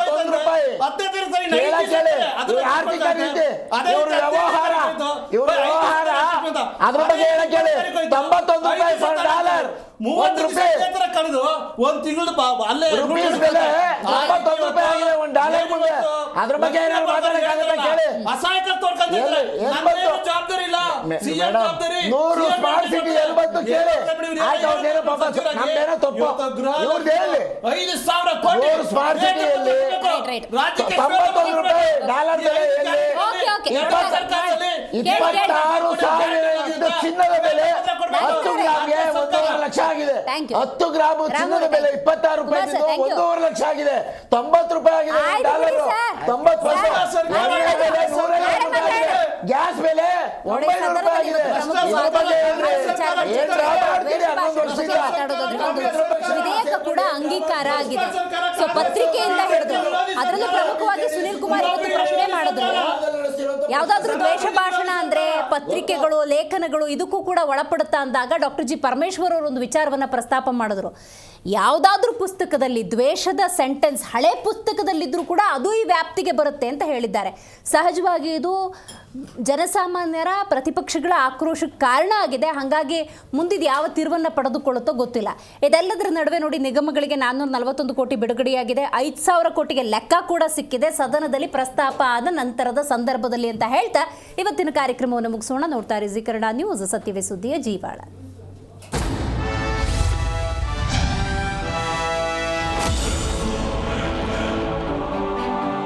[SPEAKER 8] ಕಳೆದು ಒಂದ್ ತಿಂಗಳು ಅಲ್ಲೇ
[SPEAKER 11] ಅದ್ರ ಬಗ್ಗೆ
[SPEAKER 8] ಅಸಹಾಯಕ ತೋಡ್ಕೊಂಡಿದ್ದಾರೆ. ಜವಾಬ್ದಾರಿ ಇಲ್ಲ, ಸಿಎಂ ಜವಾಬ್ದಾರಿ.
[SPEAKER 11] 100 ಸ್ಮಾರ್ಟ್ ಸಿಟಿ ಎಲ್ಬತ್ತು ಕೇಳಿ
[SPEAKER 8] 5,000 ಕೋಟಿ
[SPEAKER 11] ಸ್ಮಾರ್ಟ್ ಸಿಟಿಯಲ್ಲಿ
[SPEAKER 8] ರಾಜ್ಯಕ್ಕೆ
[SPEAKER 11] $91 ಬೆಲೆ 26,000 ಚಿನ್ನದ ಬೆಲೆ 10 ಗ್ರಾಮ್ಗೆ 1.5 ಲಕ್ಷ ಆಗಿದೆ. 10 ಗ್ರಾಮ್ ಚಿನ್ನದ ಬೆಲೆ 26 ರೂಪಾಯಿ 1.5 ಲಕ್ಷ ಆಗಿದೆ. 90 ರೂಪಾಯಿ ಆಗಿದೆ ಡಾಲರ್. 90% ಗ್ಯಾಸ್ ಬೆಲೆ 900 ರೂಪಾಯಿ ಆಗಿದೆ.
[SPEAKER 2] ವಿಧೇಯಕ ಕೂಡ ಅಂಗೀಕಾರ ಆಗಿದೆ. ಸೊ ಪತ್ರಿಕೆಯಿಂದ ಹಿಡಿದು ಅದರಲ್ಲೂ ಪ್ರಮುಖವಾಗಿ ಸುನೀಲ್ ಕುಮಾರ್ ಇವತ್ತು ಪ್ರಶ್ನೆ ಮಾಡಿದ್ರು, ಯಾವ್ದಾದ್ರು ದ್ವೇಷ ಭಾಷಣ ಅಂದ್ರೆ ಪತ್ರಿಕೆಗಳು, ಲೇಖನಗಳು ಇದಕ್ಕೂ ಕೂಡ ಒಳಪಡುತ್ತಾ ಅಂದಾಗ ಡಾಕ್ಟರ್ ಜಿ ಪರಮೇಶ್ವರ್ ಅವರು ಒಂದು ವಿಚಾರವನ್ನ ಪ್ರಸ್ತಾಪ ಮಾಡಿದ್ರು. ಯಾವುದಾದ್ರೂ ಪುಸ್ತಕದಲ್ಲಿ ದ್ವೇಷದ ಸೆಂಟೆನ್ಸ್ ಹಳೆ ಪುಸ್ತಕದಲ್ಲಿದ್ದರೂ ಕೂಡ ಅದು ಈ ವ್ಯಾಪ್ತಿಗೆ ಬರುತ್ತೆ ಅಂತ ಹೇಳಿದ್ದಾರೆ. ಸಹಜವಾಗಿ ಇದು ಜನಸಾಮಾನ್ಯರ ಪ್ರತಿಪಕ್ಷಗಳ ಆಕ್ರೋಶಕ್ಕೆ ಕಾರಣ ಆಗಿದೆ. ಹಾಗಾಗಿ ಮುಂದಿದ ಯಾವ ತೀರ್ವನ್ನು ಪಡೆದುಕೊಳ್ಳುತ್ತೋ ಗೊತ್ತಿಲ್ಲ. ಇದೆಲ್ಲದರ ನಡುವೆ ನೋಡಿ, ನಿಗಮಗಳಿಗೆ 441 ಕೋಟಿ ಬಿಡುಗಡೆಯಾಗಿದೆ. 5,000 ಕೋಟಿಗೆ ಲೆಕ್ಕ ಕೂಡ ಸಿಕ್ಕಿದೆ ಸದನದಲ್ಲಿ ಪ್ರಸ್ತಾಪ ಆದ ನಂತರದ ಸಂದರ್ಭದಲ್ಲಿ ಅಂತ ಹೇಳ್ತಾ ಇವತ್ತಿನ ಕಾರ್ಯಕ್ರಮವನ್ನು ಮುಗಿಸೋಣ. ನೋಡ್ತಾ ಇರಿ ಜೀ ಕನ್ನಡ ನ್ಯೂಸ್, ಸತ್ಯವೇ ಸುದ್ದಿಯ ಜೀವಾಳ.